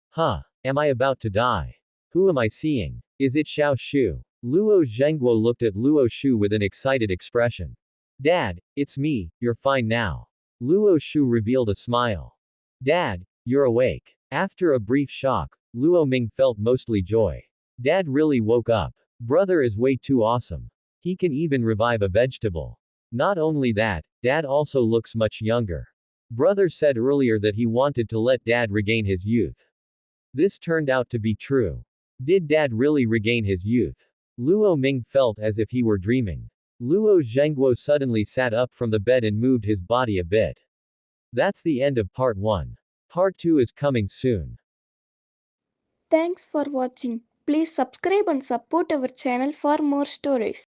B: Huh. Am I about to die? Who am I seeing? Is it Xiao Shu? Luo Zhengguo looked at Luo Shu with an excited expression. Dad, it's me, you're fine now. Luo Shu revealed a smile. Dad, you're awake. After a brief shock, Luo Ming felt mostly joy. Dad really woke up. Brother is way too awesome. He can even revive a vegetable. Not only that, Dad also looks much younger. Brother said earlier that he wanted to let Dad regain his youth. This turned out to be true. Did Dad really regain his youth? Luo Ming felt as if he were dreaming. Luo Zhengguo suddenly sat up from the bed and moved his body a bit. That's the end of part 1. Part 2 is coming soon.
A: Thanks for watching. Please subscribe and support our channel for more stories.